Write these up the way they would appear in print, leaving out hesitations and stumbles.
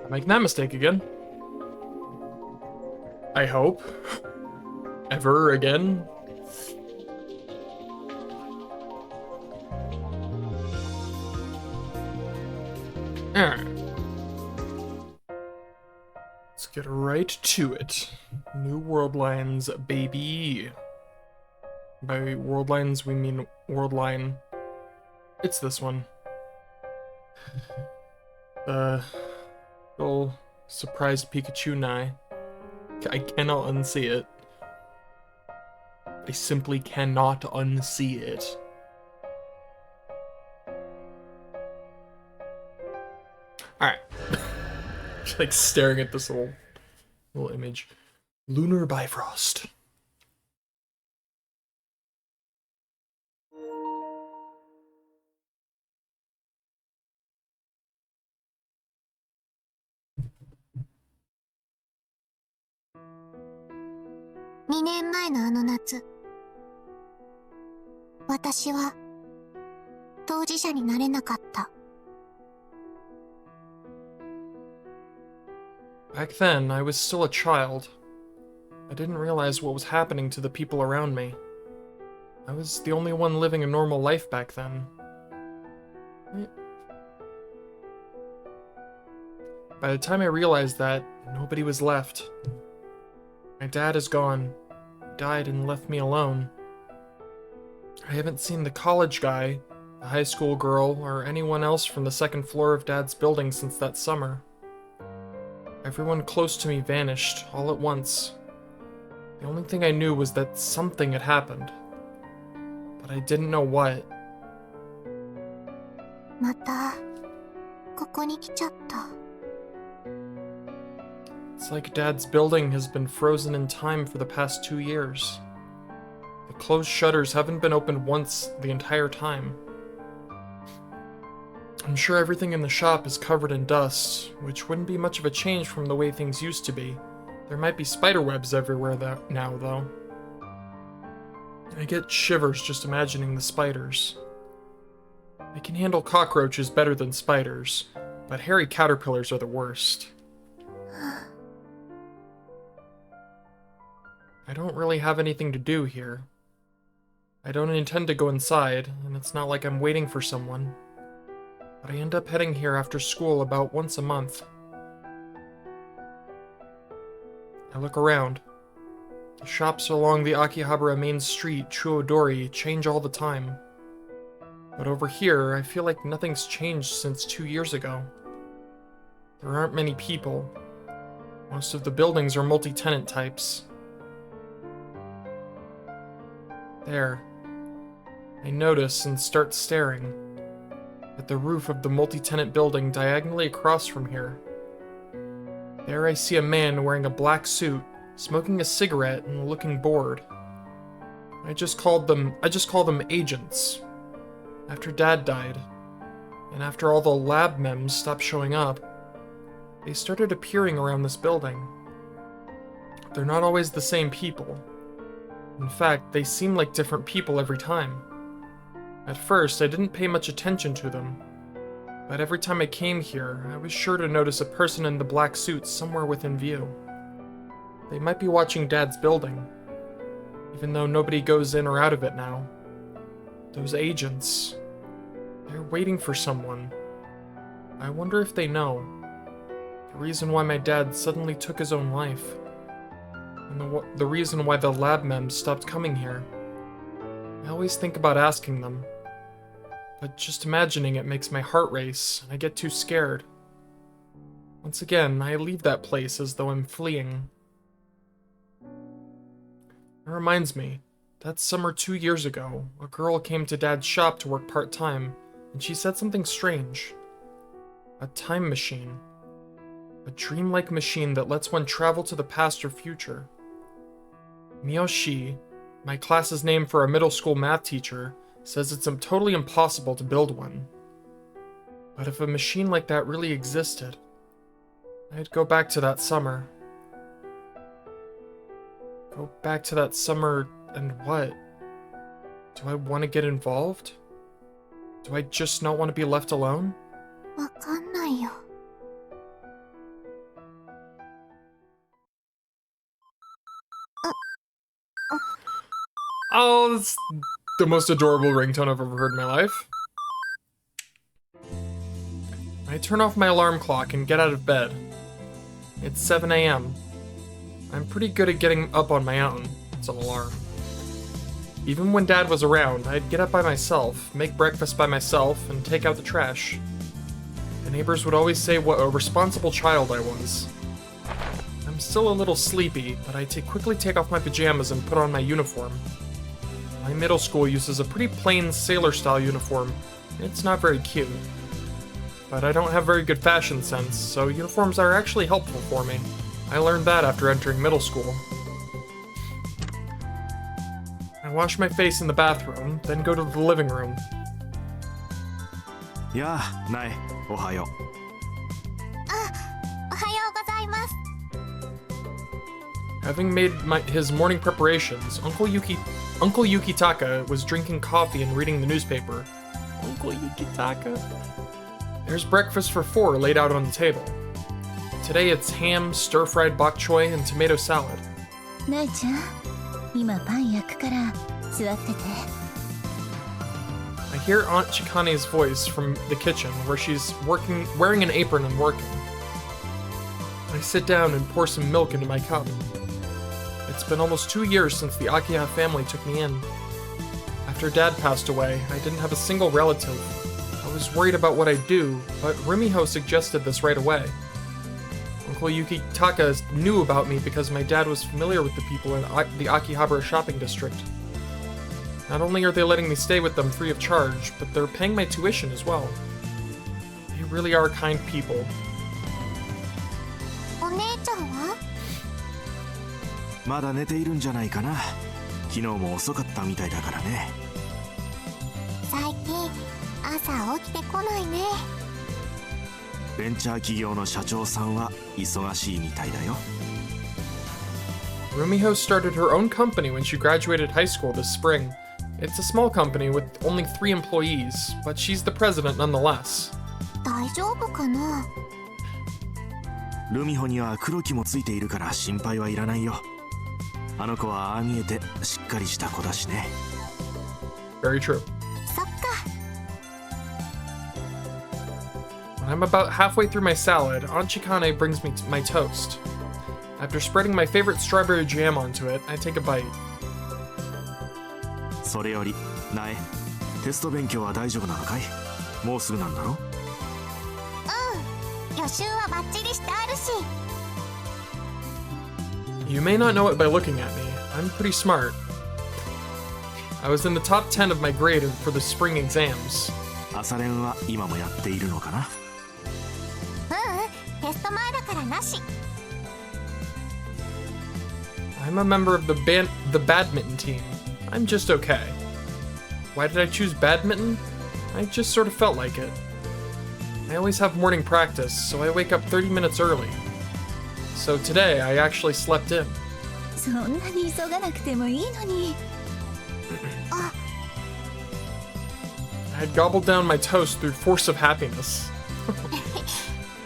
Making that mistake again. I hope. Ever again? Alright. Let's get right to it. New world lines, baby. By world lines, we mean world line. It's this one. The little surprised Pikachu Nye. I cannot unsee it. I simply cannot unsee it. Alright. Like staring at this little image. Lunar Bifrost.2年前のあの夏、私は当事者になれなかった。Back then, I was still a child. I didn't realize what was happening to the people around me. I was the only one living a normal life back then. By the time I realized that, nobody was left. My dad is gone. He died and left me alone. I haven't seen the college guy, the high school girl, or anyone else from the second floor of Dad's building since that summer. Everyone close to me vanished, all at once. The only thing I knew was that something had happened. But I didn't know what. またここに来ちゃった。 It's like Dad's building has been frozen in time for the past 2 years. The closed shutters haven't been opened once the entire time. I'm sure everything in the shop is covered in dust, which wouldn't be much of a change from the way things used to be. There might be spider webs everywhere now, though. I get shivers just imagining the spiders. I can handle cockroaches better than spiders, but hairy caterpillars are the worst. I don't really have anything to do here. I don't intend to go inside, and it's not like I'm waiting for someone. But I end up heading here after school about once a month. I look around. The shops along the Akihabara main street, Chuodori, change all the time. But over here, I feel like nothing's changed since 2 years ago. There aren't many people. Most of the buildings are multi-tenant types. There. I notice and start staring at the roof of the multi-tenant building diagonally across from here. There I see a man wearing a black suit, smoking a cigarette and looking bored. I just call them agents. After Dad died, and after all the lab mems stopped showing up, they started appearing around this building. They're not always the same people. In fact, they seem like different people every time. At first, I didn't pay much attention to them, but every time I came here, I was sure to notice a person in the black suit somewhere within view. They might be watching Dad's building, even though nobody goes in or out of it now. Those agents, they're waiting for someone. I wonder if they know the reason why my dad suddenly took his own life, and the reason why the lab mems stopped coming here. I always think about asking them, but just imagining it makes my heart race, and I get too scared. Once again, I leave that place as though I'm fleeing. It reminds me, that summer 2 years ago, a girl came to Dad's shop to work part-time, and she said something strange. A time machine. A dreamlike machine that lets one travel to the past or future. Miyoshi, my class's name for a middle school math teacher, says it's totally impossible to build one. But if a machine like that really existed, I'd go back to that summer. Go back to that summer and what? Do I want to get involved? Do I just not want to be left alone? わかんないよ。Oh, that's the most adorable ringtone I've ever heard in my life. I turn off my alarm clock and get out of bed. It's 7 a.m. I'm pretty good at getting up on my own. It's an alarm. Even when Dad was around, I'd get up by myself, make breakfast by myself, and take out the trash. The neighbors would always say what a responsible child I was. I'm still a little sleepy, but I quickly take off my pajamas and put on my uniform. My middle school uses a pretty plain sailor-style uniform. It's not very cute. But I don't have very good fashion sense, so uniforms are actually helpful for me. I learned that after entering middle school. I wash my face in the bathroom, then go to the living room. Yeah, Nai, ohayo. おはようございます。 Having made his morning preparations, Uncle Yukitaka was drinking coffee and reading the newspaper. Uncle Yukitaka. There's breakfast for 4 laid out on the table. Today it's ham, stir-fried bok choy, and tomato salad. なえちゃん、今パン焼くから座ってて。 I hear Aunt Chikane's voice from the kitchen, where she's wearing an apron and working. I sit down and pour some milk into my cup. It's been almost 2 years since the Akiha family took me in. After Dad passed away, I didn't have a single relative. I was worried about what I'd do, but Rumiho suggested this right away. Uncle Yukitaka knew about me because my dad was familiar with the people in the Akihabara shopping district. Not only are they letting me stay with them free of charge, but they're paying my tuition as well. They really are kind people. お姉ちゃんは？まだ寝ているんじゃないかな。昨日も遅かったみたいだからね。最近朝起きてこないね。ベンチャー企業の社長さんは忙しいみたいだよ。Rumiho started her own company when she graduated high school this spring. It's a small company with only 3 employees, but she's the president nonetheless. 大丈夫かな？ルミホには黒木もついているから心配はいらないよ。あの子はああ見えてしっかりした子だしね。Very true. そっか。 When I'm about halfway through my salad, Aunt Chikane brings me my toast. After spreading my favorite strawberry jam onto it, I take a bite. それより、なえ、テスト勉強は大丈夫なのかい？もうすぐなんだろ？うん。予習はバッチリしてあるし。 You may not know it by looking at me. I'm pretty smart. I was in the top 10 of my grade for the spring exams. 朝練は今もやっているのかな？テスト前だからなし。 I'm a member of the badminton team. I'm just okay. Why did I choose badminton? I just sort of felt like it. I always have morning practice, so I wake up 30 minutes early. So today, I actually slept in. そんなに急がなくてもいいのに。I had gobbled down my toast through force of happiness.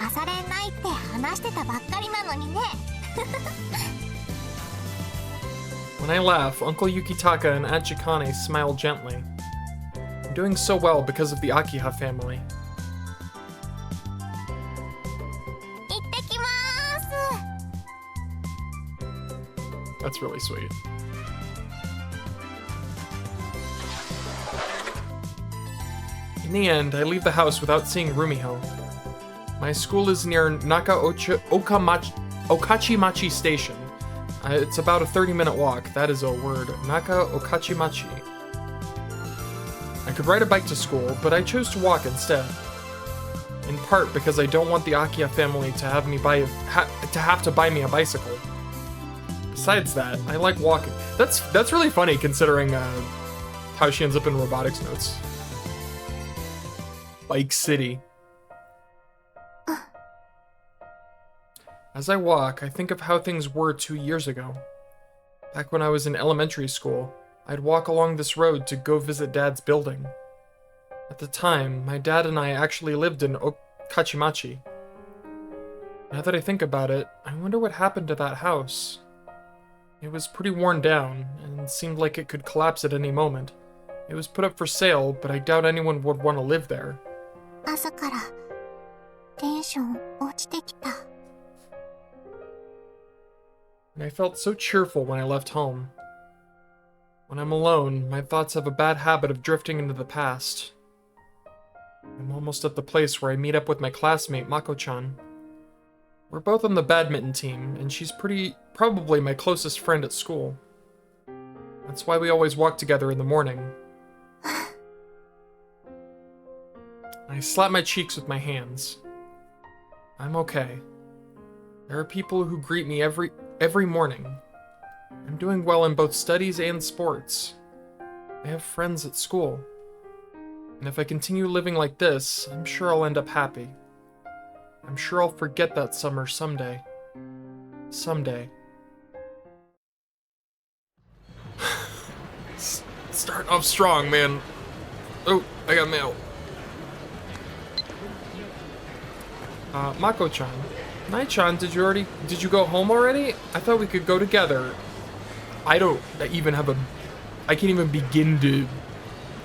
朝練ないって話してたばっかりなのにね。 When I laugh, Uncle Yukitaka and Aunt Chikane smile gently. I'm doing so well because of the Akiha family. 行ってきまーす。 That's really sweet. In the end, I leave the house without seeing Rumiho. My school is near Okachimachi Station. It's about a 30-minute walk. That is a word. Naka Okachimachi. I could ride a bike to school, but I chose to walk instead. In part because I don't want the Akiha family to have to buy me a bicycle. Besides that, I like walking. That's really funny considering how she ends up in robotics notes. Bike City. As I walk, I think of how things were 2 years ago. Back when I was in elementary school, I'd walk along this road to go visit Dad's building. At the time, my dad and I actually lived in Okachimachi. Now that I think about it, I wonder what happened to that house. It was pretty worn down, and and seemed like it could collapse at any moment. It was put up for sale, but I doubt anyone would want to live there. 朝からテンション落ちてきた。 And I felt so cheerful when I left home. When I'm alone, my thoughts have a bad habit of drifting into the past. I'm almost at the place where I meet up with my classmate, Mako-chan. We're both on the badminton team, and she's probably my closest friend at school. That's why we always walk together in the morning. I slap my cheeks with my hands. I'm okay. There are people who greet me every morning. I'm doing well in both studies and sports. I have friends at school. And if I continue living like this, I'm sure I'll end up happy. I'm sure I'll forget that summer someday. Someday. Starting off strong, man. Oh, I got mail. Mako-chan. Nai-chan, did you go home already? I thought we could go together. I can't even begin to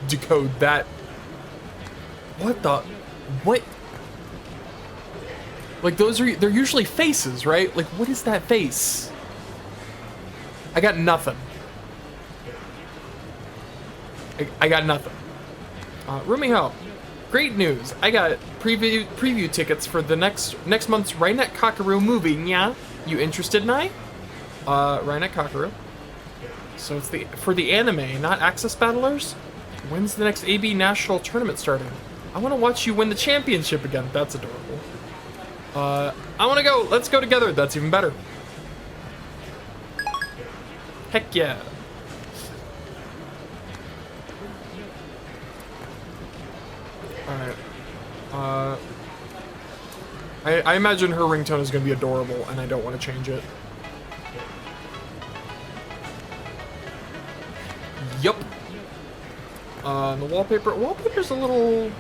decode that. What? Like, they're usually faces, right? Like, what is that face? I got nothing. I got nothing. Rumiho, great news. I got preview tickets for the next month's Rainet Kakaru movie. Yeah, you interested, Nai? Rainet Kakaru. So it's for the anime, not Access Battlers? When's the next AB National Tournament starting? I want to watch you win the championship again. That's adorable. I want to go. Let's go together. That's even better. Heck yeah. Alright. I imagine her ringtone is going to be adorable, and I don't want to change it. Yup. The wallpaper's a little...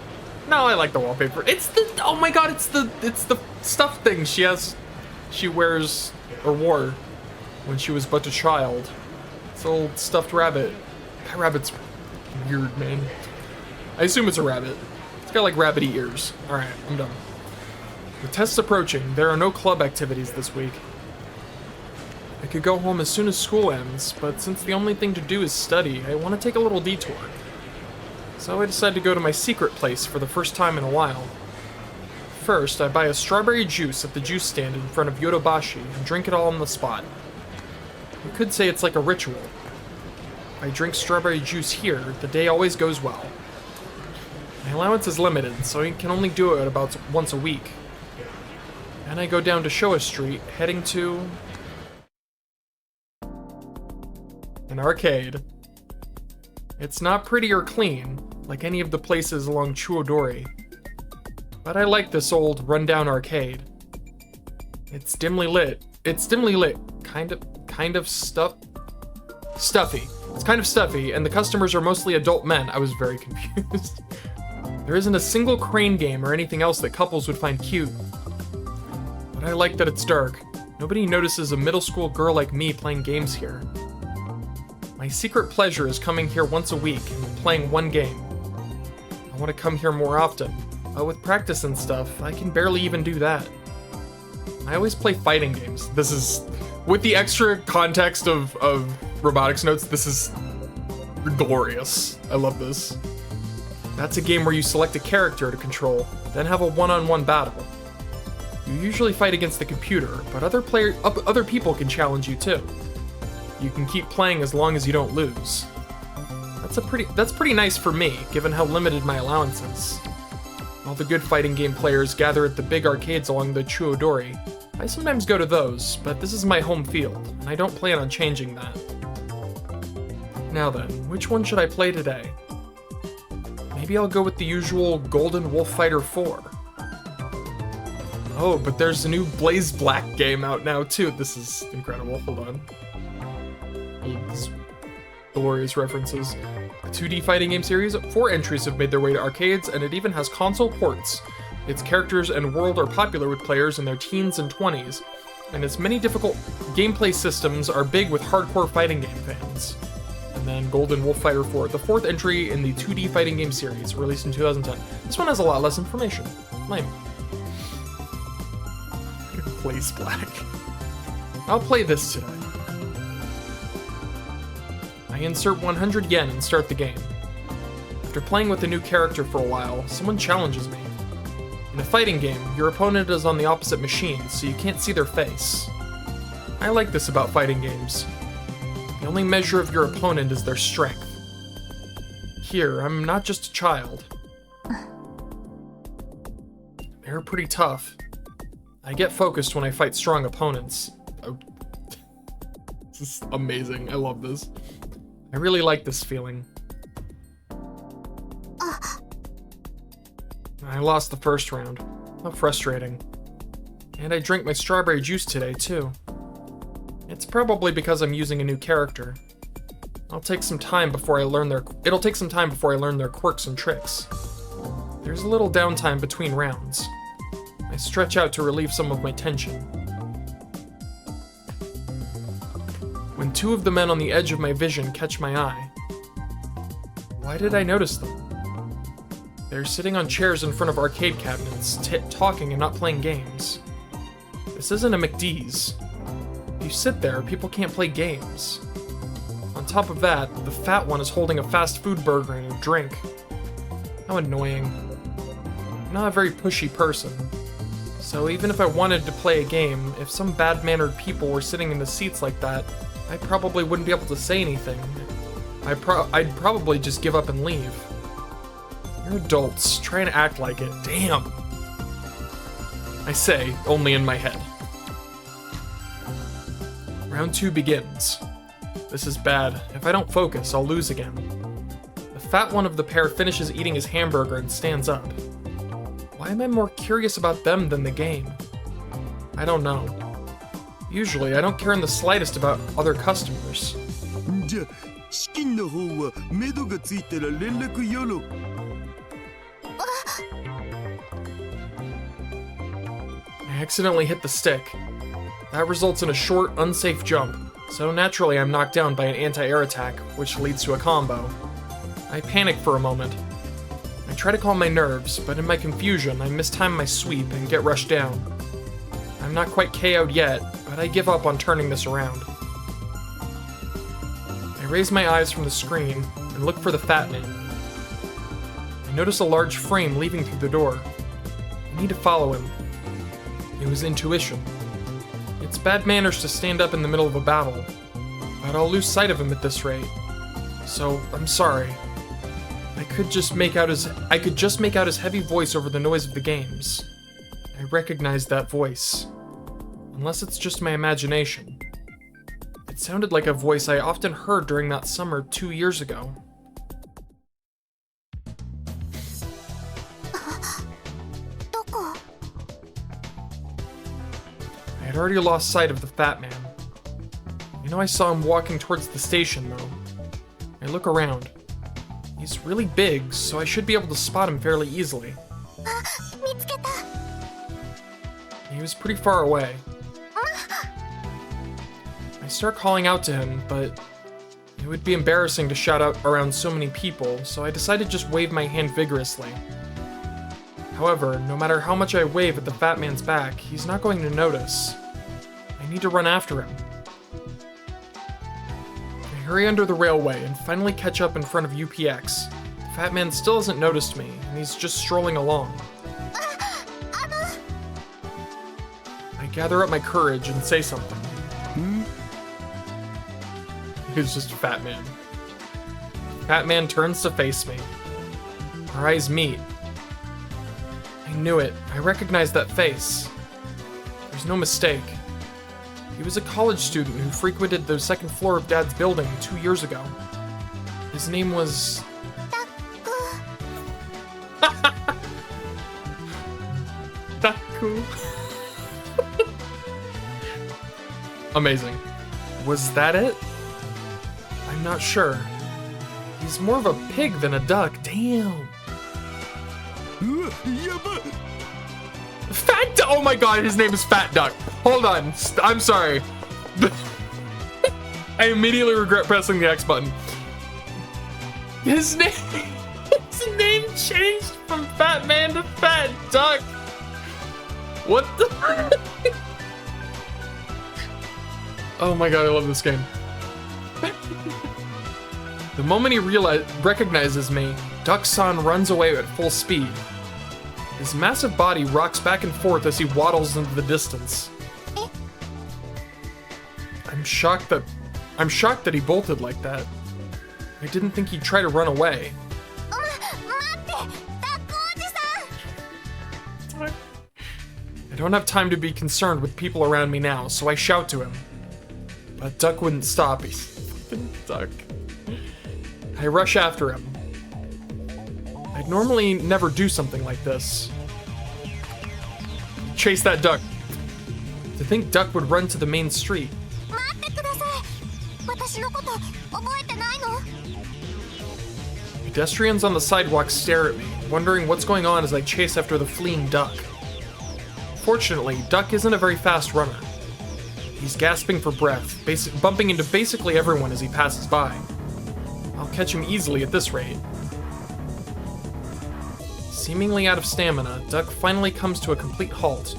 No, I like the wallpaper. It's the... Oh my god, it's the stuff thing she wears, or wore, when she was but a child. It's a little stuffed rabbit. That rabbit's weird, man. I assume it's a rabbit. It's got like rabbity ears. Alright, I'm done. The test's approaching. There are no club activities this week. I could go home as soon as school ends, but since the only thing to do is study, I want to take a little detour. So I decided to go to my secret place for the first time in a while. First, I buy a strawberry juice at the juice stand in front of Yodobashi and drink it all on the spot. You could say it's like a ritual. If I drink strawberry juice here, the day always goes well. My allowance is limited, so I can only do it about once a week. Then I go down to Showa Street, heading to... an arcade. It's not pretty or clean, like any of the places along Chuodori. But I like this old, rundown arcade. It's dimly lit. Kind of stuffy. It's kind of stuffy, and the customers are mostly adult men. I was very confused. There isn't a single crane game or anything else that couples would find cute. But I like that it's dark. Nobody notices a middle school girl like me playing games here. My secret pleasure is coming here once a week and playing one game. I want to come here more often, but with practice and stuff, I can barely even do that. I always play fighting games. This is, with the extra context of robotics notes, this is glorious. I love this. That's a game where you select a character to control, then have a one-on-one battle. You usually fight against the computer, but other people can challenge you too. You can keep playing as long as you don't lose. That's pretty nice for me, given how limited my allowance is. All the good fighting game players gather at the big arcades along the Chuodori. I sometimes go to those, but this is my home field, and I don't plan on changing that. Now then, which one should I play today? Maybe I'll go with the usual Golden Wolf Fighter 4. Oh, but there's a new Blaze Black game out now too. This is incredible. Hold on. These glorious references. A 2D fighting game series, 4 entries have made their way to arcades, and it even has console ports. Its characters and world are popular with players in their teens and 20s, and its many difficult gameplay systems are big with hardcore fighting game fans. And then Golden Wolf Fighter 4, the 4th entry in the 2D fighting game series, released in 2010. This one has a lot less information. Lame. Place Black. I'll play this today. I insert 100 yen and start the game. After playing with a new character for a while, someone challenges me. In a fighting game, your opponent is on the opposite machine, so you can't see their face. I like this about fighting games. The only measure of your opponent is their strength. Here, I'm not just a child. They're pretty tough. I get focused when I fight strong opponents. Oh. This is amazing. I love this. I really like this feeling. I lost the first round. How frustrating. And I drank my strawberry juice today, too. It's probably because I'm using a new character. It'll take some time before I learn their quirks and tricks. There's a little downtime between rounds. I stretch out to relieve some of my tension. When two of the men on the edge of my vision catch my eye. Why did I notice them? They're sitting on chairs in front of arcade cabinets, talking and not playing games. This isn't a McDee's. If you sit there, people can't play games. On top of that, the fat one is holding a fast food burger and a drink. How annoying. I'm not a very pushy person. So even if I wanted to play a game, if some bad-mannered people were sitting in the seats like that, I probably wouldn't be able to say anything. I'd probably just give up and leave. You're adults. Try and act like it. Damn. I say, only in my head. Round 2 begins. This is bad. If I don't focus, I'll lose again. The fat one of the pair finishes eating his hamburger and stands up. Why am I more curious about them than the game? I don't know. Usually, I don't care in the slightest about other customers. I accidentally hit the stick. That results in a short, unsafe jump, so naturally I'm knocked down by an anti-air attack, which leads to a combo. I panic for a moment. I try to calm my nerves, but in my confusion, I mistime my sweep and get rushed down. I'm not quite KO'd yet, but I give up on turning this around. I raise my eyes from the screen and look for the fat man. I notice a large frame leaving through the door. I need to follow him. It was intuition. It's bad manners to stand up in the middle of a battle, but I'll lose sight of him at this rate. So, I'm sorry. I could just make out his heavy voice over the noise of the games. I recognized that voice. Unless it's just my imagination. It sounded like a voice I often heard during that summer 2 years ago. I had already lost sight of the fat man. I know I saw him walking towards the station, though. I look around. He's really big, so I should be able to spot him fairly easily. He was pretty far away. I start calling out to him, but it would be embarrassing to shout out around so many people, so I decided to just wave my hand vigorously. However, no matter how much I wave at the fat man's back, he's not going to notice. I need to run after him. I hurry under the railway and finally catch up in front of UPX. The fat man still hasn't noticed me, and he's just strolling along. I gather up my courage and say something. He's just a fat man. Fat man turns to face me. Our eyes meet. I knew it. I recognized that face. There's no mistake. He was a college student who frequented the second floor of Dad's building 2 years ago. His name was... Taku. Amazing. Was that it? I'm not sure. He's more of a pig than a duck. Damn. Fat Duck! Oh my god, his name is Fat Duck. Hold on. I'm sorry. I immediately regret pressing the X button. His name changed from Fat Man to Fat Duck. What the? Oh my god, I love this game. The moment he recognizes me, Duck-san runs away at full speed. His massive body rocks back and forth as he waddles into the distance. I'm shocked that he bolted like that. I didn't think he'd try to run away. I don't have time to be concerned with people around me now, so I shout to him. But Duck wouldn't stop. He's fucking Duck. I rush after him. I'd normally never do something like this. Chase that duck. To think Duck would run to the main street. Pedestrians on the sidewalk stare at me, wondering what's going on as I chase after the fleeing Duck. Fortunately, Duck isn't a very fast runner. He's gasping for breath, bumping into basically everyone as he passes by. I'll catch him easily at this rate. Seemingly out of stamina, Duck finally comes to a complete halt.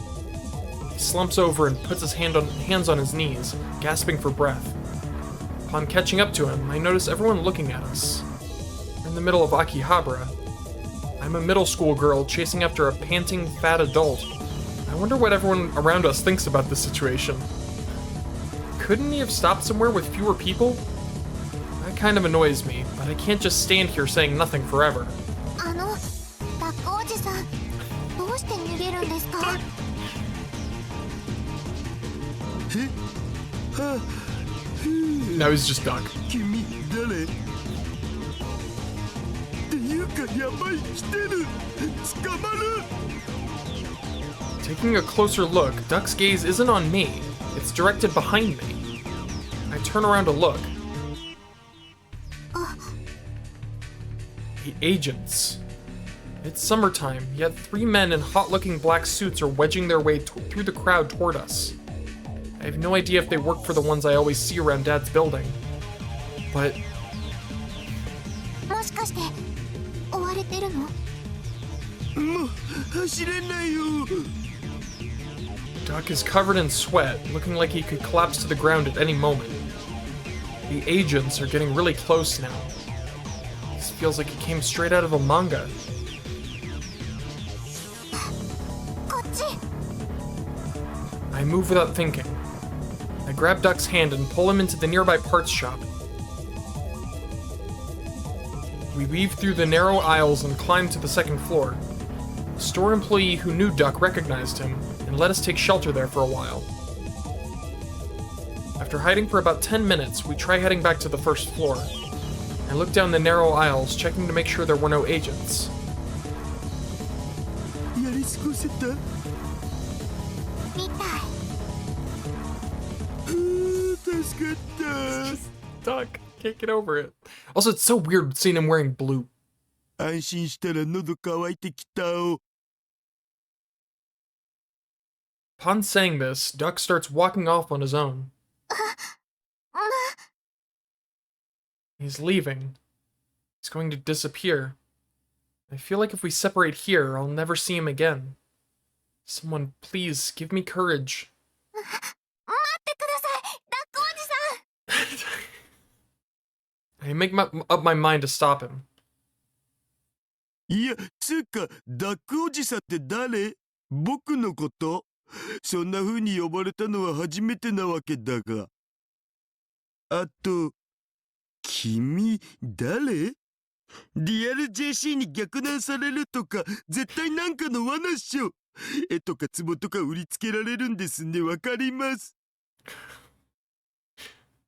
He slumps over and puts his hands on his knees, gasping for breath. Upon catching up to him, I notice everyone looking at us. We're in the middle of Akihabara. I'm a middle school girl chasing after a panting, fat adult. I wonder what everyone around us thinks about this situation. Couldn't he have stopped somewhere with fewer people? That kind of annoys me, but I can't just stand here saying nothing forever. Now he's just Duck. Taking a closer look, Duck's gaze isn't on me. It's directed behind me. I turn around to look. The agents. It's summertime, yet 3 men in hot-looking black suits are wedging their way through the crowd toward us. I have no idea if they work for the ones I always see around Dad's building. But... Duck is covered in sweat, looking like he could collapse to the ground at any moment. The agents are getting really close now. This feels like it came straight out of a manga. I move without thinking. I grab Duck's hand and pull him into the nearby parts shop. We weave through the narrow aisles and climb to the second floor. A store employee who knew Duck recognized him and let us take shelter there for a while. After hiding for about 10 minutes, we try heading back to the first floor. I look down the narrow aisles, checking to make sure there were no agents. Duck, can't get over it. Also, it's so weird seeing him wearing blue. Upon saying this, Duck starts walking off on his own. He's leaving. He's going to disappear. I feel like if we separate here, I'll never see him again. Someone, please, give me courage. I make up my mind to stop him. Duck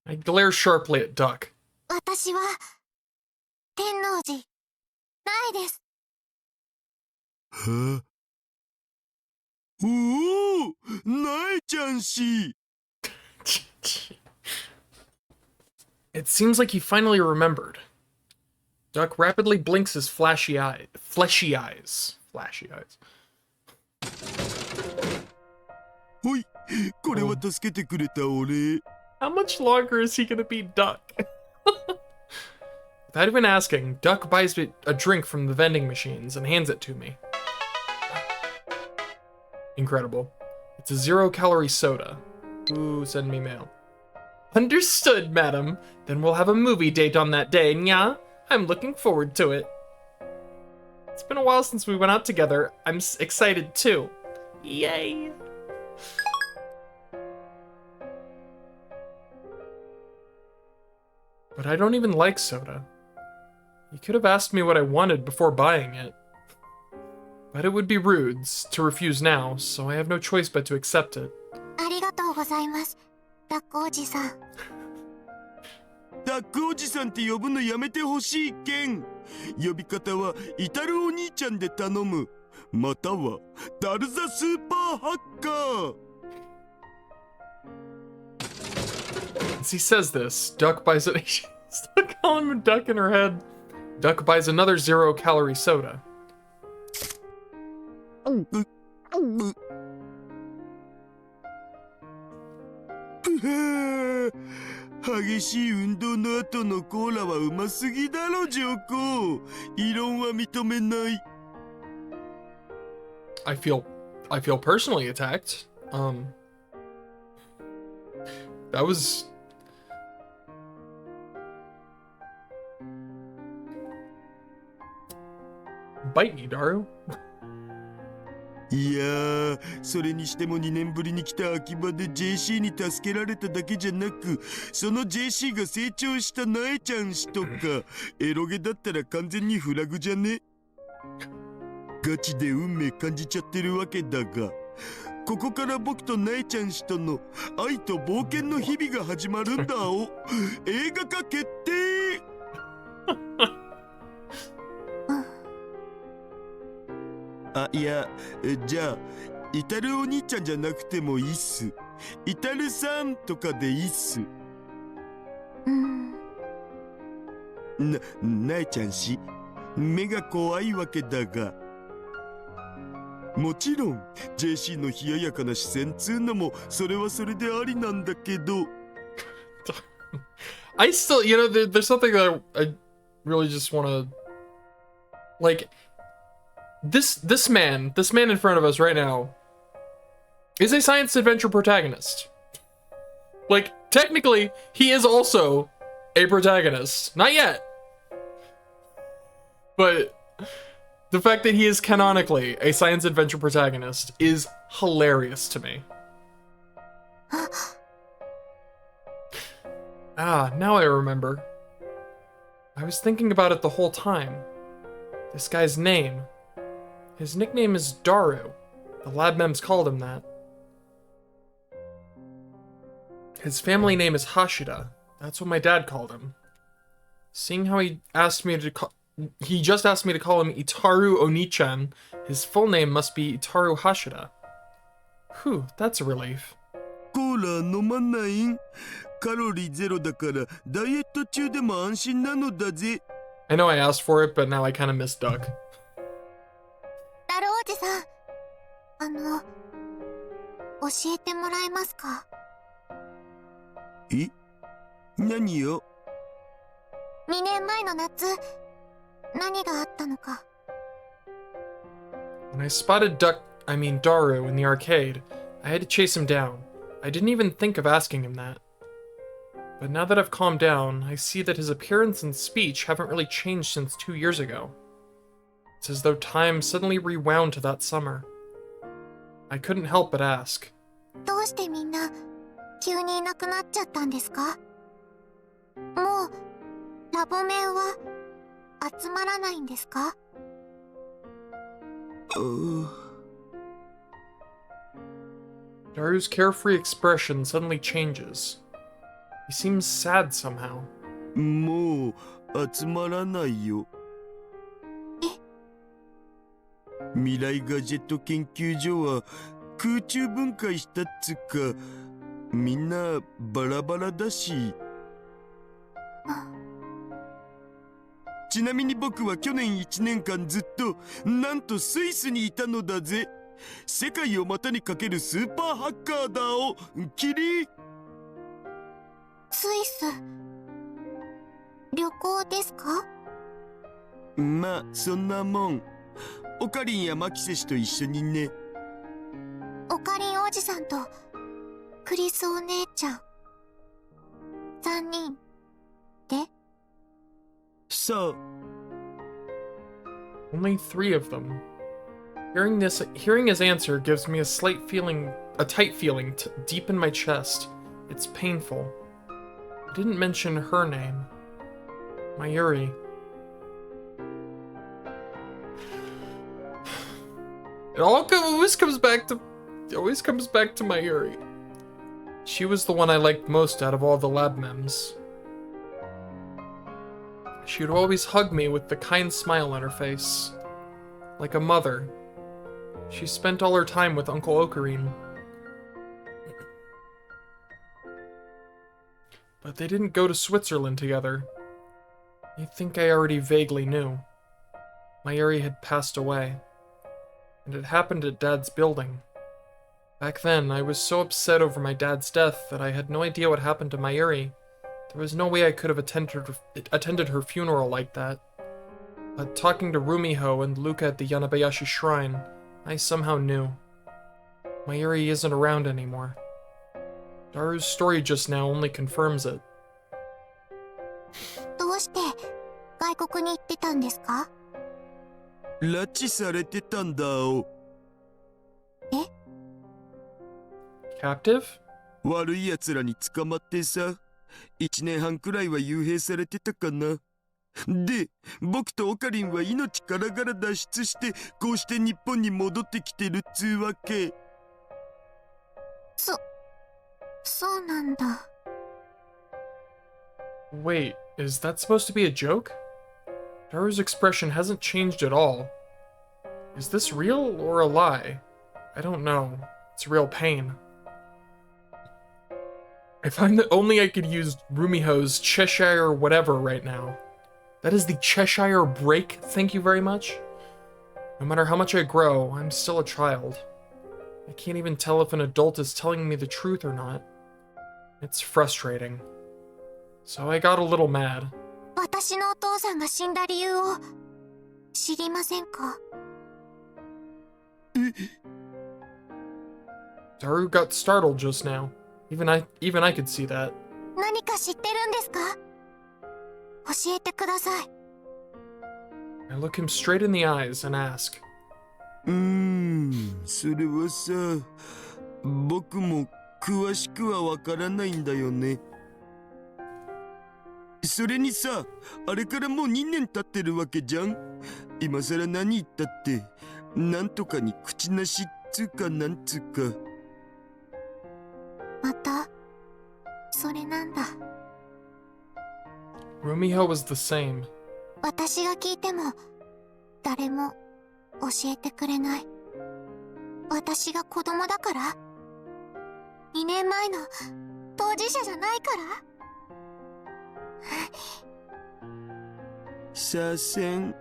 I glare sharply at Duck. Huh? Ooh, It seems like he finally remembered. Duck rapidly blinks his fleshy eyes. How much longer is he gonna be Duck? With Without even asking, Duck buys me a drink from the vending machines and hands it to me. Incredible. It's a 0-calorie soda. Ooh, send me mail. Understood, madam. Then we'll have a movie date on that day, nya? I'm looking forward to it. It's been a while since we went out together. I'm excited too. Yay! But I don't even like soda. You could have asked me what I wanted before buying it. But it would be rude to refuse now, so I have no choice but to accept it. ありがとうございます。ダックおじさん。ダックおじさんって呼ぶのやめてほしいけん。呼び方はイタルお兄ちゃんで頼む。またはダルザスーパーハッカー。As he says this, Duck buys it. She's calling him a duck in her head. Duck buys another 0-calorie soda. 激しい運動の後のコーラはうますぎだろジョコ。異論は認めない。I feel personally attacked. That was bite me, Daru. いやー、それにしても2年ぶりに来た秋葉で JC に助けられただけじゃなく、その JC が成長したなえちゃん氏とか、エロゲだったら完全にフラグじゃね？ガチで運命感じちゃってるわけだが、ここから僕となえちゃん氏との愛と冒険の日々が始まるんだお。映画化決定。あ、いや、じゃあイタルお兄ちゃんじゃなくてもいいっす。イタルさんとかでいいっす。なえちゃん氏、目が怖いわけだが、もちろん JC の冷ややかな視線つうのもそれはそれでありなんだけど。I still, there's something that I really just want to, like, this man in front of us right now is a science adventure protagonist. Like, technically, he is also a protagonist. Not yet. But the fact that he is canonically a science adventure protagonist is hilarious to me. Ah, now I remember. I was thinking about it the whole time. This guy's name. His nickname is Daru. The lab mems called him that. His family name is Hashida. That's what my dad called him. Seeing how he just asked me to call him Itaru Onichan, his full name must be Itaru Hashida. Whew, that's a relief. コーラ飲まないん？カロリーゼロだからダイエット中でも安心なのだぜ。I know I asked for it, but now I kind of miss Duck. ダルおじさん、教えてもらえますか？え？何よ2年前の夏、何があったのか。When I spotted Daru in the arcade, I had to chase him down. I didn't even think of asking him that. But now that I've calmed down, I see that his appearance and speech haven't really changed since 2 years ago. It's as though time suddenly rewound to that summer. I couldn't help but ask. どうしてみんな急にいなくなっちゃったんですか？もうラボメンは集まらないんですか？ Daru's carefree expression suddenly changes. He seems sad somehow. もう集まらないよ。未来ガジェット研究所は空中分解したっつか、みんなバラバラだし。ちなみに僕は去年1年間ずっとなんとスイスにいたのだぜ。世界を股にかけるスーパーハッカーだおキリ。スイス、旅行校ですか？まあそんなもん。オカリンやマキセ氏と一緒にね。オカリンおじさんとクリスお姉ちゃん3人で？そう。 Only 3 of them. Hearing his answer gives me a tight feeling deep in my chest. It's painful. I didn't mention her name. Mayuri. It always comes back to Mayuri. She was the one I liked most out of all the lab mems. She would always hug me with the kind smile on her face. Like a mother. She spent all her time with Uncle Ocarine. But they didn't go to Switzerland together. I think I already vaguely knew. Mayuri had passed away. And it happened at Dad's building. Back then, I was so upset over my dad's death that I had no idea what happened to Mayuri. There was no way I could have attended her funeral like that. But talking to Rumiho and Luca at the Yanabayashi Shrine, I somehow knew. Mayuri isn't around anymore. Daru's story just now only confirms it. どうして外国に行ってたんですか？拉致されてたんだお。Captive? 悪い奴らに捕まってさ、1年半くらいは幽閉されてたかな。で、僕とオカリンは命からがら脱出して、こうして日本に戻ってきてるっつうわけ。そうなんだ。Wait, is that supposed to be a joke? Daru's expression hasn't changed at all. Is this real or a lie? I don't know. It's real pain. If only I could use Rumiho's Cheshire whatever right now. That is the Cheshire break, thank you very much. No matter how much I grow, I'm still a child. I can't even tell if an adult is telling me the truth or not. It's frustrating. So I got a little mad. 私のお父さんが死んだ理由を知りませんか？ Daru got startled just now. Even I could see that. 何か知ってるんですか？教えてください。I look him straight in the eyes and ask. それはさ、僕も詳しくはわからないんだよね。それにさ、あれからもう2年経ってるわけじゃん。今さら何言ったって、なんとかに口なしっつうかなんつうか。またそれなんだ。Rumiho was the same. 私が聞いても誰も教えてくれない。私が子供だから？ 2年前の当事者じゃないから？させん。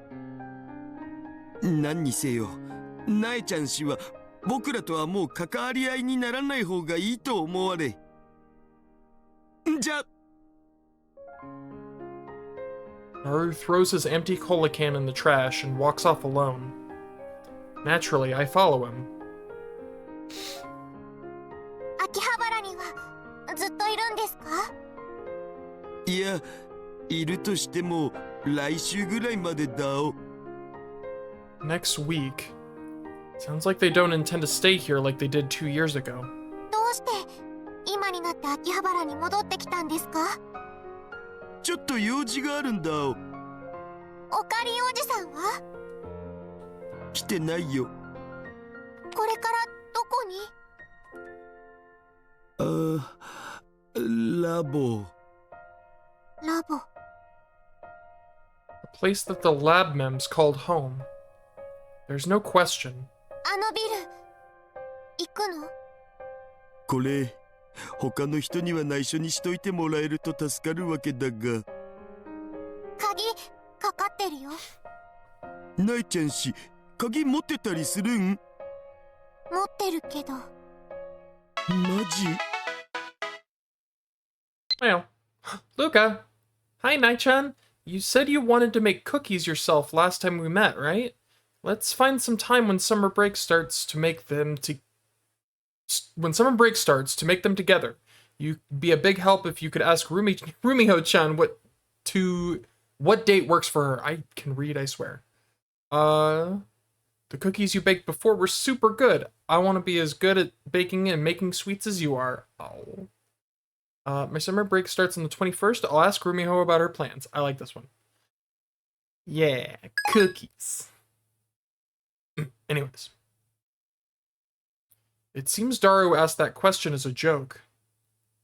何にせよ、なえちゃん氏は僕らとはもう関わり合いにならない方がいいと思われ。じゃ。Daru throws his empty cola can in the trash and walks off alone. Naturally, I follow him. 秋葉原にはずっといるんですか？いや、いるとしても来週ぐらいまでだお。Next week. Sounds like they don't intend to stay here like they did 2 years ago. どうして今になって秋葉原に戻ってきたんですか？ちょっと用事があるんだお。オカリンおじさんは？来てないよ。これからどこに？ラボ。ラボ。A place that the lab mems called home. There's no question. あのビル行くの？これ他の人には内緒にしといてもらえると助かるわけだが。鍵かかってるよ。なえちゃん氏、鍵持ってたりするん？持ってるけど。マジ？ Well, Luca. Hi, Nai-chan. you said you wanted to make cookies yourself last time we met, right? Let's find some time when summer break starts to make them together. You'd be a big help if you could ask Rumiho-chan what date works for her. I can read, I swear. The cookies you baked before were super good. I want to be as good at baking and making sweets as you are. Oh. My summer break starts on the 21st. I'll ask Rumiho about her plans. I like this one. Yeah, cookies. Anyways. It seems Daru asked that question as a joke.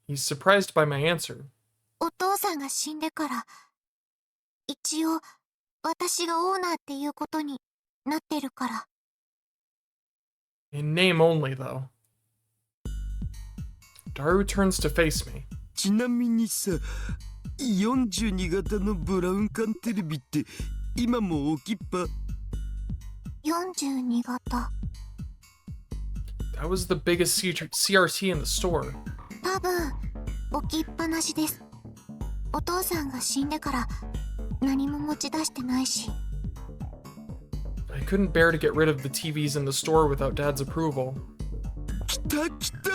He's surprised by my answer. お父さんが死んでから、一応、私がオーナーっていうことになってるから。In name only, though. Daru turns to face me. ちなみにさ、42型のブラウン管テレビって今も置きっぱ？ 42型。That was the biggest CRT in the store. 多分、置きっぱなしです。お父さんが死んでから何も持ち出してないし。I couldn't bear to get rid of the TVs in the store without Dad's approval. 来た来た！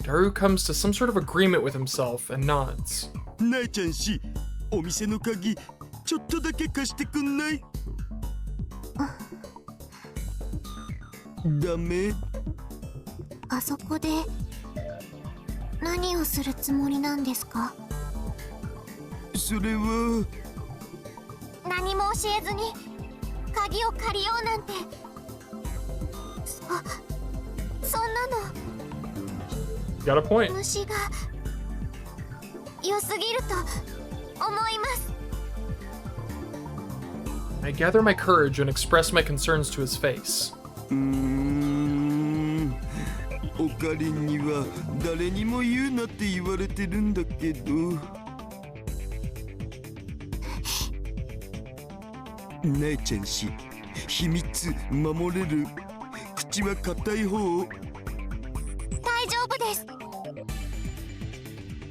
Daru comes to some sort of agreement with himself and nods. なえちゃんし、お店の鍵ちょっとだけ貸してくんない？ダメ？あそこで何をするつもりなんですか？それは何も教えずに鍵を借りようなんて。そんなの Got a point. 虫が良すぎると思います。 I gather my courage and express my concerns to his face. おかりんには誰にも言うなって言われてるんだけど。なえちゃんし、秘密守れる？口は硬い方？大丈夫です。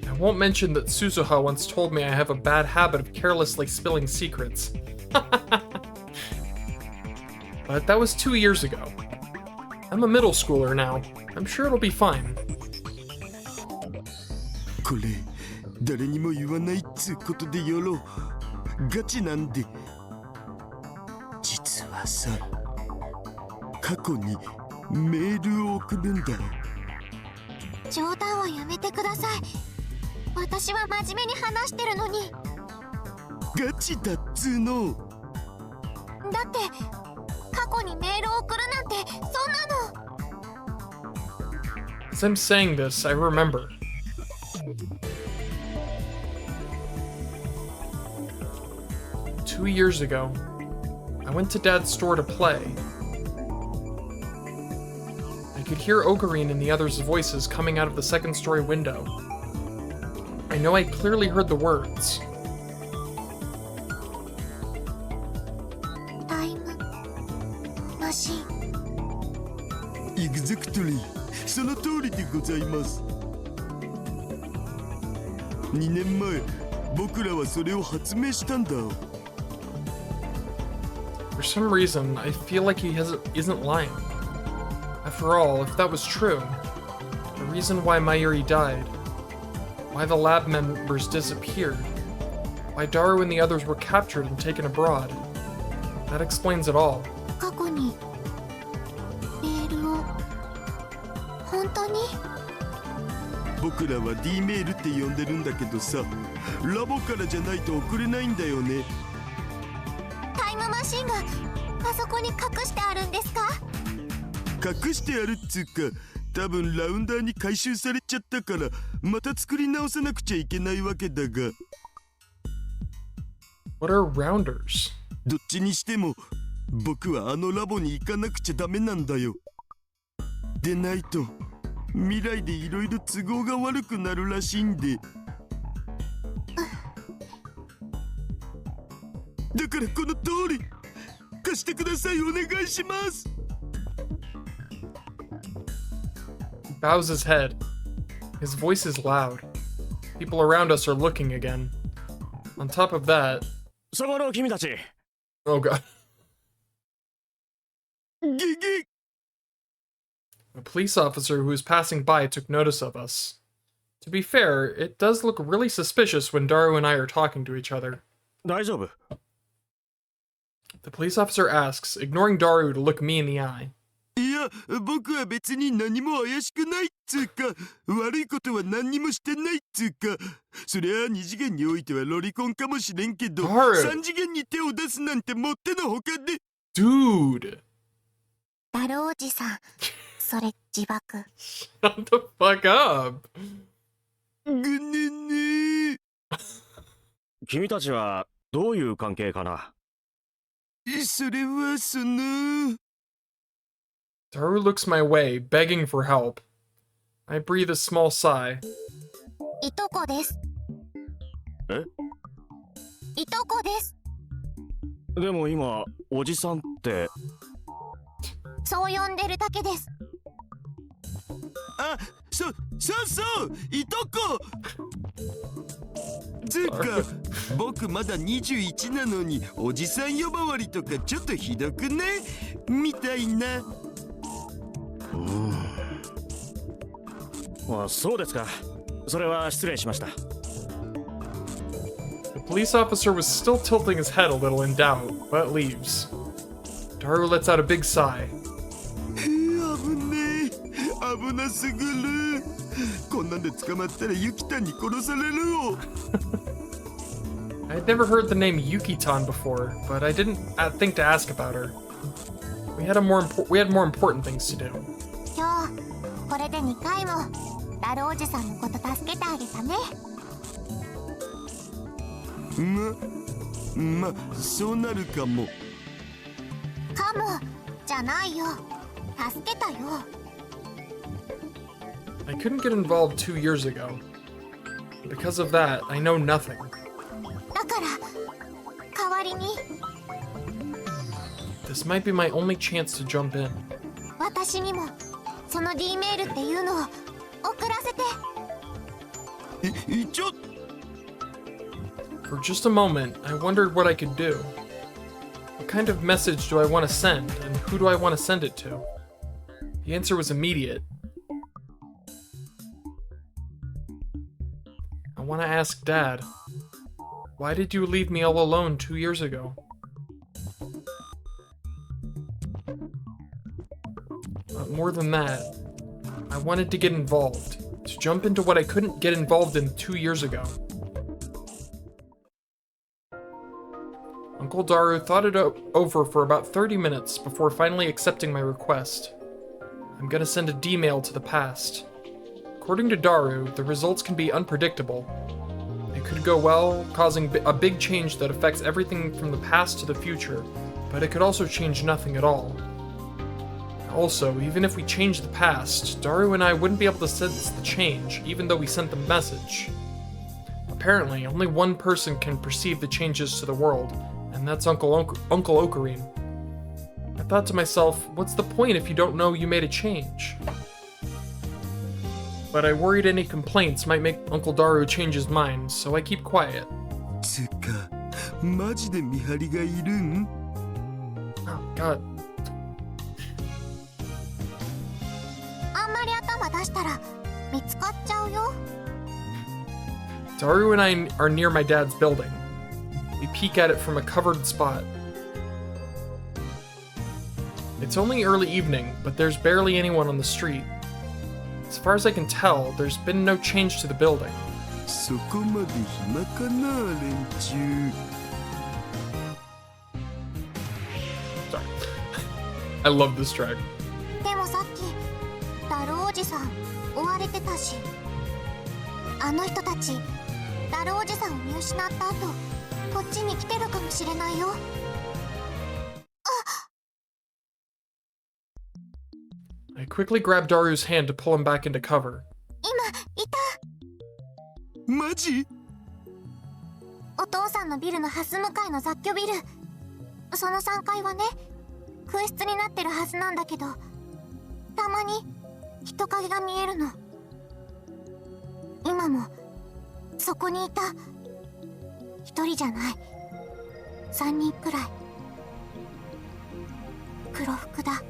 I won't mention that Suzuha once told me I have a bad habit of carelessly spilling secrets. But that was 2 years ago. I'm a middle schooler now. I'm sure it'll be fine. これ誰にも言わないっつうことでやろう。ガチなんで。実はさ、過去にメールを送るんだ。冗談はやめてください。私は真面目に話してるのに。ガチだっつうの。だって過去にメールを送るなんてそんなの。 As I'm saying this, I remember. Two years ago, I went to Dad's store to play. I could hear Ocarine and the others' voices coming out of the second-story window. I know I clearly heard the words. タイムマシン。エグザクトリー、その通りでございます。2年前、僕らはそれを発明したんだ。For some reason, I feel like he isn't lying. After all, if that was true, the reason why Mayuri died, why the lab members disappeared, why Daru and the others were captured and taken abroad, that explains it all. 過去にメールを本当に？僕らは D メールって呼んでるんだけどさ、ラボからじゃないと送れないんだよね。タイムマシンがあそこに隠してあるんですか？隠してあるっつうか、多分ラウンダーに回収されちゃったからまた作り直さなくちゃいけないわけだが。 What are rounders? どっちにしても僕はあのラボに行かなくちゃダメなんだよ。でないと未来でいろいろ都合が悪くなるらしいんで。だからこの通り貸してください。お願いします。 He bows his head. His voice is loud. People around us are looking again. On top of that, そこの君たち oh god, ゲゲ a police officer who was passing by took notice of us. To be fair, it does look really suspicious when Daru and I are talking to each other. 大丈夫 The police officer asks, ignoring Daru to look me in the eye. いや、僕は別に何も怪しくないっつうか、悪いことは何にもしてないっつうか、そりゃ二次元においてはロリコンかもしれんけど、三次元に手を出すなんてもってのほかで。Dude! ダルおじさん、それ自爆。Shut the fuck up! ぐねね。君たちはどういう関係かなそれはその。Daru looks my way, begging for help. I breathe a small sigh. いとこです。えいとこです。でも今、おじさんって。そう呼んでるだけです。あ、そういとこつうか僕まだ21なのにおじさん呼ばわりとかちょっとひどくねみたいな。あ、そうですか。それは失礼しました。The police officer was still tilting his head a little in doubt, but leaves. Daru lets out a big sigh. 危ねえ、危なすぐる。こんなんで捕まったらユキタンに殺されるよ。I had never heard the name Yukitan before, but I didn't think to ask about her. We had more important things to do. 今日これで2回もダルおじさんのこと助けてあげたね。ま、そうなるかも。かもじゃないよ。助けたよ。I couldn't get involved 2 years ago. Because of that, I know nothing. だから代わりに This might be my only chance to jump in. 私にもその D メールっていうのを送らせて。ちょっ For just a moment, I wondered what I could do. What kind of message do I want to send, and who do I want to send it to? The answer was immediate. I want to ask Dad, why did you leave me all alone 2 years ago? But more than that, I wanted to get involved, to jump into what I couldn't get involved in 2 years ago. Uncle Daru thought it over for about 30 minutes before finally accepting my request. I'm gonna send a D-mail to the past. According to Daru, the results can be unpredictable. It could go well, causing a big change that affects everything from the past to the future, but it could also change nothing at all. Also, even if we changed the past, Daru and I wouldn't be able to sense the change, even though we sent the message. Apparently, only one person can perceive the changes to the world, and that's Uncle Ocarine. I thought to myself, what's the point if you don't know you made a change? But I worried any complaints might make Uncle Daru change his mind, so I keep quiet. つか、マジで見張りがいるん？ Oh, God. あんまり頭出したら見つかっちゃうよ。 Daru and I are near my dad's building. We peek at it from a covered spot. It's only early evening, but there's barely anyone on the street. As far as I can tell, there's been no change to the building. そこまで暇かな、連中。Sorry. I love this track. でもさっきダルおじさん追われてたし、あの人たちダルおじさんを見失った後こっちに来てるかもしれないよ。 I quickly grab Daru's hand to pull him back into cover. 今いた。マジ？お父さんのビルのハス向かいの雑居ビル。その3階はね、空室になってるはずなんだけど、たまに人影が見えるの。今もそこにいた。一一人じゃない。三人くらい。黒服だ。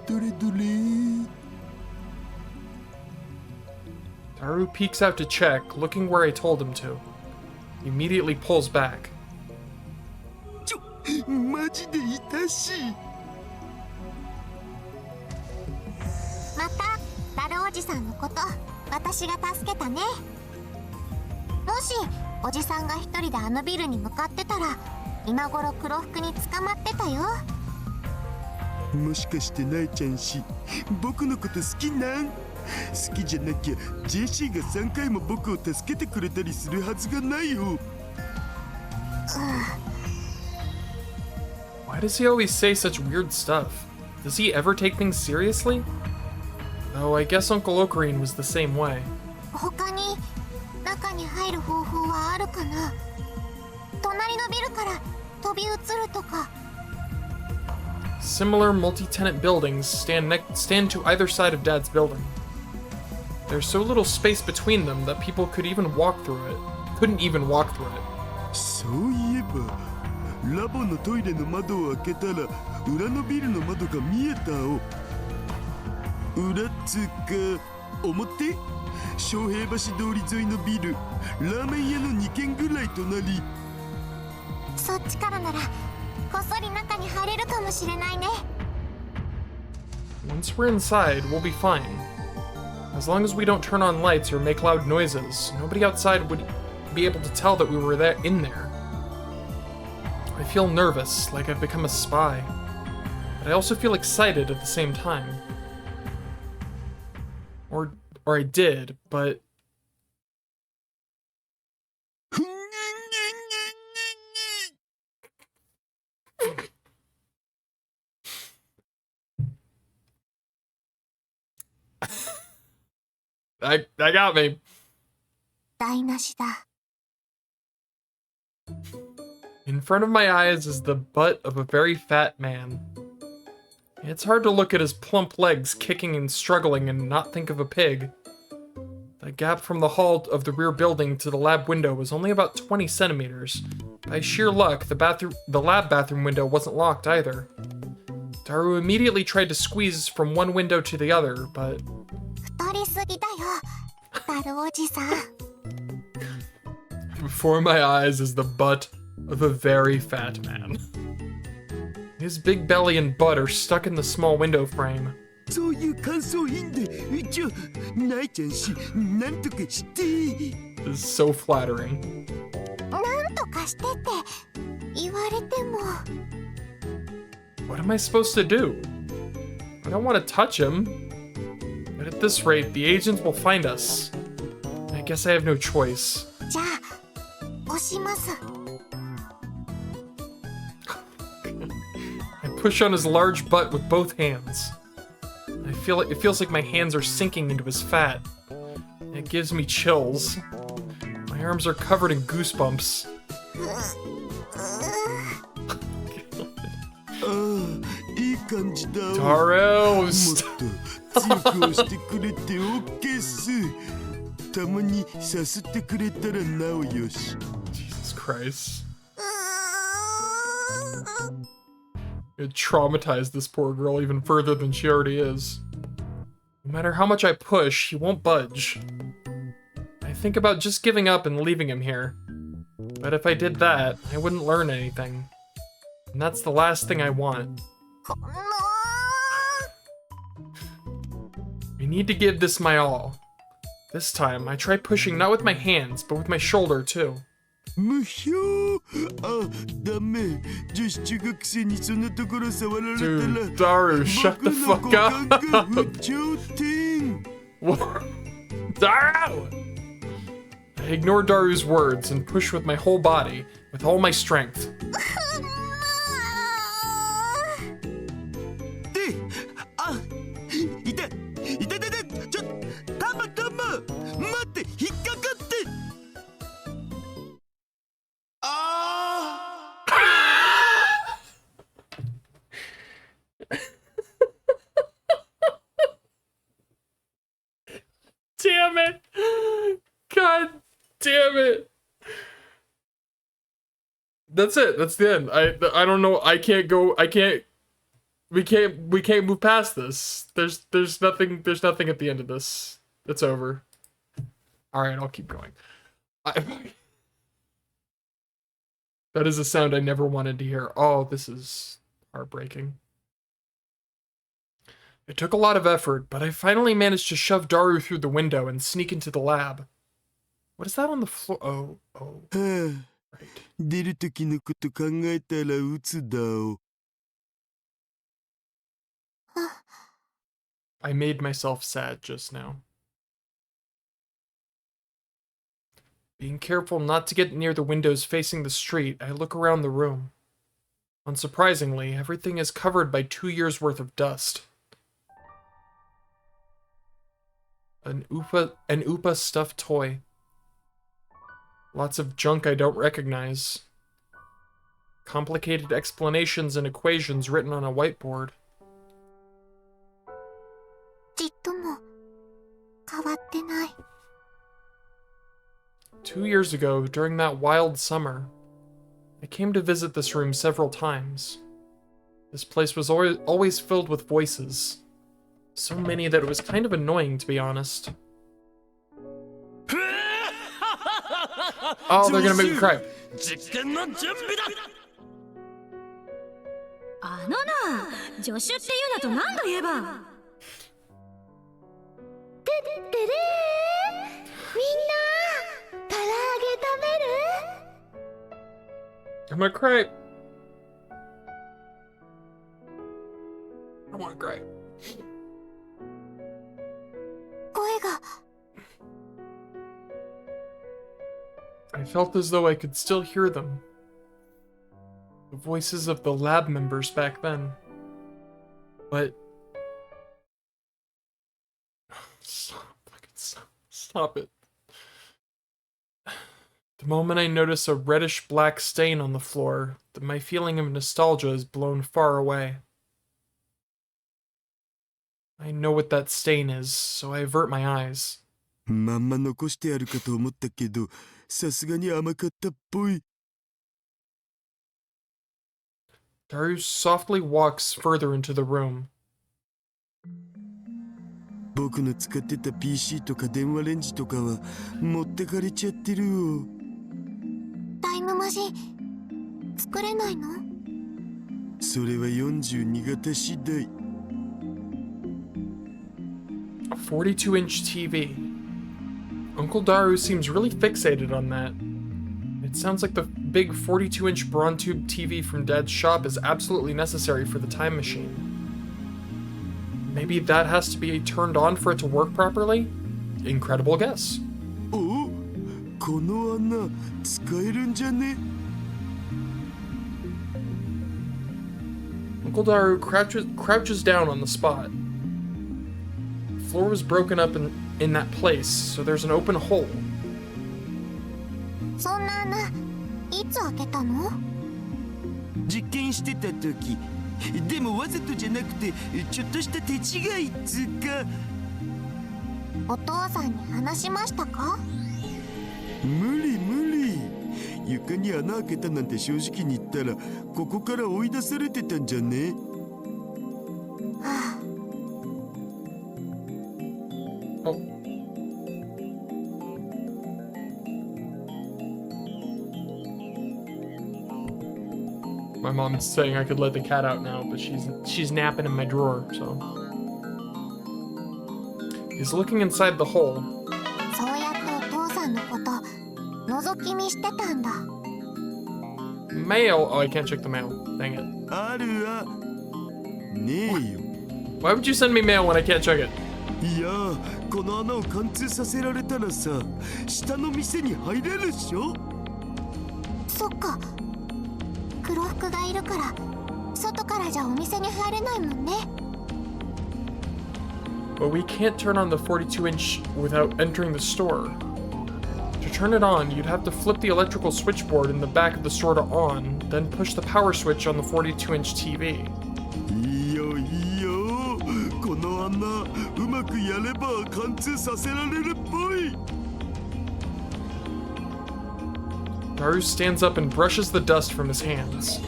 どれどれ。Daru peeks out to check, looking where I told him to. He immediately pulls back. マジでいたし。またダルおじさんのこと私が助けたね。もしおじさんが一人であのビルに向かってたら今頃黒服に捕まってたよ。もしかしてナイちゃんし僕のこと好きなん？好きじゃなきゃ JC が3回も僕を助けてくれたりするはずがないよ。Why does he always say such weird stuff? Does he ever take things seriously? Oh, I guess Uncle Ocarine was the same way. 他に中に入る方法はあるかな。隣のビルから飛び移るとか。Similar multi-tenant buildings stand to either side of Dad's building. There's so little space between them that people couldn't even walk through it. そういえばラボのトイレの窓を開けたら裏のビルの窓が見えたお。裏っつうか表？昌平橋通り沿いのビル、ラーメン屋の2軒ぐらい隣。そっちからならこっそり中に入れるかもしれないね。Once we're inside, we'll be fine. As long as we don't turn on lights or make loud noises, nobody outside would be able to tell that we were in there. I feel nervous, like I've become a spy, but I also feel excited at the same time. Or I did, but... I got me. 台無しだ。In front of my eyes is the butt of a very fat man. It's hard to look at his plump legs kicking and struggling and not think of a pig. The gap from the hall of the rear building to the lab window was only about 20 centimeters. By sheer luck, the lab bathroom window wasn't locked either. Daru immediately tried to squeeze from one window to the other, but... 太りすぎだよ、ダルおじさん。Before my eyes is the butt of a very fat man. His big belly and butt are stuck in the small window frame. そういう感想いいんで、ナイちゃんし、なんとかして。This is so flattering. なんとかしてって言われても。What am I supposed to do? I don't want to touch him. But at this rate, the agents will find us. I guess I have no choice. じゃあ、押します。I push on his large butt with both hands. It feels like my hands are sinking into his fat. It gives me chills. My arms are covered in goosebumps. いい感じだ。Daru! もっと強く押してくれて OK っす。たまにさすってくれたらなおよし。Jesus Christ. It traumatized this poor girl even further than she already is. No matter how much I push, he won't budge. I think about just giving up and leaving him here. But if I did that, I wouldn't learn anything. And that's the last thing I want. I need to give this my all. This time, I try pushing not with my hands, but with my shoulder too. 無評。あ、ダメ。女子中学生にそんなところ触られたら。Dude, Daru, shut the fuck up. 僕の股間が不調点。Daru! I ignore Daru's words and push with my whole body, with all my strength. で、あ、いた、いたたた、ちょ、たまたま、待って、引っかかって。Damn it! God damn it! That's it. That's the end. I don't know. I can't go. I can't. We can't move past this. There's nothing at the end of this. It's over. All right, I'll keep going. That is a sound I never wanted to hear. Oh, this is heartbreaking. It took a lot of effort, but I finally managed to shove Daru through the window and sneak into the lab. What is that on the floor? Oh. はあ Right. 出る時のこと考えたら鬱だお I made myself sad just now. Being careful not to get near the windows facing the street, I look around the room. Unsurprisingly, everything is covered by 2 years' worth of dust. An Oopa stuffed toy. Lots of junk I don't recognize. Complicated explanations and equations written on a whiteboard. ちっとも変わってない。 2 years ago, during that wild summer, I came to visit this room several times. This place was always filled with voices. So many that it was kind of annoying, to be honest. Oh, they're gonna make me cry. 実験の準備だ。あのな、助手っていうのと何度言えば。てってれー、みんな唐揚げ食べる？ I'm gonna cry. I wanna cry. 声が I felt as though I could still hear them. The voices of the lab members back then. But... Stop it. The moment I notice a reddish-black stain on the floor, my feeling of nostalgia is blown far away. I know what that stain is, so I avert my eyes. まんま残してあるかと思ったけどさすがに甘かったっぽい Daru softly walks further into the room. 僕の使ってた PC とか電話レンジとかは持ってかれちゃってるよタイムマシン作れないの？それは42型次第 A 42-inch TV. Uncle Daru seems really fixated on that. It sounds like the big 42-inch Braun tube TV from Dad's shop is absolutely necessary for the time machine. Maybe that has to be turned on for it to work properly? Incredible guess. おこの穴使えるんじゃね Uncle Daru crouches down on the spot. The floor was broken up in that place, so there's an open hole. そんな穴いつ開けたの？実験してた時でもわざとじゃなくてちょっとした手違いっつうかお父さんに話しましたか？無理床に穴開けたなんて正直に言ったらここから追い出されてたんじゃね は Oh. My mom's saying I could let the cat out now, but she's napping in my drawer, so. He's looking inside the hole. そうやってお父さんのこと覗き見してたんだ。 Mail. Oh, I can't check the mail. Dang it. あるわねえよ Why would you send me mail when I can't check it? いやこの穴を貫通させられたらさ下の店に入れるっしょそっか。黒服がいるから外からじゃお店に入れないもんね。 But we can't turn on the 42-inch without entering the store. To turn it on, you'd have to flip the electrical switchboard in the back of the store to on, then push the power switch on the 42-inch TV. いいよいいよこの穴うまくやれば貫通させられるっぽい Daru stands up and brushes the dust from his hands.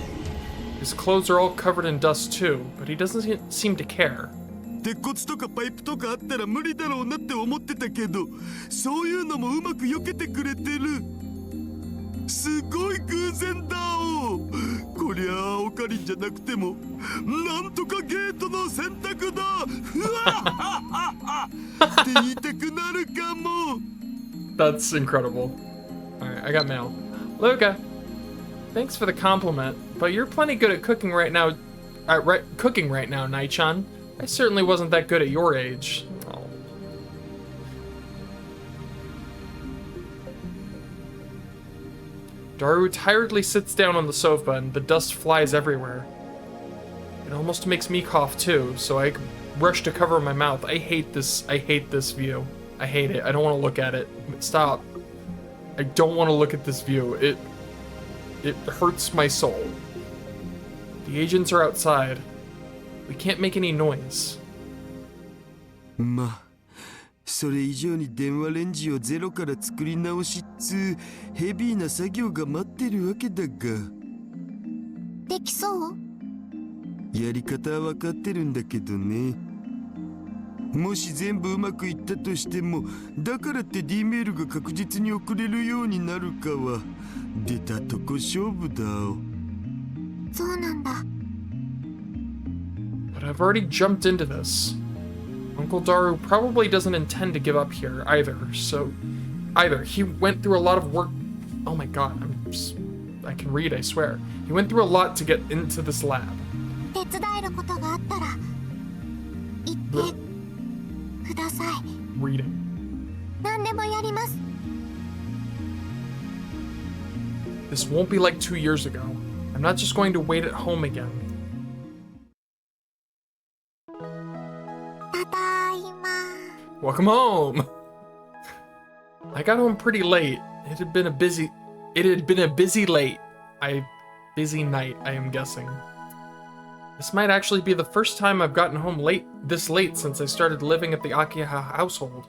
His clothes are all covered in dust too, but he doesn't seem to care. 鉄骨とかパイプとかあったら無理だろうなって思ってたけど、そういうのもうまく避けてくれてる。すごい偶然だお。こりゃあオカリンじゃなくてもなんとかゲートの選択だ。ふわはははって言いたくなるかも。 That's incredible. Alright, I got mail. Luca, thanks for the compliment, but you're plenty good at cooking right now. Cooking right now, Nai-chan. I certainly wasn't that good at your age. Oh. Daru tiredly sits down on the sofa and the dust flies everywhere. It almost makes me cough too, so I rush to cover my mouth. I hate this view. I hate it. I don't want to look at it. Stop. I don't want to look at this view. It hurts my soul. The agents are outside. We can't make any noise. まあ、それ以上に電話レンジをゼロから作り直しっつうヘビーな作業が待ってるわけだが。できそう？やり方は分かってるんだけどね。もし全部うまくいったとしても、だからって D メールが確実に送れるようになるかは出たとこ勝負だお。そうなんだ。But I've already jumped into this. Uncle Daru probably doesn't intend to give up here either, so... He went through a lot of work... Oh my god, I can read, I swear. He went through a lot to get into this lab. 手伝えることがあったら言ってください。 Reading. 何でもやります。 This won't be like 2 years ago. I'm not just going to wait at home again. ただいま。 Welcome home! I got home pretty late. It had been a busy night, I am guessing. This might actually be the first time I've gotten home this late since I started living at the Akiha household.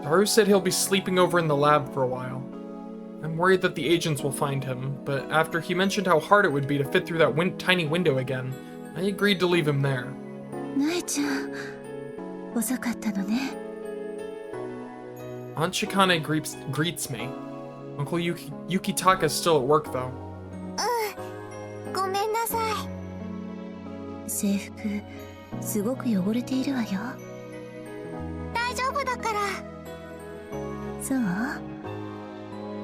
Daru said he'll be sleeping over in the lab for a while. I'm worried that the agents will find him, but after he mentioned how hard it would be to fit through that tiny window again, I agreed to leave him there. なえちゃん、遅かったのね。Aunt Shikane greets me. Uncle Yukitaka's still at work though. ごめんなさい。制服、すごく汚れているわよ。大丈夫だから。そう？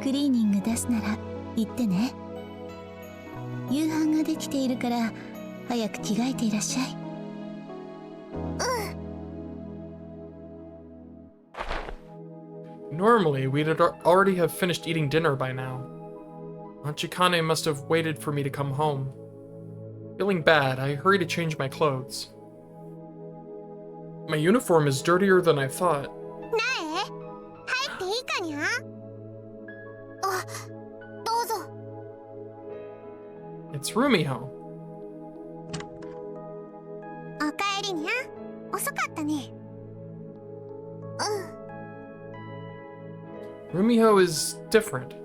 クリーニング出すなら言ってね。夕飯ができているから早く着替えていらっしゃい。Normally, we'd already have finished eating dinner by now. Aunt Chikane must have waited for me to come home. Feeling bad, I hurry to change my clothes. My uniform is dirtier than I thought. なえ、入っていいかにゃ？あ、どうぞ。It's Rumiho. おかえりにゃ。遅かったね。Rumiho is different.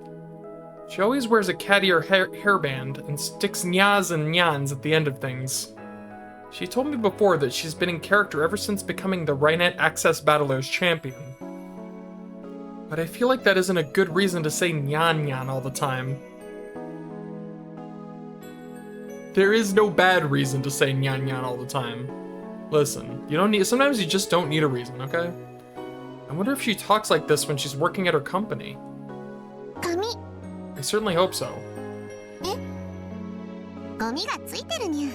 She always wears a cat ear hairband and sticks nyas and nyans at the end of things. She told me before that she's been in character ever since becoming the Rainet Access Battlers champion. But I feel like that isn't a good reason to say nyan nyan all the time. There is no bad reason to say nyan nyan all the time. Listen, sometimes you just don't need a reason, okay? I wonder if she talks like this when she's working at her company. 紙。 I certainly hope so. え？ゴミがついてるにゃ。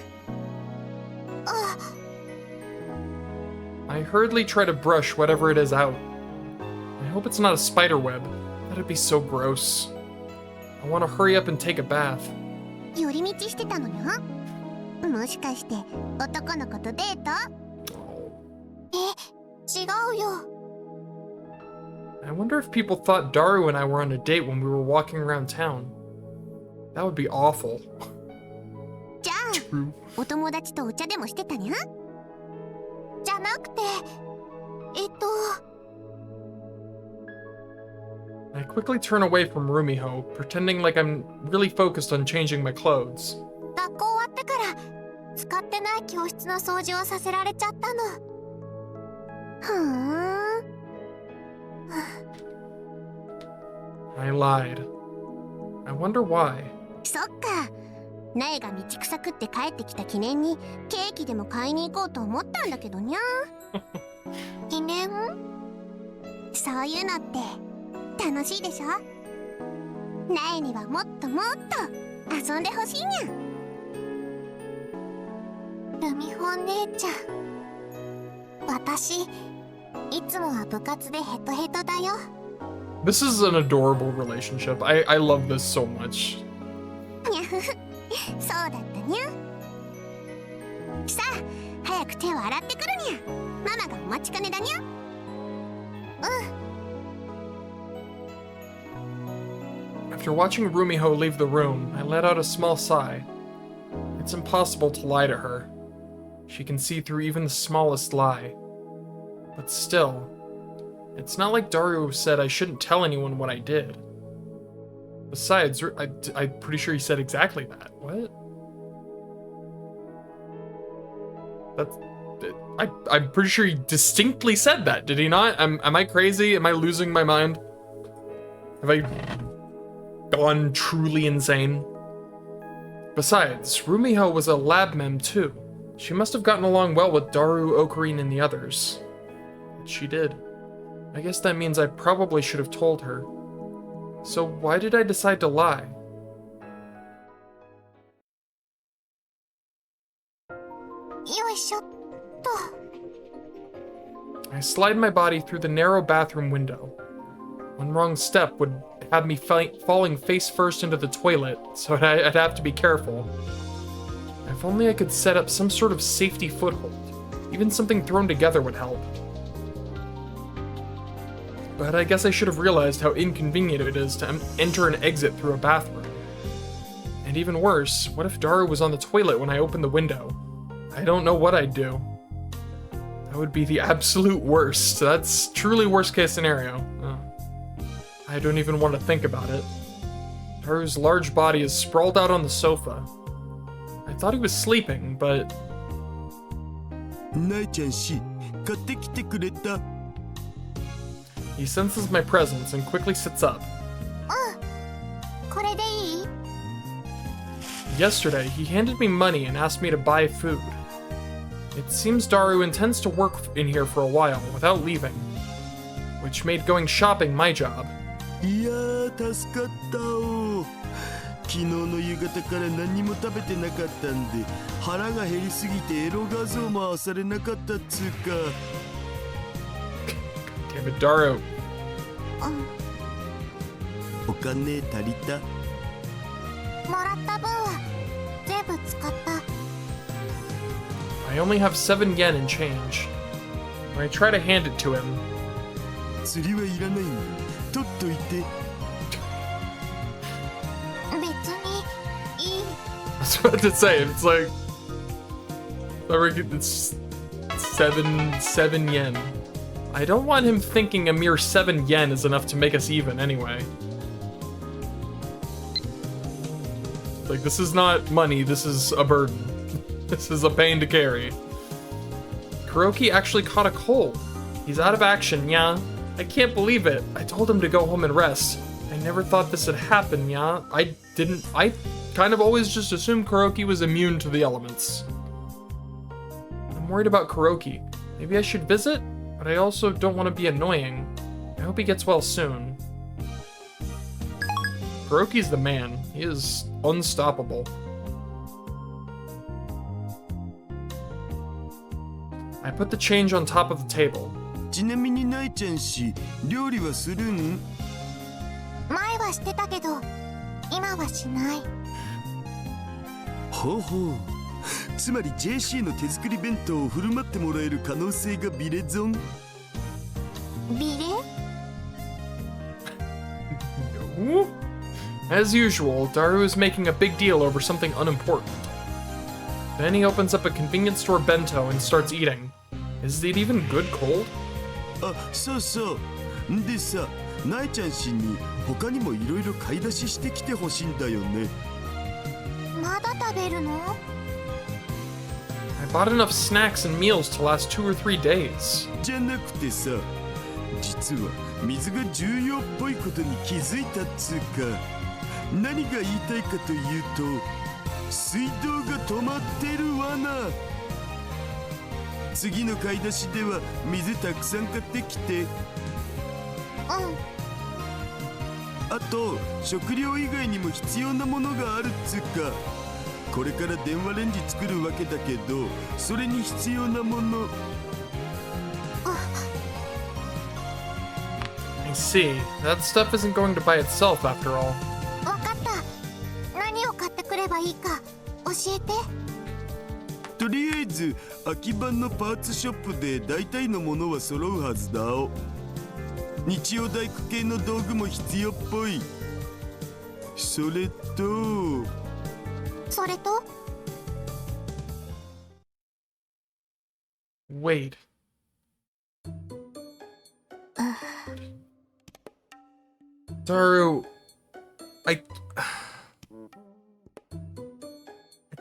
あ。 I hurriedly try to brush whatever it is out. I hope it's not a spider web. That'd be so gross. I want to hurry up and take a bath. 寄り道してたのにゃ。もしかして男の子とデート？え、違うよ。 I wonder if people thought Daru and I were on a date when we were walking around town. That would be awful. じゃあ、お友達とお茶でもしてたにゃ？じゃなくて、I quickly turn away from Rumiho, pretending like I'm really focused on changing my clothes. 学校終わってから使ってない教室の掃除をさせられちゃったの。ふーん。I lied. I wonder why. そっか。苗が道草食って帰ってきた記念にケーキでも買いに行こうと思ったんだけどにゃ。記念？そういうのって楽しいでしょ？苗にはもっともっと遊んでほしいにゃ。ルミホ姉ちゃん、私いつもは部活でヘトヘトだよ。This is an adorable relationship. I love this so much. にゃふふ、そうだったにゃ。さあ、早く手を洗ってくるにゃ。ママがお待ちかねだにゃ。After watching Rumiho leave the room, I let out a small sigh. It's impossible to lie to her. She can see through even the smallest lie. But still, it's not like Daru said I shouldn't tell anyone what I did. Besides, I'm pretty sure he said exactly that. What? I'm pretty sure he distinctly said that, did he not? Am I crazy? Am I losing my mind? Have I gone truly insane? Besides, Rumiho was a lab mem too. She must have gotten along well with Daru, Ocarine, and the others. She did. I guess that means I probably should have told her. So why did I decide to lie? I slide my body through the narrow bathroom window. One wrong step would have me falling face first into the toilet, so I'd have to be careful. If only I could set up some sort of safety foothold. Even something thrown together would help. But I guess I should have realized how inconvenient it is to enter and exit through a bathroom. And even worse, what if Daru was on the toilet when I opened the window? I don't know what I'd do. That would be the absolute worst. That's truly worst case scenario. Oh. I don't even want to think about it. Daru's large body is sprawled out on the sofa. I thought he was sleeping, but... He senses my presence and quickly sits up. Yesterday, he handed me money and asked me to buy food. It seems Daru intends to work in here for a while without leaving, which made going shopping my job. いやー助かったお。昨日の夕方から何も食べてなかったんで腹が減りすぎてエロ画像もされなかったっつうか。Damn it, Daru. お金足りた？もらった分は全部使った。I only have 7 yen in change. When I try to hand it to him, 釣りはいらないんだ。取っといて。別にいい。 I was about to say, it's like, it's 7 yen. I don't want him thinking a mere 7 yen is enough to make us even anyway. Like, this is not money, this is a burden. This is a pain to carry. Kuroki actually caught a cold. He's out of action, yeah. I can't believe it. I told him to go home and rest. I never thought this would happen, yeah. I kind of always just assumed Kuroki was immune to the elements. I'm worried about Kuroki. Maybe I should visit, but I also don't want to be annoying. I hope he gets well soon. Kuroki's the man. He is unstoppable. I put the change on top of the table. ちなみにないちゃん氏、料理はするん？前はしてたけど今はしない。ほうほう。つまり JC の手作り弁当を振る舞ってもらえる可能性がビレゾン？ビレ？ No. As usual, Daru is making a big deal over something unimportant. Then he opens up a convenience store bento and starts eating. Is it even good cold? あ、そうそう。んでさ、なえちゃん氏に他にもいろいろ買い出ししてきてほしいんだよね。まだ食べるの？ I bought enough snacks and meals to last 2 or 3 days. じゃなくてさ、実は水が重要っぽいことに気づいたっつうか、何が言いたいかというと、水道が止まってるわな。次の買い出しでは水たくさん買ってきて。うん。あと食料以外にも必要なものがあるっつうか、これから電話レンジ作るわけだけど、それに必要なもの。I see. That stuff isn't going to buy itself after all. わかった。何を買ってくればいいか教えて。とりあえず秋葉のパーツショップで大体のものは揃うはずだお。日曜大工系の道具も必要っぽい。それとWait. Daru, I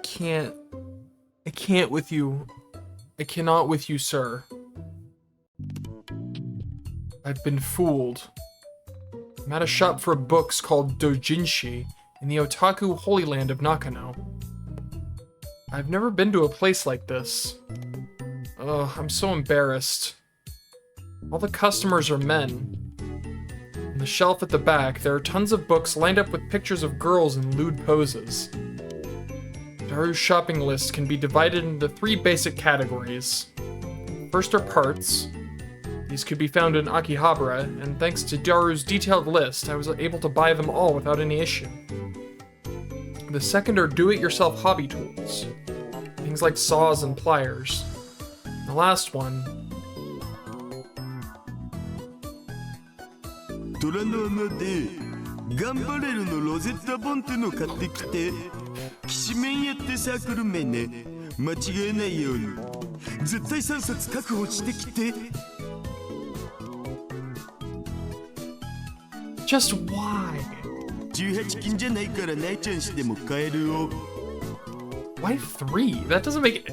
can't with you. I cannot with you, sir. I've been fooled. I'm at a shop for books called Dojinshi in the otaku holy land of Nakano. I've never been to a place like this. Ugh, I'm so embarrassed. All the customers are men. On the shelf at the back, there are tons of books lined up with pictures of girls in lewd poses. Daru's shopping list can be divided into 3 basic categories. First are parts. These could be found in Akihabara, and thanks to Daru's detailed list, I was able to buy them all without any issue. The second are do-it-yourself hobby tools. Things like saws and pliers. The last one... 虎の穴でガンバレルのロゼッタ本っての買ってきて。きしめんやってサークル名ね。間違えないように絶対3冊確保してきて。 Just why? 18金じゃないからナイちゃんしても買えるお。 Why 3? That doesn't make it...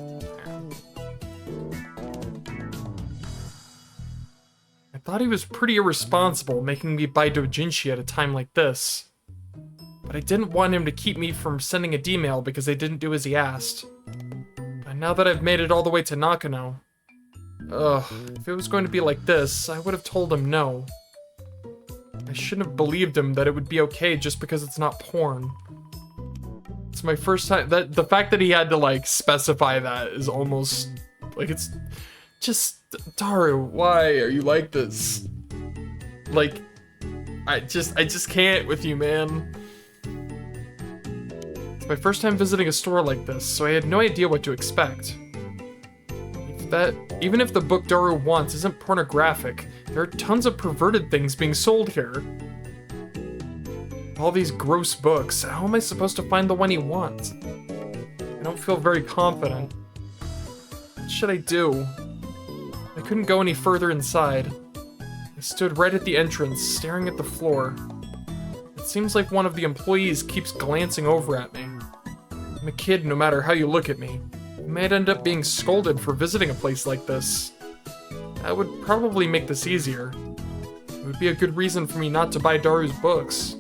I thought he was pretty irresponsible making me buy Dojinshi at a time like this. But I didn't want him to keep me from sending a D-mail because I didn't do as he asked. But now that I've made it all the way to Nakano... Ugh, if it was going to be like this, I would have told him no. I shouldn't have believed him that it would be okay just because it's not porn. It's my first time... The fact that he had to, like, specify that is almost... Like, it's... Just... Daru, why are you like this? Like... I just can't with you, man. It's my first time visiting a store like this, so I had no idea what to expect. Even if the book Daru wants isn't pornographic, there are tons of perverted things being sold here. All these gross books, how am I supposed to find the one he wants? I don't feel very confident. What should I do? I couldn't go any further inside. I stood right at the entrance, staring at the floor. It seems like one of the employees keeps glancing over at me. I'm a kid no matter how you look at me. I might end up being scolded for visiting a place like this. That would probably make this easier. It would be a good reason for me not to buy Daru's books.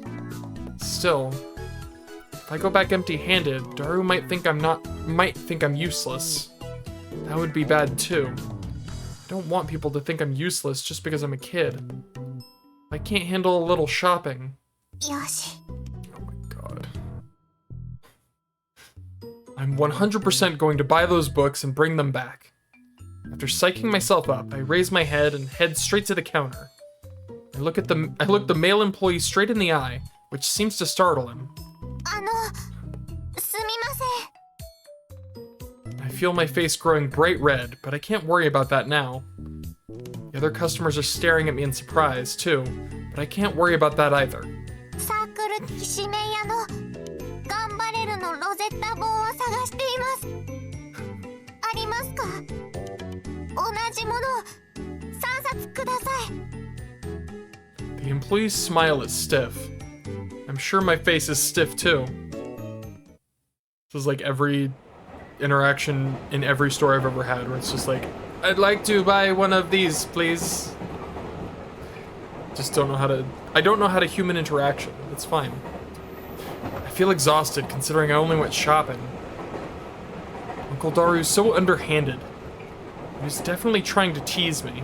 Still, if I go back empty-handed, Daru might think I'm useless. That would be bad too. I don't want people to think I'm useless just because I'm a kid. I can't handle a little shopping. よし。 Oh my god. I'm 100% going to buy those books and bring them back. After psyching myself up, I raise my head and head straight to the counter. I look the male employee straight in the eye, which seems to startle him. すみません。 I feel my face growing bright red, but I can't worry about that now. The other customers are staring at me in surprise, too, but I can't worry about that either. サークルきしめん屋の頑張れるのロゼッタ本を探しています。ありますか？同じものを3冊ください。They The employee's smile is stiff. I'm sure my face is stiff too. This is like every interaction in every store I've ever had where it's just like, I'd like to buy one of these, please. Just don't know how to, I don't know how to human interaction. It's fine. I feel exhausted considering I only went shopping. Uncle Daru's so underhanded. He's definitely trying to tease me.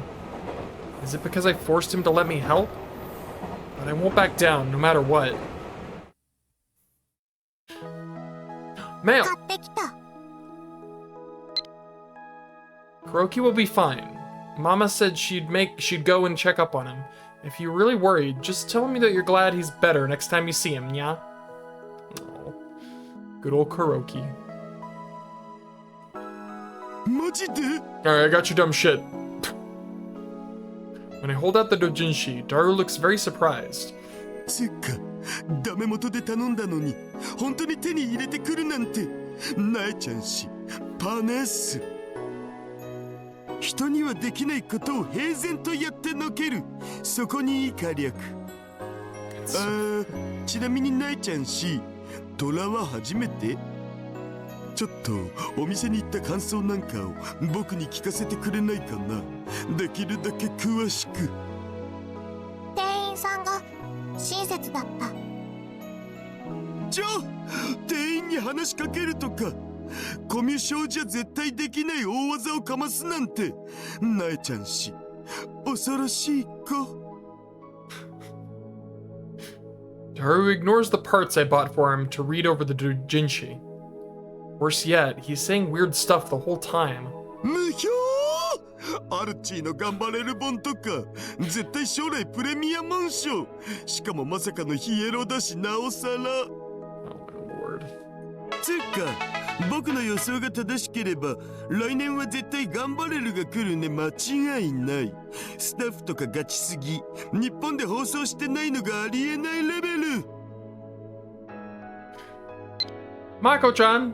Is it because I forced him to let me help? But I won't back down, no matter what. Mail! 買ってきた。 Kuroki will be fine. Mama said she'd go and check up on him. If you're really worried, just tell me that you're glad he's better next time you see him, yeah? Oh, good old Kuroki. マジで Alright, I got your dumb shit. When I hold out the dojinshi, Daru looks very surprised. せっかダメ元で頼んだのに本当に手に入れてくるなんてなえちゃんしパネッス人にはできないことを平然とやってのけるそこにいい火力ちなみになえちゃんしトラは初めてちょっとお店に行った感想なんかを僕に聞かせてくれないかなできるだけ詳しく店員さんが親切だった。ちょ店員に話しかけるとかコミュ障じゃ絶対できない大技をかますなんてなえちゃんし恐ろしい子 Daru ignores the parts I bought for him to read over the dojinshi. Worse yet, he's saying weird stuff the whole time. 無表アルチーの頑張れる本とか絶対将来プレミアム賞しかもまさかのヒエロだしなおさら Oh my lord. つうか僕の予想が正しければ来年は絶対頑張れるが来るね間違いないスタッフとかガチすぎ日本で放送してないのがありえないレベル Mako-chan!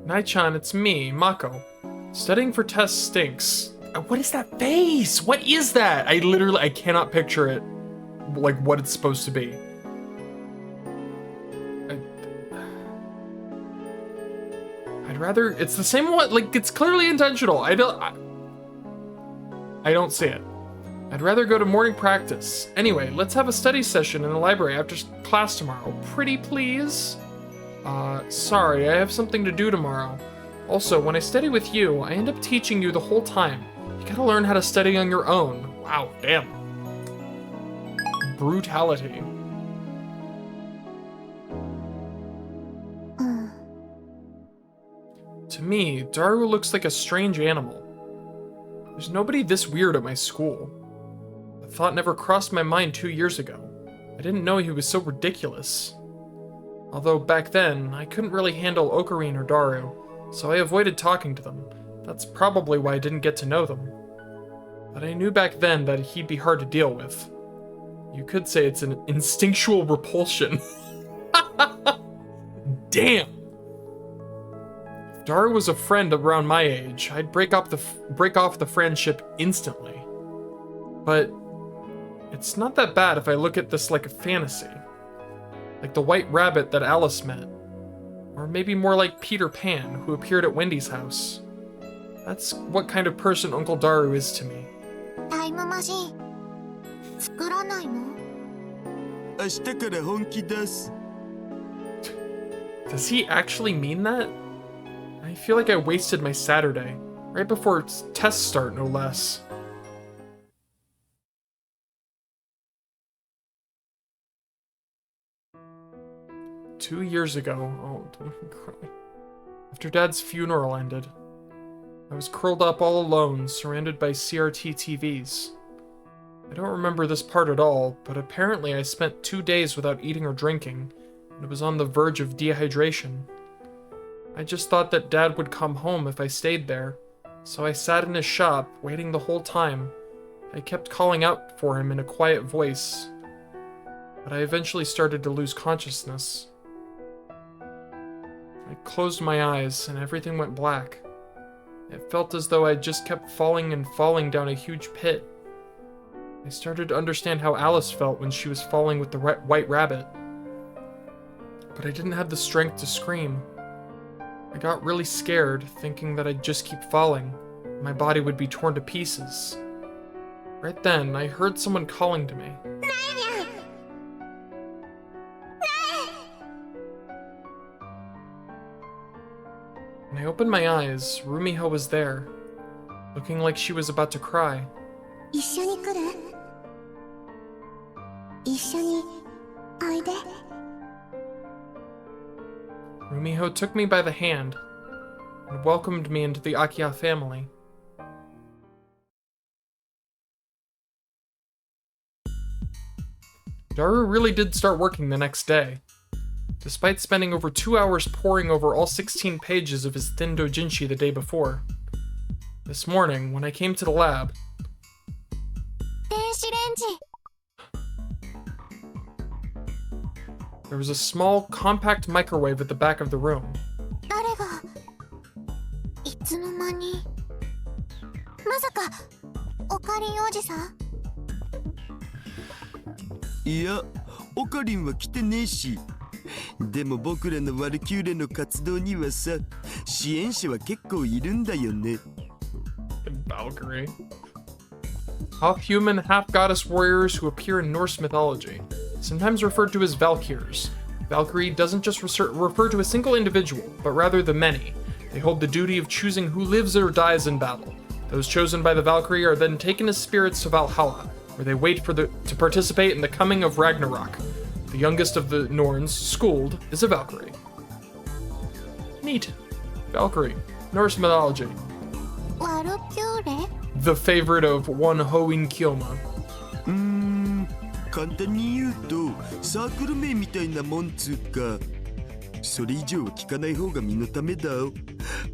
Nai-chan, it's me, Mako. Studying for tests stinks. What is that face? What is that? I cannot picture it, like what it's supposed to be. I'd rather, it's the same one, like it's clearly intentional. I don't see it. I'd rather go to morning practice. Anyway, let's have a study session in the library after class tomorrow. Pretty please? Sorry, I have something to do tomorrow. Also, when I study with you, I end up teaching you the whole time. You gotta learn how to study on your own. Wow, damn. Brutality. うん。 To me, Daru looks like a strange animal. There's nobody this weird at my school. The thought never crossed my mind 2 years ago. I didn't know he was so ridiculous. Although back then, I couldn't really handle Ocarine or Daru, so I avoided talking to them. That's probably why I didn't get to know them. But I knew back then that he'd be hard to deal with. You could say it's an instinctual repulsion. Damn! If Daru was a friend around my age, I'd break off the friendship instantly. But it's not that bad if I look at this like a fantasy. Like the white rabbit that Alice met. Or maybe more like Peter Pan, who appeared at Wendy's house. That's what kind of person Uncle Daru is to me. タイムマシン作らないの？明日から本気出す Does he actually mean that? I feel like I wasted my Saturday. Right before tests start, no less. Two years ago, oh, don't even cry. After Dad's funeral ended, I was curled up all alone, surrounded by CRT TVs. I don't remember this part at all, but apparently I spent 2 days without eating or drinking, and was on the verge of dehydration. I just thought that Dad would come home if I stayed there, so I sat in his shop, waiting the whole time. I kept calling out for him in a quiet voice, but I eventually started to lose consciousness. I closed my eyes, and everything went black. It felt as though I just kept falling and falling down a huge pit. I started to understand how Alice felt when she was falling with the white rabbit. But I didn't have the strength to scream. I got really scared, thinking that I'd just keep falling. My body would be torn to pieces. Right then, I heard someone calling to me. When I opened my eyes, Rumiho was there, looking like she was about to cry. 一緒に来る？一緒においで。Rumiho took me by the hand and welcomed me into the Akiya family. Daru really did start working the next day. Despite spending over 2 hours poring over all 16 pages of his thin doujinshi the day before. This morning, when I came to the lab, 電子レンジ。 there was a small, compact microwave at the back of the room. 誰がいつの間に。まさかオカリンおじさん？いや、オカリンは来てねえし。でも僕らのワルキューレの活動にはさ、支援者は結構いるんだよね。Valkyrie. Half-human, half-goddess warriors who appear in Norse mythology, sometimes referred to as Valkyrs. Valkyrie doesn't just refer to a single individual, but rather the many. They hold the duty of choosing who lives or dies in battle. Those chosen by the Valkyrie are then taken as spirits to Valhalla, where they wait to participate in the coming of Ragnarok. The youngest of the Norns, Skuld, is a Valkyrie. Neat. Valkyrie. Norse mythology. ワルキューレ？ The favorite of one Hoin Kyoma. 簡単に言うとサークル名みたいなもんつうか。それ以上は聞かない方が身のためだ。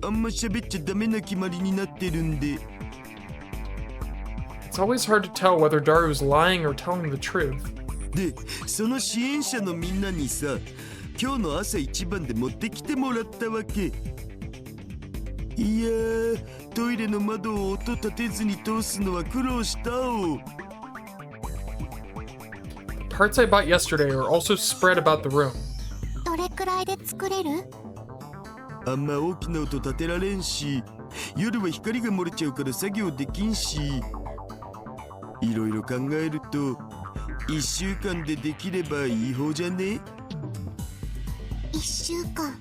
あんま喋っちゃダメな決まりになってるんで。It's always hard to tell whether Daru's lying or telling the truth. で、その支援者のみんなにさ、今日の朝一番で持ってきてもらったわけ。いやー、トイレの窓を音立てずに通すのは苦労したお。The parts I bought yesterday are also spread about the room. どれくらいで作れる？あんま大きな音立てられんし、夜は光が漏れちゃうから作業できんし。いろいろ考えると、1週間でできればいい方じゃね？1週間。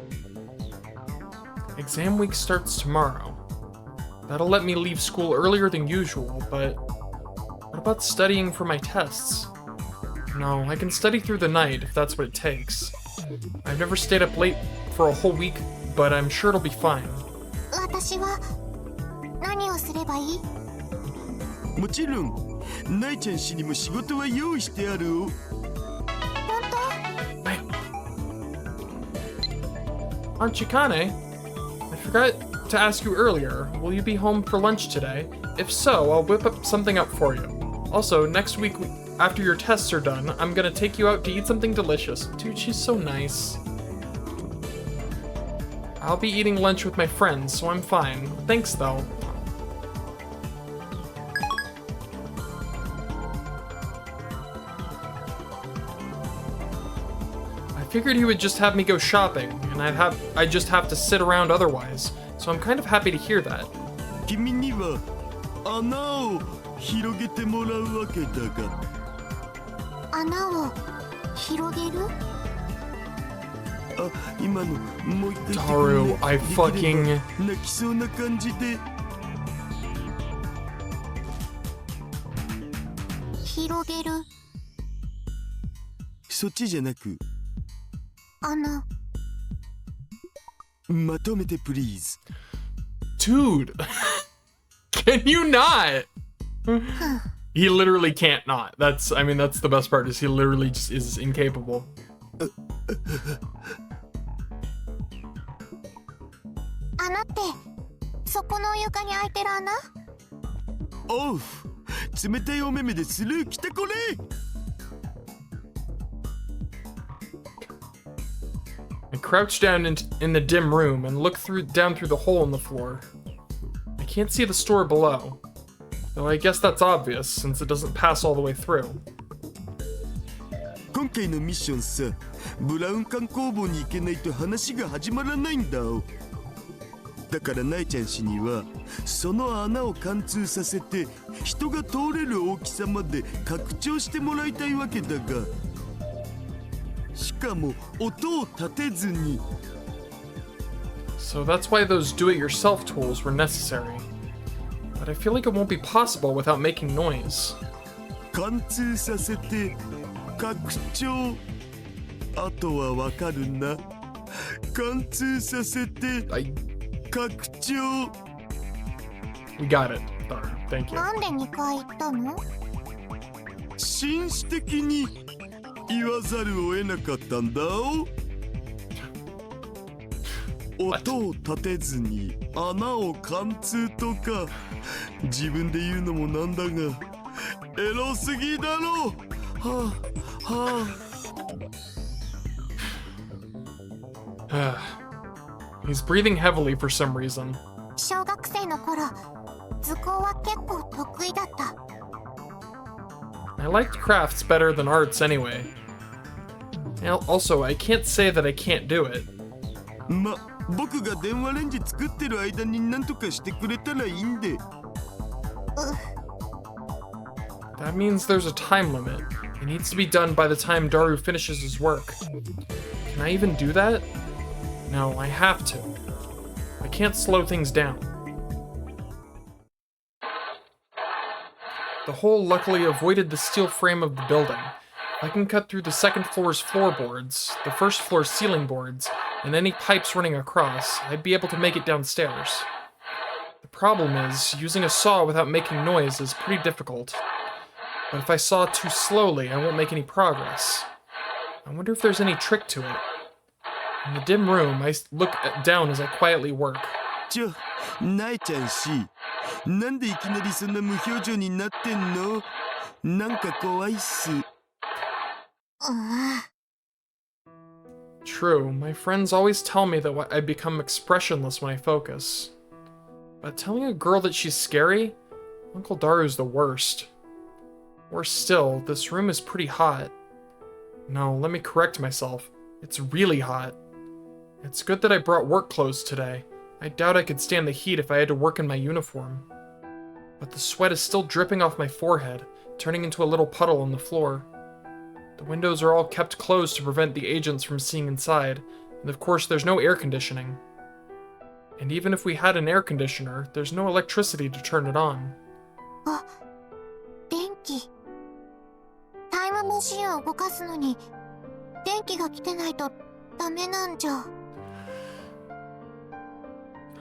Exam week starts tomorrow. That'll let me leave school earlier than usual, but what about studying for my tests? No, I can study through the night if that's what it takes. I've never stayed up late for a whole week, but I'm sure it'll be fine. 私は何をすればいい？もちろん、ナイちゃん氏にも仕事は用意してあるお。本当？ Hey. Aunt Chikane, I forgot to ask you earlier, will you be home for lunch today? If so, I'll whip up something up for you. Also, next week, after your tests are done, I'm gonna take you out to eat something delicious. Dude, she's so nice. I'll be eating lunch with my friends, so I'm fine. Thanks, though. I figured he would just have me go shopping, and I'd just have to sit around otherwise. So I'm kind of happy to hear that. 君には穴を広げてもらうわけだが。穴を広げる？あ、今のもう一回言ってくれね。Daru, I fucking... 泣きそうな感じで。広げる。そっちじゃなく。穴。まとめて please. Dude, can you not? He literally can't not. That's the best part is he literally just is incapable. 穴ってそこの床に開いてる穴？おう、冷たいお目目でスルー来てこれ。I crouch down in the dim room and look down through the hole in the floor. I can't see the store below. Though I guess that's obvious, since it doesn't pass all the way through. 今回のミッションさ、ブラウン管工房に行けないと話が始まらないんだ。だからナイちゃん氏にはその穴を貫通させて人が通れる大きさまで拡張してもらいたいわけだが、しかも音を立てずに。 So that's why those do-it-yourself tools were necessary. But I feel like it won't be possible without making noise. 貫通させて拡張、あとはわかるな。貫通させて 拡張。 We got it. Darn, thank you. なんで2回言ったの？紳士的に言わざるを得なかったんだお。音を立てずに穴を貫通とか自分で言うのもなんだがエロすぎだろ。はあはあ。He's breathing heavily for some reason. 小学生の頃、図工は結構得意だった。I liked crafts better than arts anyway. And also, I can't say that I can't do it. ま、僕が電話レンジ作ってる間に何とかしてくれたらいいんで。That means there's a time limit. It needs to be done by the time Daru finishes his work. Can I even do that? No, I have to. I can't slow things down. The hole luckily avoided the steel frame of the building. I can cut through the second floor's floorboards, the first floor's ceiling boards, and any pipes running across. I'd be able to make it downstairs. The problem is, using a saw without making noise is pretty difficult. But if I saw too slowly, I won't make any progress. I wonder if there's any trick to it. In the dim room, I look down as I quietly work. ちょ、ナイちゃん氏、なんでいきなりそんな無表情になってんの？なんか怖いっす。True, my friends always tell me that I become expressionless when I focus. But telling a girl that she's scary? Uncle Daru's the worst. Worse still, this room is pretty hot. No, let me correct myself. It's really hot. It's good that I brought work clothes today. I doubt I could stand the heat if I had to work in my uniform. But the sweat is still dripping off my forehead, turning into a little puddle on the floor. The windows are all kept closed to prevent the agents from seeing inside, and of course there's no air conditioning. And even if we had an air conditioner, there's no electricity to turn it on. あ、電気。タイムマシンを動かすのに電気が来てないとダメなんじゃ。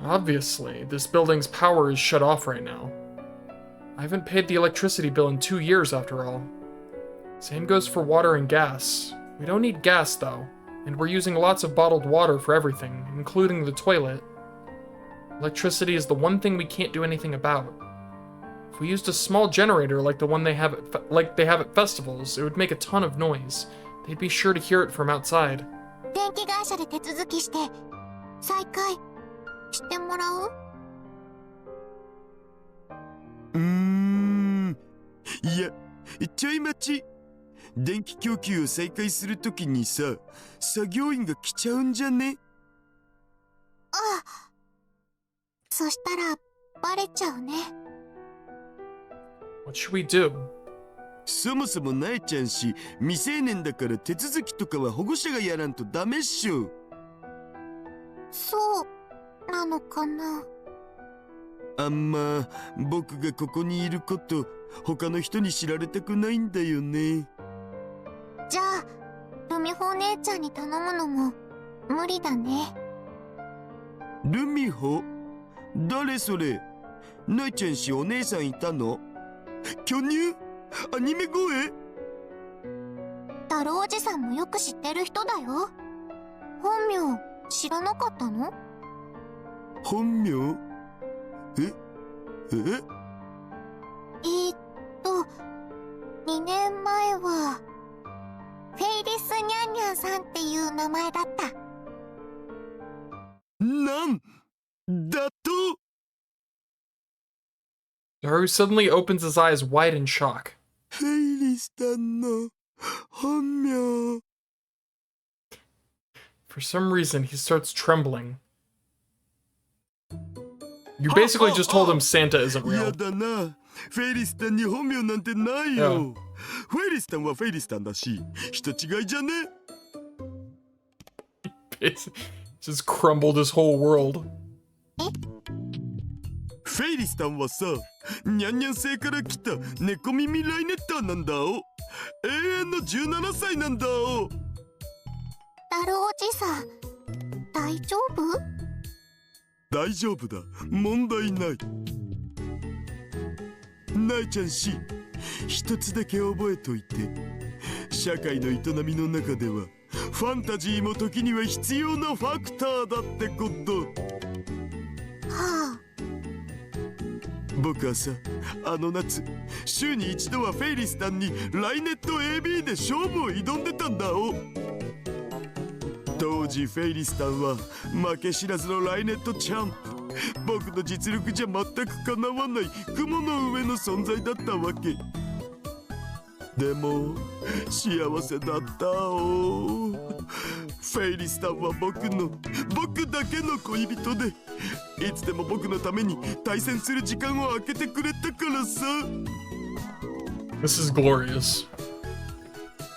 Obviously, this building's power is shut off right now. I haven't paid the electricity bill in 2 years after all. Same goes for water and gas. We don't need gas though, and we're using lots of bottled water for everything, including the toilet. Electricity is the one thing we can't do anything about. If we used a small generator like the one they have at festivals, it would make a ton of noise. They'd be sure to hear it from outside. 電気会社で手続きして再開してもらう？いや、ちょい待ち。電気供給を再開するときにさ、作業員が来ちゃうんじゃね？ああ。そしたらバレちゃうね。What should we do? そもそもナエちゃん氏、未成年だから手続きとかは保護者がやらんとダメっしょ。そうなのかな。あんま僕がここにいること他の人に知られたくないんだよね。じゃあルミホ姉ちゃんに頼むのも無理だね。ルミホ？誰それ？ナイちゃん氏お姉さんいたの？巨乳？アニメ声？太郎おじさんもよく知ってる人だよ。本名知らなかったの？本名？え2年前はフェイリスニャンニャンさんっていう名前だった。なんだと？ Daru suddenly opens his eyes wide in shock. フェイリスタンの本名。 For some reason, he starts trembling. You basically just told him Santa isn't や real. だな。フェイリスタンに本名なんてないよ。フェイリスタンはフェイリスタンだし、人違いじゃね。 It's just crumbled his whole world. フェイリスタンはさ、ニャンニャン星から来た猫耳ライネッターなんだお。永遠の17歳なんだお。ダルおじさん、大丈夫？大丈夫だ、問題ない。ナイちゃんし、一つだけ覚えといて。社会の営みの中ではファンタジーも時には必要なファクターだってこと。はあ。僕はさ、あの夏週に一度はフェイリスタンにライネット AB で勝負を挑んでたんだお。当時フェイリスタンは負け知らずのライネットチャンプ。僕の実力じゃ全くかなわない雲の上の存在だったわけ。でも幸せだったお。フェイリスタンは僕だけの恋人で、いつでも僕のために対戦する時間を空けてくれたからさ。 This is glorious.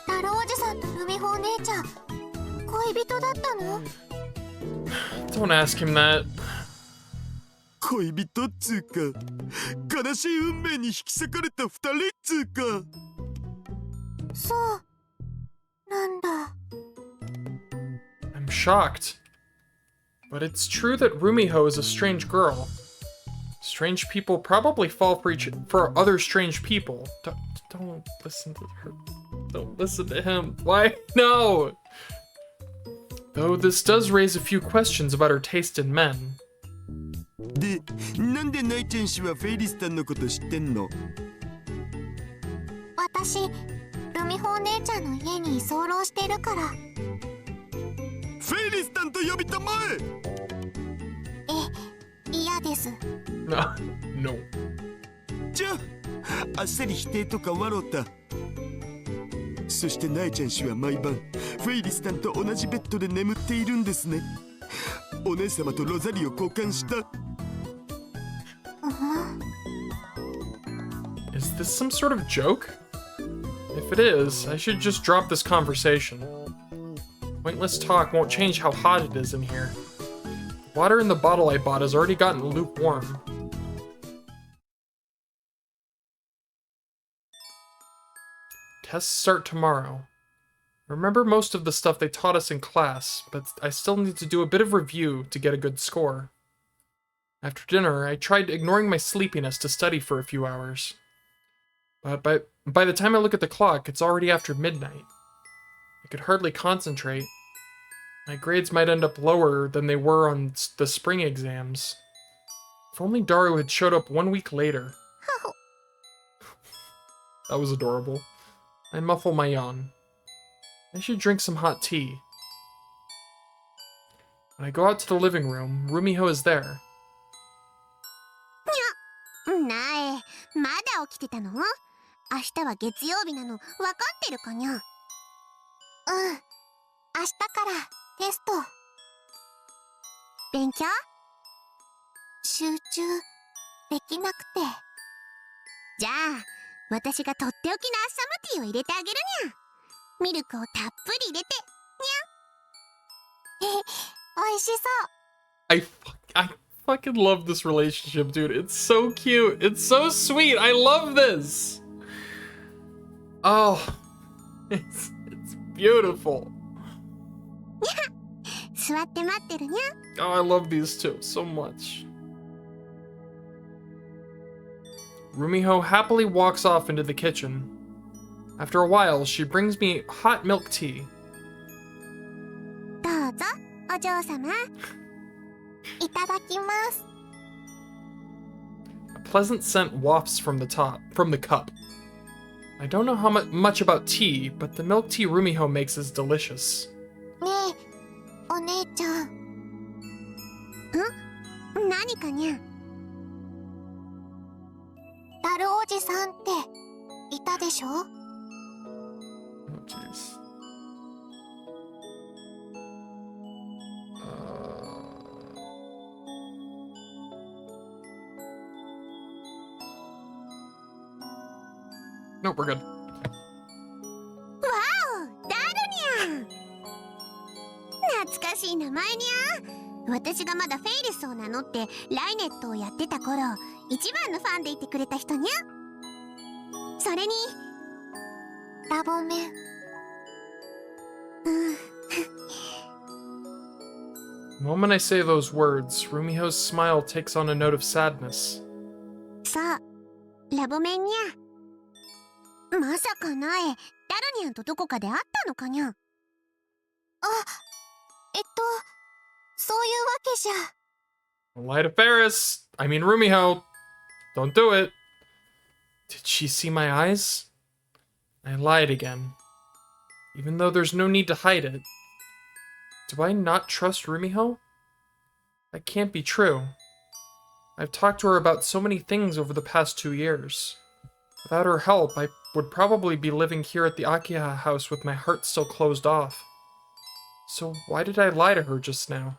ダルおじさんとルミホお姉ちゃん、恋人だったの？ Don't ask him that. 恋人っつうか、悲しい運命に引き裂かれた二人っつうか。そうなんだ。I'm shocked. But it's true that Rumiho is a strange girl. Strange people probably fall for other strange people. Don't listen to her. Don't listen to him. Why? No! Though this does raise a few questions about her taste in men. で、なんでナイちゃん氏はフェイリスタンのこと知ってんの？私、ルミホお姉ちゃんの家に居候してるから。フェイリスタンと呼びたまえ。嫌です。No. じゃあ、あっさり否定とか笑った。そしてナイちゃん氏は毎晩フェイリスタンと同じベッドで眠っているんですね。お姉様とロザリを交換した。Is this some sort of joke? If it is, I should just drop this conversation. Pointless talk won't change how hot it is in here. Water in the bottle I bought has already gotten lukewarm. Tests start tomorrow. I remember most of the stuff they taught us in class, but I still need to do a bit of review to get a good score. After dinner, I tried ignoring my sleepiness to study for a few hours. But by the time I look at the clock, it's already after midnight. I could hardly concentrate. My grades might end up lower than they were on the spring exams. If only Daru had showed up 1 week later. That was adorable. I muffle my yawn. I should drink some hot tea. When I go out to the living room, Rumiho is there. なえ、まだ起きてたの？明日は月曜日なの、わかってるかにゃ？うん、明日からテスト。勉強？集中できなくて。じゃあ、私がとっておきのアッサムティーを入れてあげるにゃ。ミルクをたっぷり入れて、にゃ。おいしそう。I fucking love this relationship, dude. It's so cute. It's so sweet. I love this. Oh, it's beautiful. 座って待ってるにゃ。 Oh, I love these two so much. Rumiho happily walks off into the kitchen. After a while, she brings me hot milk tea. どうぞ、お嬢様。いただきます。 A pleasant scent wafts from the cup. I don't know how much about tea, but the milk tea Rumiho makes is delicious. ねえ、お姉ちゃん。何かにゃ。じさんっていたでしょ？ Oh, jeez. Nope, we're good. わお、ダルニャン。懐かしい名前にゃ。私がまだフェイリスを名乗ってライネットをやってた頃、一番のファンでいてくれた人にゃ。それにラボメン。The moment I say those words, Rumiho's smile takes on a note of sadness. そう、ラボメンにゃ。まさかなえ、ダルニャンとどこかで会ったのかにゃ。あ、そういうわけじゃ。 Lie to Ferris! I mean Rumiho! Don't do it! Did she see my eyes? I lied again. Even though there's no need to hide it. Do I not trust Rumiho? That can't be true. I've talked to her about so many things over the past 2 years. Without her help, I would probably be living here at the Akiha house with my heart still closed off. So why did I lie to her just now?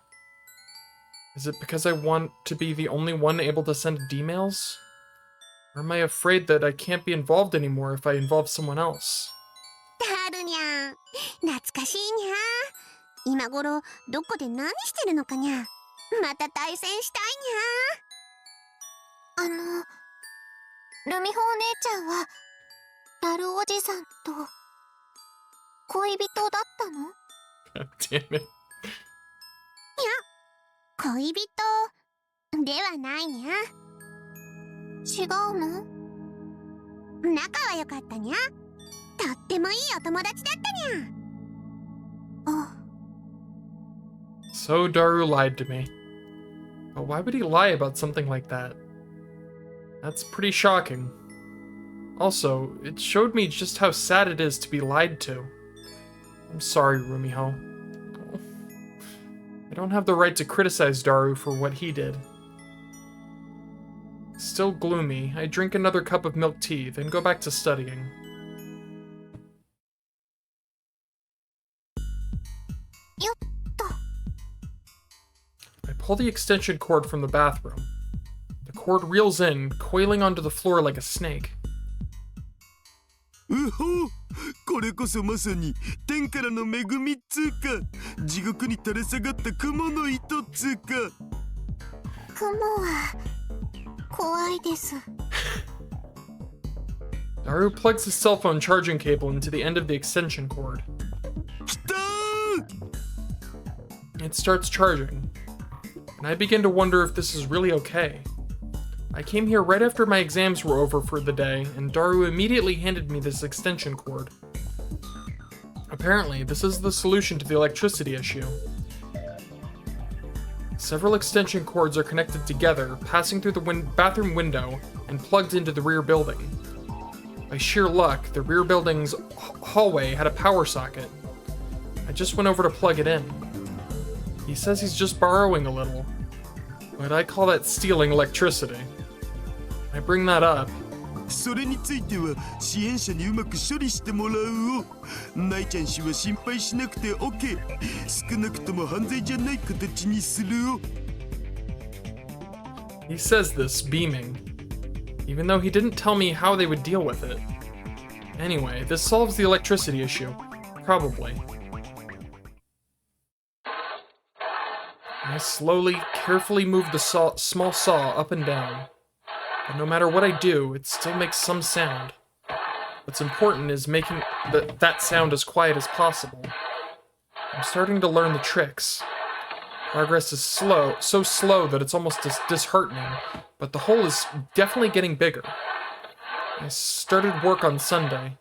Is it because I want to be the only one able to send D-mails? Or am I afraid that I can't be involved anymore if I involve someone else? ダルニャン、懐かしいにゃ。今頃どこで何してるのかにゃ。また対戦したいにゃ。ルミホお姉ちゃんはダルおじさんと恋人だったの？ God damn it. 恋人ではないにゃ。違うの？仲は良かったにゃ。とってもいいお友達だったにゃ。あ。 So Daru lied to me. But why would he lie about something like that? That's pretty shocking. Also, it showed me just how sad it is to be lied to. I'm sorry, Rumiho. I don't have the right to criticize Daru for what he did. Still gloomy, I drink another cup of milk tea, then go back to studying. I pull the extension cord from the bathroom. The cord reels in, coiling onto the floor like a snake. うほう、これこそまさに天からの恵みっつうか、地獄に垂れ下がった雲の糸っつうか。雲は怖いです。 Daru plugs his cell phone charging cable into the end of the extension cord. きたー！ It starts charging, and I begin to wonder if this is really okay. I came here right after my exams were over for the day, and Daru immediately handed me this extension cord. Apparently, this is the solution to the electricity issue. Several extension cords are connected together, passing through the bathroom window and plugged into the rear building. By sheer luck, the rear building's hallway had a power socket. I just went over to plug it in. He says he's just borrowing a little, but I call that stealing electricity. I bring that up. それについては支援者にうまく処理してもらうを。ナイちゃん氏は心配しなくて OK。少なくとも犯罪じゃない形にするを。He says this, beaming, even though he didn't tell me how they would deal with it. Anyway, this solves the electricity issue. Probably. I slowly, carefully move the small saw up and down. But no matter what I do, it still makes some sound. What's important is making that sound as quiet as possible. I'm starting to learn the tricks. Progress is slow, so slow that it's almost disheartening, but the hole is definitely getting bigger. I started work on Sunday.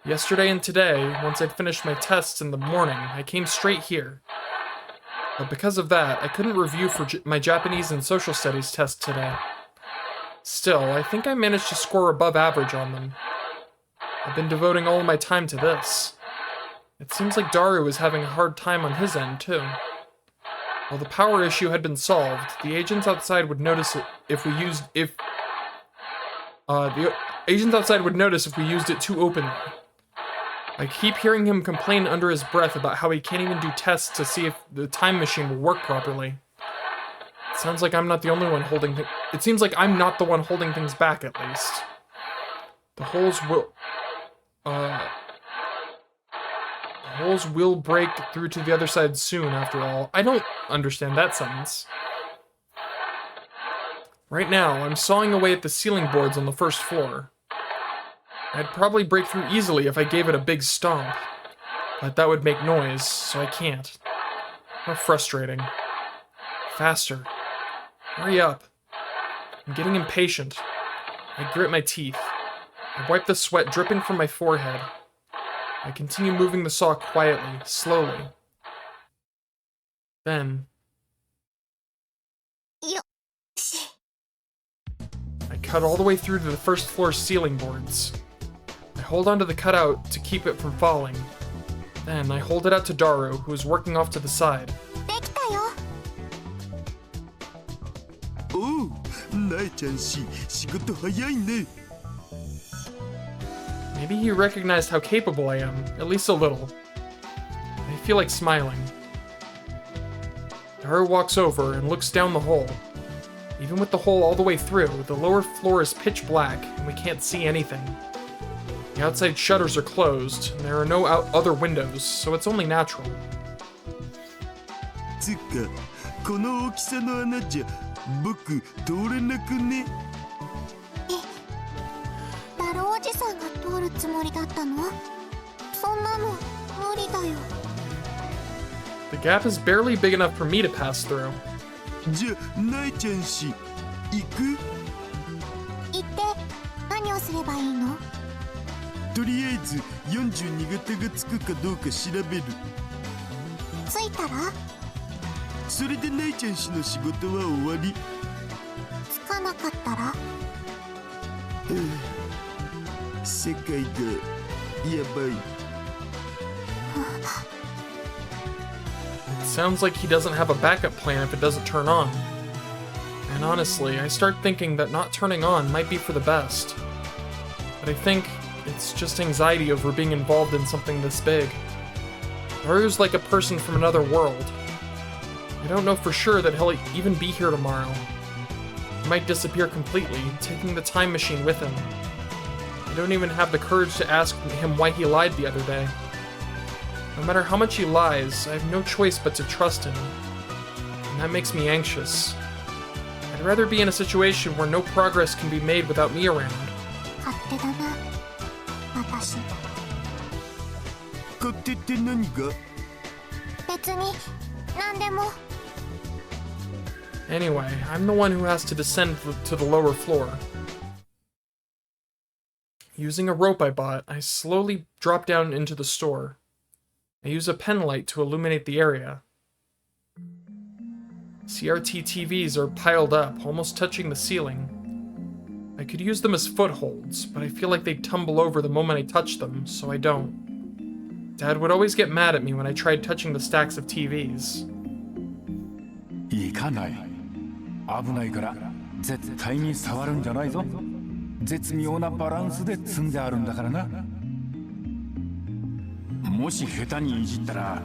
Yesterday and today, once I'd finished my tests in the morning, I came straight here. But because of that, I couldn't review for my Japanese and social studies test today. Still, I think I managed to score above average on them. I've been devoting all of my time to this. It seems like Daru is having a hard time on his end, too. While the power issue had been solved, the agents outside would notice it if The agents outside would notice if we used it too openly. I keep hearing him complain under his breath about how he can't even do tests to see if the time machine will work properly. It sounds like I'm not the only one holding It seems like I'm not the one holding things back, at least. The holes will break through to the other side soon, after all. I don't understand that sentence. Right now, I'm sawing away at the ceiling boards on the first floor. I'd probably break through easily if I gave it a big stomp, but that would make noise, so I can't. How frustrating. Faster. Hurry up. I'm getting impatient. I grit my teeth. I wipe the sweat dripping from my forehead. I continue moving the saw quietly, slowly. Then, I cut all the way through to the first floor's ceiling boards. I hold onto the cutout to keep it from falling. Then I hold it out to Daru, who is working off to the side. できたよ。おう、なえちゃん仕事早いね。 Maybe he recognized how capable I am, at least a little. I feel like smiling. Daru walks over and looks down the hole. Even with the hole all the way through, the lower floor is pitch black and we can't see anything. The outside shutters are closed, and there are no other windows, so it's only natural. つか、この大きさの穴じゃ僕通れなくね。ダルおじさんが通るつもりだったの？そんなの無理だよ。 The gap is barely big enough for me to pass through. じゃあなえちゃん行く？行って何をすればいいの？とりあえず42型がつくかどうか調べる。着いたら？それでなえちゃん氏の仕事は終わり。着かなかったら？世界がやばい。 It sounds like he doesn't have a backup plan if it doesn't turn on. And honestly, I start thinking that not turning on might be for the best. But I think it's just anxiety over being involved in something this big. Daru's like a person from another world. I don't know for sure that he'll even be here tomorrow. He might disappear completely, taking the time machine with him. I don't even have the courage to ask him why he lied the other day. No matter how much he lies, I have no choice but to trust him. And that makes me anxious. I'd rather be in a situation where no progress can be made without me around. 勝手だな、私。勝手って何が？別に何でも。 Anyway, I'm the one who has to descend to the lower floor. Using a rope I bought, I slowly drop down into the store. I use a pen light to illuminate the area. CRT TVs are piled up, almost touching the ceiling. I could use them as footholds, but I feel like they'd tumble over the moment I touch them, so I don't. Dad would always get mad at me when I tried touching the stacks of TVs. 行かない。危ないから絶対に触るんじゃないぞ。絶妙なバランスで積んであるんだからな。もし下手にいじったら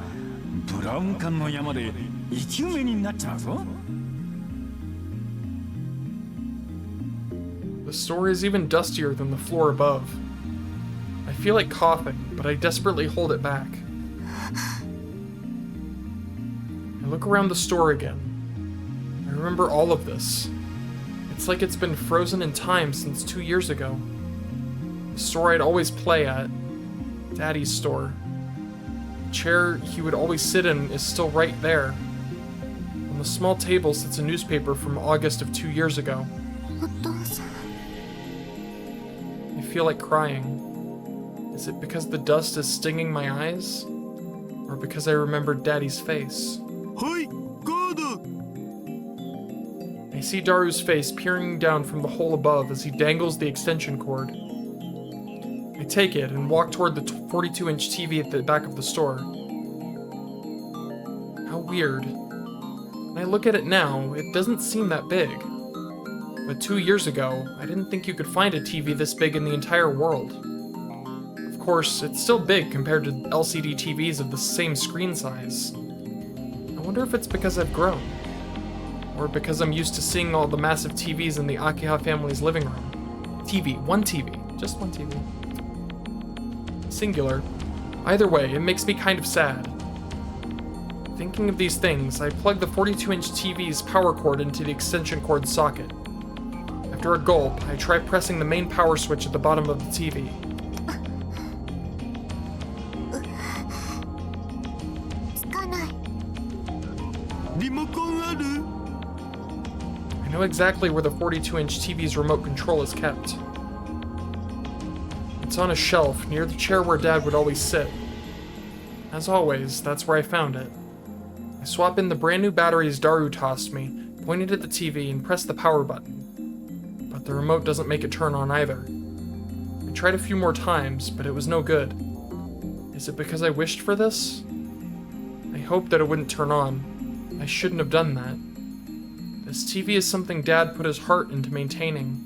ブラウン管の山で生き埋めになっちまうぞ。 The store is even dustier than the floor above. I feel like coughing, but I desperately hold it back. I look around the store again. I remember all of this. It's like it's been frozen in time since 2 years ago. The store I'd always play at. Daddy's store. The chair he would always sit in is still right there. On the small table sits a newspaper from August of 2 years ago. お父さん。 I feel like crying. Is it because the dust is stinging my eyes? Or because I remembered Daddy's face? はいガード。 I see Daru's face peering down from the hole above as he dangles the extension cord. I take it and walk toward the 42-inch TV at the back of the store. How weird. When I look at it now, it doesn't seem that big. But 2 years ago, I didn't think you could find a TV this big in the entire world. Of course, it's still big compared to LCD TVs of the same screen size. I wonder if it's because I've grown. Or because I'm used to seeing all the massive TVs in the Akiha family's living room. One TV. Just one TV. Singular. Either way, it makes me kind of sad. Thinking of these things, I plug the 42-inch TV's power cord into the extension cord socket. After a gulp, I try pressing the main power switch at the bottom of the TV. つかない。リモコンある？ I know exactly where the 42-inch TV's remote control is kept. It's on a shelf near the chair where Dad would always sit. As always, that's where I found it. I swap in the brand new batteries Daru tossed me, pointed at the TV, and press the power button. But the remote doesn't make it turn on either. I tried a few more times, but it was no good. Is it because I wished for this? I hoped that it wouldn't turn on. I shouldn't have done that. This TV is something Dad put his heart into maintaining.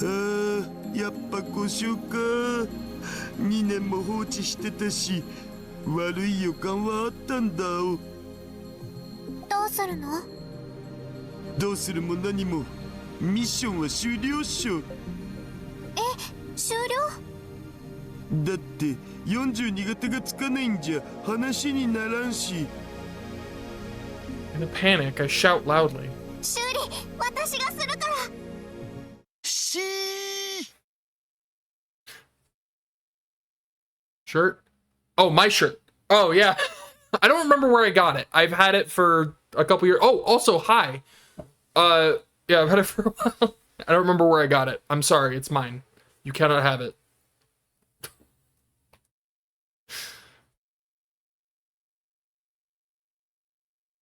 ああ、やっぱ故障か。2年も放置してたし、悪い予感はあったんだ。どうするの？どうするも何も、ミッションは終了っしょ。終了？だって42型がつかないんじゃ話にならんし。In a panic, I shout loudly. 修理、私がするから。しー。 Shirt? Oh, my shirt. Oh, yeah. I don't remember where I got it. I've had it for a couple years. Oh, also, hi. Yeah, I've had it for a while. I don't remember where I got it. I'm sorry, it's mine. You cannot have it.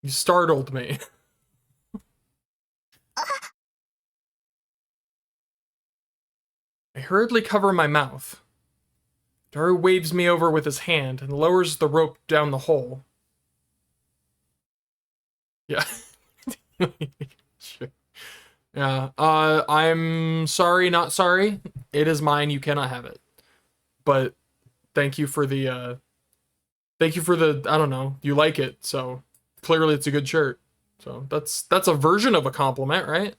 You startled me. I hurriedly cover my mouth. Daru waves me over with his hand and lowers the rope down the hole. Yeah. Sure. Yeah. I'm sorry, not sorry. It is mine. You cannot have it. But thank you for the, I don't know, you like it, so clearly it's a good shirt. So that's a version of a compliment, right?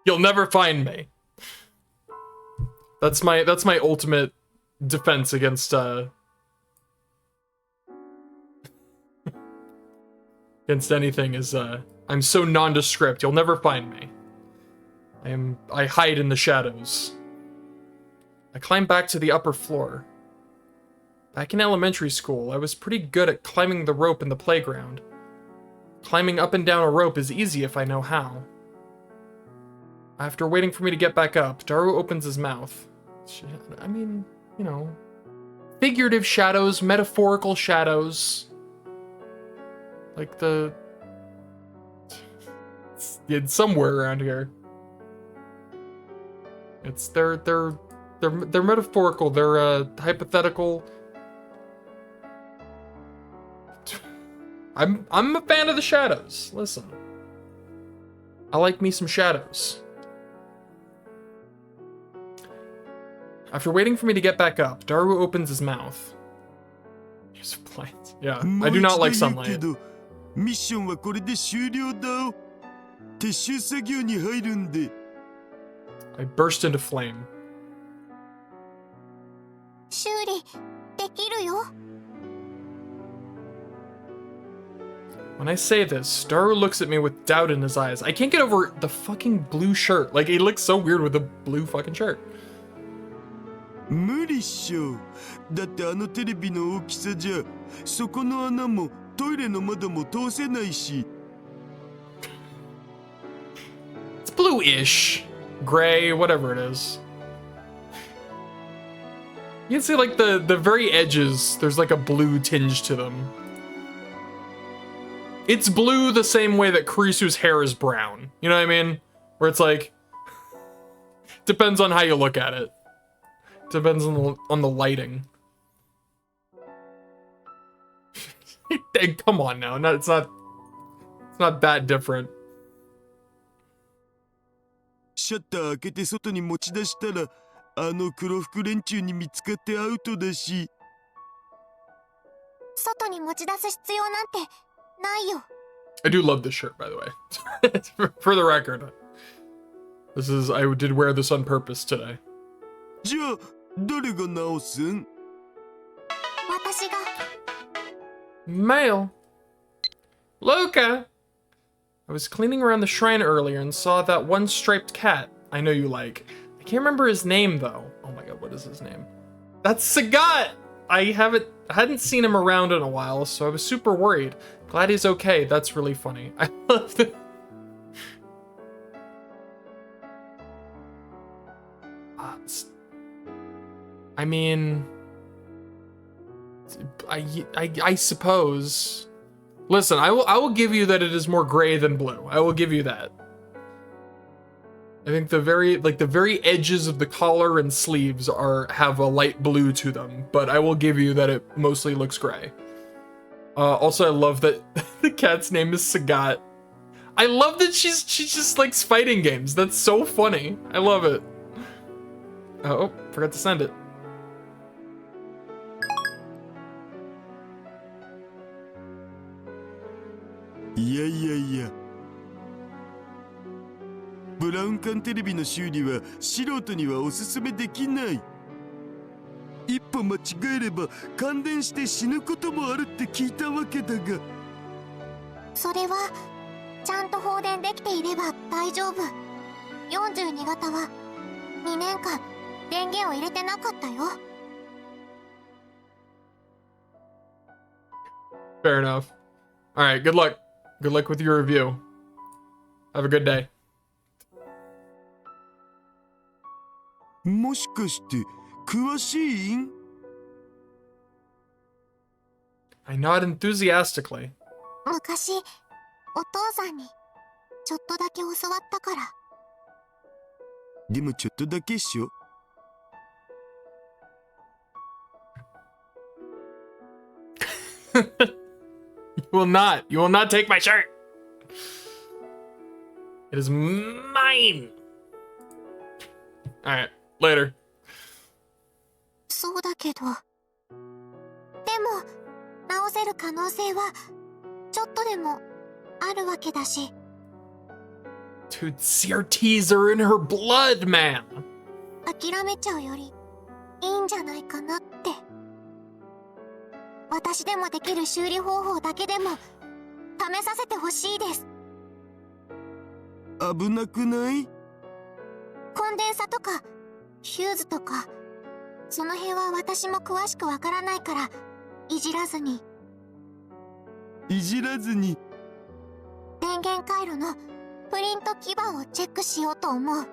You'll never find me. That's my ultimate defense against against anything is I'm so nondescript. You'll never find me. I hide in the shadows. I climb back to the upper floor. Back in elementary school, I was pretty good at climbing the rope in the playground. Climbing up and down a rope is easy if I know how. After waiting for me to get back up, Daru opens his mouth. I mean, you know, figurative shadows, metaphorical shadows. Like it's somewhere around here. They're metaphorical, they're hypothetical. I'm a fan of the shadows. Listen. I like me some shadows. After waiting for me to get back up, Daru opens his mouth. Use of light. Yeah, I do not like sunlight. ミッションはこれで終了だ。撤収作業に入るんで。I burst into flame. 修理できるよ。When I say this, Daru looks at me with doubt in his eyes. I can't get over the fucking blue shirt. Like, he looks so weird with the blue fucking shirt. 無理っしょ。だってあのテレビの大きさじゃ、そこの穴もトイレの窓も通せないし。It's blue-ish. Gray, whatever it is. You can see, like, the very edges, there's like a blue tinge to them. It's blue the same way that Kurisu's hair is brown. You know what I mean? Where it's like, depends on how you look at it. Depends on the lighting. Come on now, it's not that different. シャッター開けて外に持ち出したらあの黒服連中に見つかってアウトだし。外に持ち出す必要なんてないよ。 I do love this shirt, by the way. For the record, I did wear this on purpose today. じゃあ誰が直すん？私が。 Mail. Luca! I was cleaning around the shrine earlier and saw that one striped cat I know you like. I can't remember his name though. Oh my god, what is his name? That's Sagat! I hadn't seen him around in a while, so I was super worried. Glad he's okay. That's really funny. I love it. I mean, I suppose. Listen, I will give you that it is more gray than blue. I will give you that. I think the very edges of the collar and sleeves have a light blue to them, but I will give you that it mostly looks gray. Also, I love that the cat's name is Sagat. I love that she just likes fighting games. That's so funny. I love it. Oh, forgot to send it. いやいやいや。ブラウン管テレビの修理は素人にはおすすめできない。一歩間違えれば感電して死ぬこともあるって聞いたわけだが。それはちゃんと放電できていれば大丈夫。42型は2年間電源を入れてなかったよ。 Fair enough. All right, good luck. Good luck with your review. Have a good day. もしかして詳しいん？ I nod enthusiastically. 昔お父さんにちょっとだけ教わったから。でもちょっとだけっしょ。You will not take my shirt. It is mine. All right, later. そうだけど。でも直せる可能性はちょっとでもあるわけだし。 Dude, CRTs are in her blood, man. 諦めちゃうよりいいんじゃないかなって。私でもできる修理方法だけでも試させてほしいです。危なくない？コンデンサとかフューズとかその辺は私も詳しくわからないからいじらずに。いじらずに。電源回路のプリント基板をチェックしようと思う。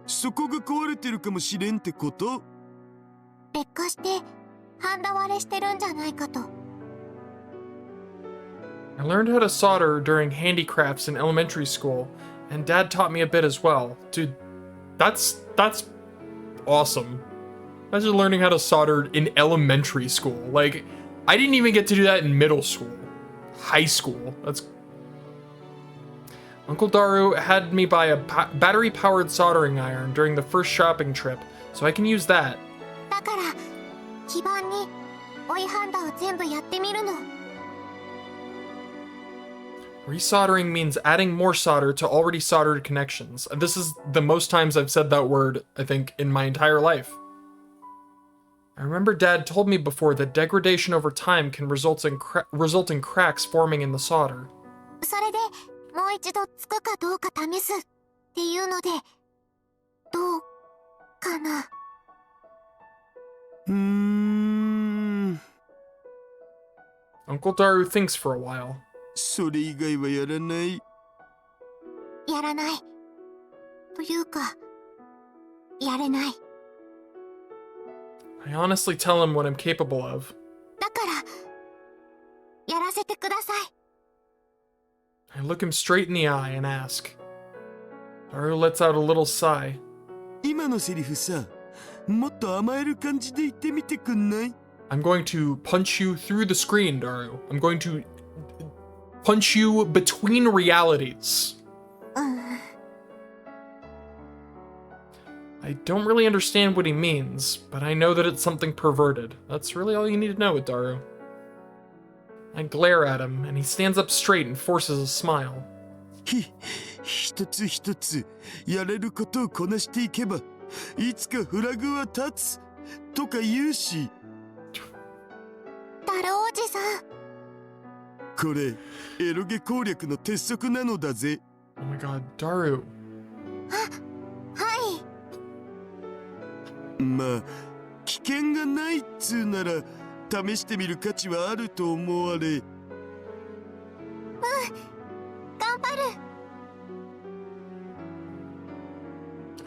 そこが壊れてるかもしれんってこと？劣化してハンダ割れしてるんじゃないかと。 I learned how to solder during handicrafts in elementary school, and Dad taught me a bit as well. Dude, that's awesome. Imagine learning how to solder in elementary school. Like, I didn't even get to do that in middle school. High school. That's... Uncle Daru had me buy a battery-powered soldering iron during the first shopping trip, so I can use that. だから基板に追いハンダを全部やってみるの。 Resoldering means adding more solder to already soldered connections. This is the most times I've said that word, I think, in my entire life. I remember Dad told me before that degradation over time can result in cracks forming in the solder. それでもう一度つくかどうか試すっていうのでどうかな。Uncle Daru thinks for a while. それ以外はやらない。やらない。というか、やれない。I honestly tell him what I'm capable of. だから、やらせてください。I look him straight in the eye and ask. Daru lets out a little sigh. 今のセリフさ、もっと甘える感じで言ってみてくんない？ I'm going to punch you through the screen, Daru. I'm going to punch you between realities. うん。 I don't really understand what he means, but I know that it's something perverted. That's really all you need to know with Daru. I glare at him, and he stands up straight and forces a smile. 一つ一つやれることをこなしていけばいつかフラグは立つとか言うし。タロおじさん。これエロゲ攻略の鉄則なのだぜ。 Oh my god, Daru. はい。まあ危険がないっつうなら試してみる価値はあると思われ。頑張る。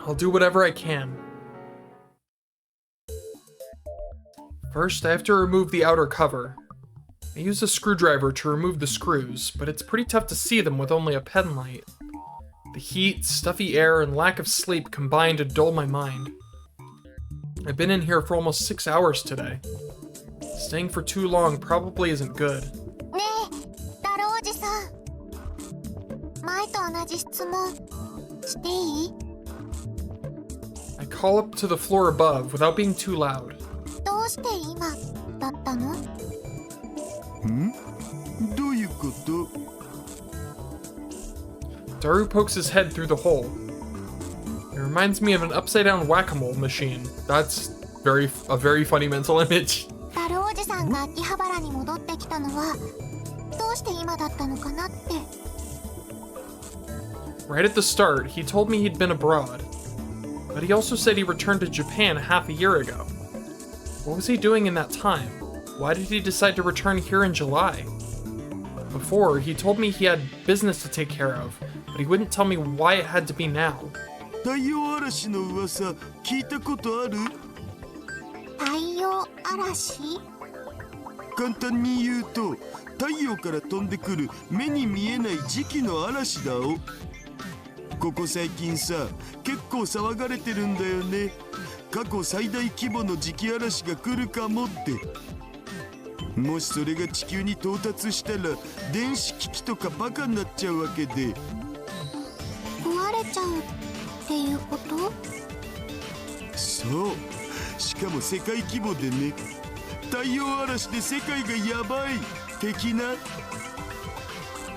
I'll do whatever I can. First, I have to remove the outer cover. I use a screwdriver to remove the screws, but it's pretty tough to see them with only a pen light. The heat, stuffy air, and lack of sleep combine to dull my mind. I've been in here for almost 6 hours today. Staying for too long probably isn't good. ねえ、タロおじさん。前と同じ質問していい？ I call up to the floor above without being too loud. どうして今だったの？ん？どういうこと？ Daru pokes his head through the hole. It reminds me of an upside-down whack-a-mole machine. That's a very funny mental image. タロおじさんが秋葉原に戻ってきたのはどうして今だったのかなって。 Right at the start, he told me he'd been abroad. But he also said he returned to Japan half a year ago. What was he doing in that time? Why did he decide to return here in July? Before, he told me he had business to take care of, but he wouldn't tell me why it had to be now. 太陽嵐の噂聞いたことある？太陽嵐？簡単に言うと太陽から飛んでくる目に見えない磁気の嵐だお。ここ最近さ結構騒がれてるんだよね。過去最大規模の磁気嵐が来るかもって。もしそれが地球に到達したら電子機器とかバカになっちゃうわけで。壊れちゃうっていうこと？そう。しかも世界規模でね。太陽嵐で世界がやばい的な。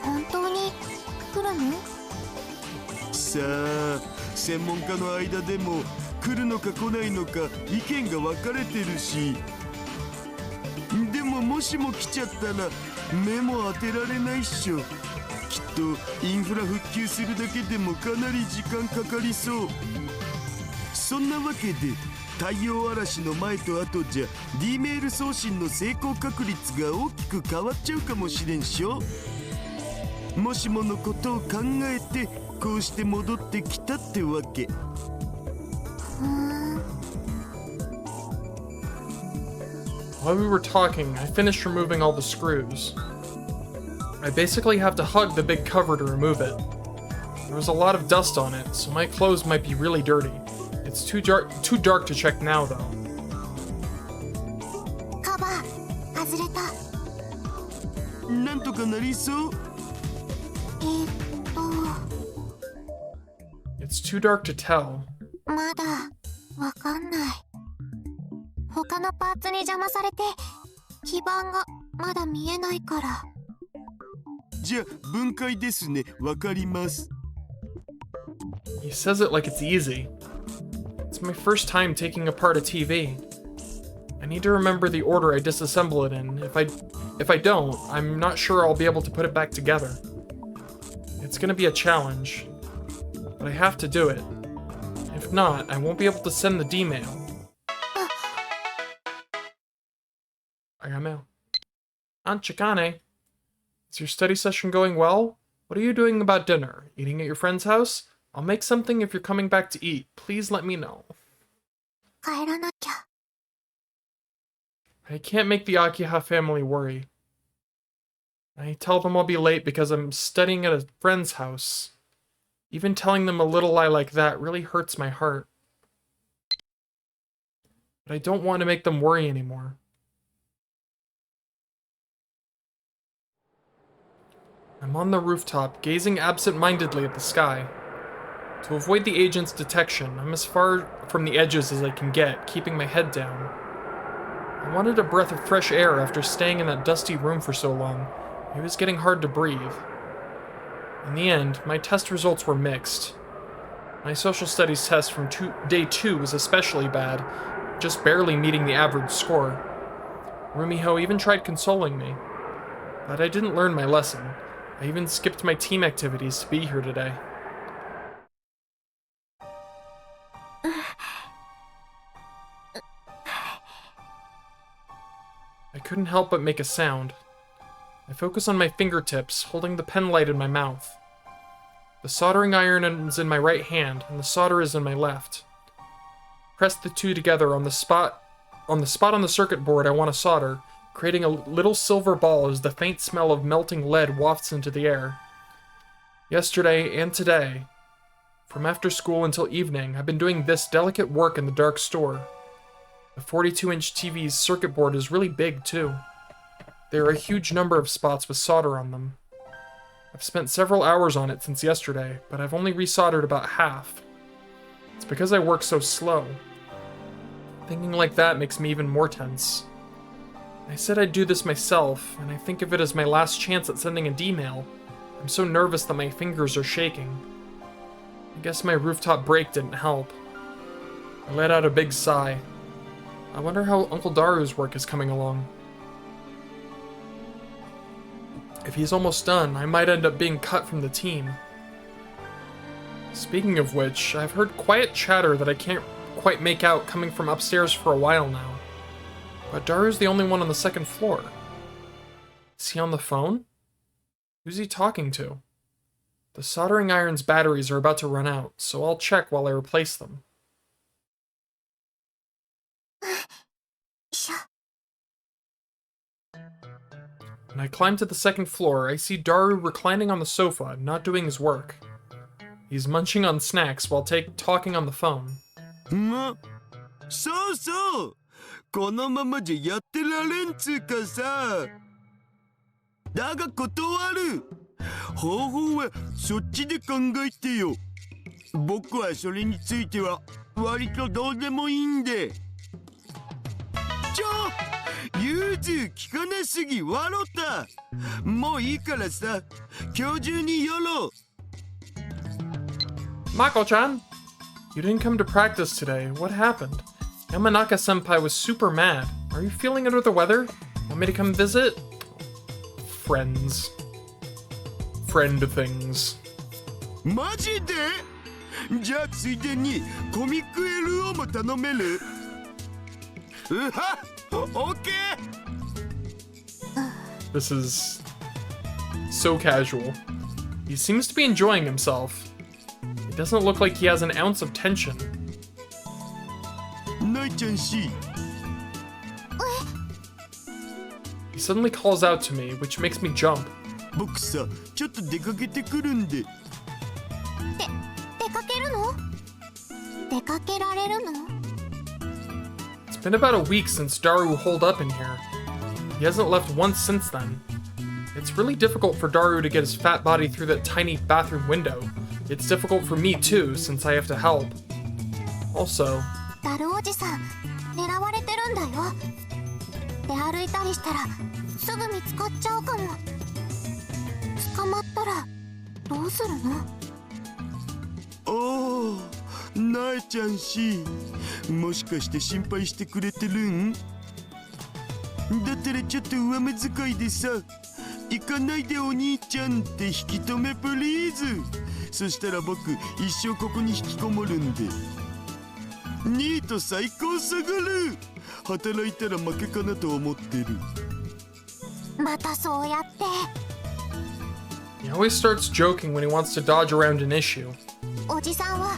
本当に来るの？さあ専門家の間でも来るのか来ないのか意見が分かれてるし。でももしも来ちゃったら目も当てられないっしょ。きっとインフラ復旧するだけでもかなり時間かかりそう。そんなわけで太陽嵐の前と後じゃ D メール送信の成功確率が大きく変わっちゃうかもしれんしょ。もしものことを考えてこうして戻ってきたってわけ。While we were talking, I finished removing all the screws. I basically have to hug the big cover to remove it. There was a lot of dust on it, so my clothes might be really dirty. It's too dark to check now, though. カバー外れた。なんとかなりそう。It's too dark to tell. まだわかんない。他のパーツに邪魔されて基板がまだ見えないから。じゃあ分解ですね。わかります。 He says it like it's easy. It's my first time taking apart a TV. I need to remember the order I disassemble it in. If I don't, I'm not sure I'll be able to put it back together. It's gonna be a challenge, but I have to do it. If not, I won't be able to send the D-mail. I got mail. Aunt Chikane, is your study session going well? What are you doing about dinner? Eating at your friend's house? I'll make something if you're coming back to eat. Please let me know. 帰らなきゃ。 I can't make the Akiha family worry. I tell them I'll be late because I'm studying at a friend's house. Even telling them a little lie like that really hurts my heart. But I don't want to make them worry anymore. I'm on the rooftop, gazing absent-mindedly at the sky. To avoid the agent's detection, I'm as far from the edges as I can get, keeping my head down. I wanted a breath of fresh air after staying in that dusty room for so long. It was getting hard to breathe. In the end, my test results were mixed. My social studies test from day 2 was especially bad, just barely meeting the average score. Rumiho even tried consoling me, but I didn't learn my lesson. I even skipped my team activities to be here today. I couldn't help but make a sound. I focus on my fingertips, holding the pen light in my mouth. The soldering iron is in my right hand, and the solder is in my left. Press the two together on the spot on the circuit board I want to solder, creating a little silver ball as the faint smell of melting lead wafts into the air. Yesterday and today, from after school until evening, I've been doing this delicate work in the dark store. The 42-inch TV's circuit board is really big, too. There are a huge number of spots with solder on them. I've spent several hours on it since yesterday, but I've only resoldered about half. It's because I work so slow. Thinking like that makes me even more tense. I said I'd do this myself, and I think of it as my last chance at sending an email. I'm so nervous that my fingers are shaking. I guess my rooftop break didn't help. I let out a big sigh. I wonder how Uncle Daru's work is coming along. If he's almost done, I might end up being cut from the team. Speaking of which, I've heard quiet chatter that I can't quite make out coming from upstairs for a while now. But Daru's the only one on the second floor. Is he on the phone? Who's he talking to? The soldering iron's batteries are about to run out, so I'll check while I replace them. When I climb to the second floor, I see Daru reclining on the sofa, not doing his work. He's munching on snacks while talking on the phone. そうそう、このままじゃやってられんつうかさ。だが断る。方法はそっちで考えてよ。僕はそれについては割とどうでもいいんで。融通聞かなすぎ笑った。もういいからさ、今日中にやろう。Mako-chan! You didn't come to practice today. What happened? Yamanaka-senpai was super mad. Are you feeling under the weather? Want me to come visit? Friends. Friend things. マジで？じゃあついでにコミック LO も頼める？うはっ！ Okay. This is so casual. He seems to be enjoying himself. It doesn't look like he has an ounce of tension. He suddenly calls out to me, which makes me jump. 僕さ、ちょっと出かけてくるんで。出かけるの？出かけられるの？ It's been about a week since Daru holed up in here. He hasn't left once since then. It's really difficult for Daru to get his fat body through that tiny bathroom window. It's difficult for me too, since I have to help. Also, ダルおじさん、狙われてるんだよ。出歩いたりしたらすぐ見つかっちゃうかも。捕まったらどうするの？おー、なえちゃんし、もしかして心配してくれてるん？だったらちょっと上目遣いでさ、行かないでお兄ちゃんって引き止めプリーズ。そしたら僕一生ここに引きこもるんで。ニート最高下がる。働いたら負けかなと思ってる。またそうやって。he always starts joking when he wants to dodge around an issue. おじさんは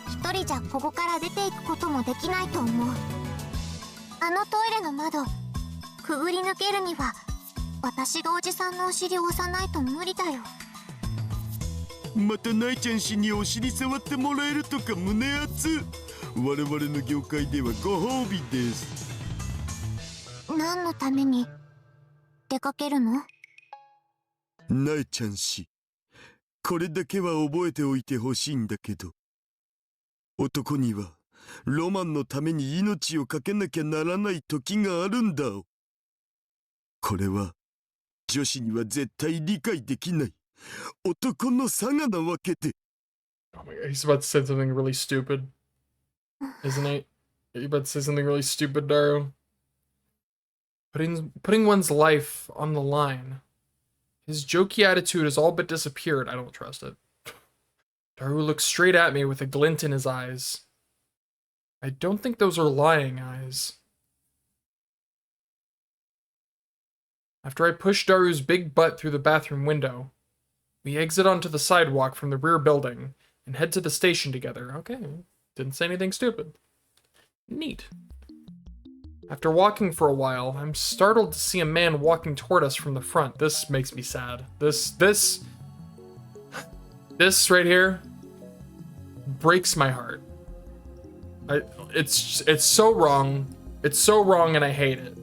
一人じゃここから出ていくこともできないと思う。あのトイレの窓くぐり抜けるには私がおじさんのお尻を押さないと無理だよ。またナイちゃん氏にお尻触ってもらえるとか胸熱。我々の業界ではご褒美です。何のために出かけるの？なえちゃん氏、これだけは覚えておいてほしいんだけど、男にはロマンのために命を懸けなきゃならない時があるんだ。これは女子には絶対理解できない男の差がなわけで。 Oh my god, he's about to say something really stupid. Isn't he? You're about to say something really stupid, Daru. Putting one's life on the line. His jokey attitude has all but disappeared. I don't trust it. Daru looks straight at me with a glint in his eyes. I don't think those are lying eyes. After I push Daru's big butt through the bathroom window, we exit onto the sidewalk from the rear building and head to the station together. Okay, didn't say anything stupid. Neat. After walking for a while, I'm startled to see a man walking toward us from the front. This makes me sad. This right here breaks my heart. It's so wrong. It's so wrong and I hate it.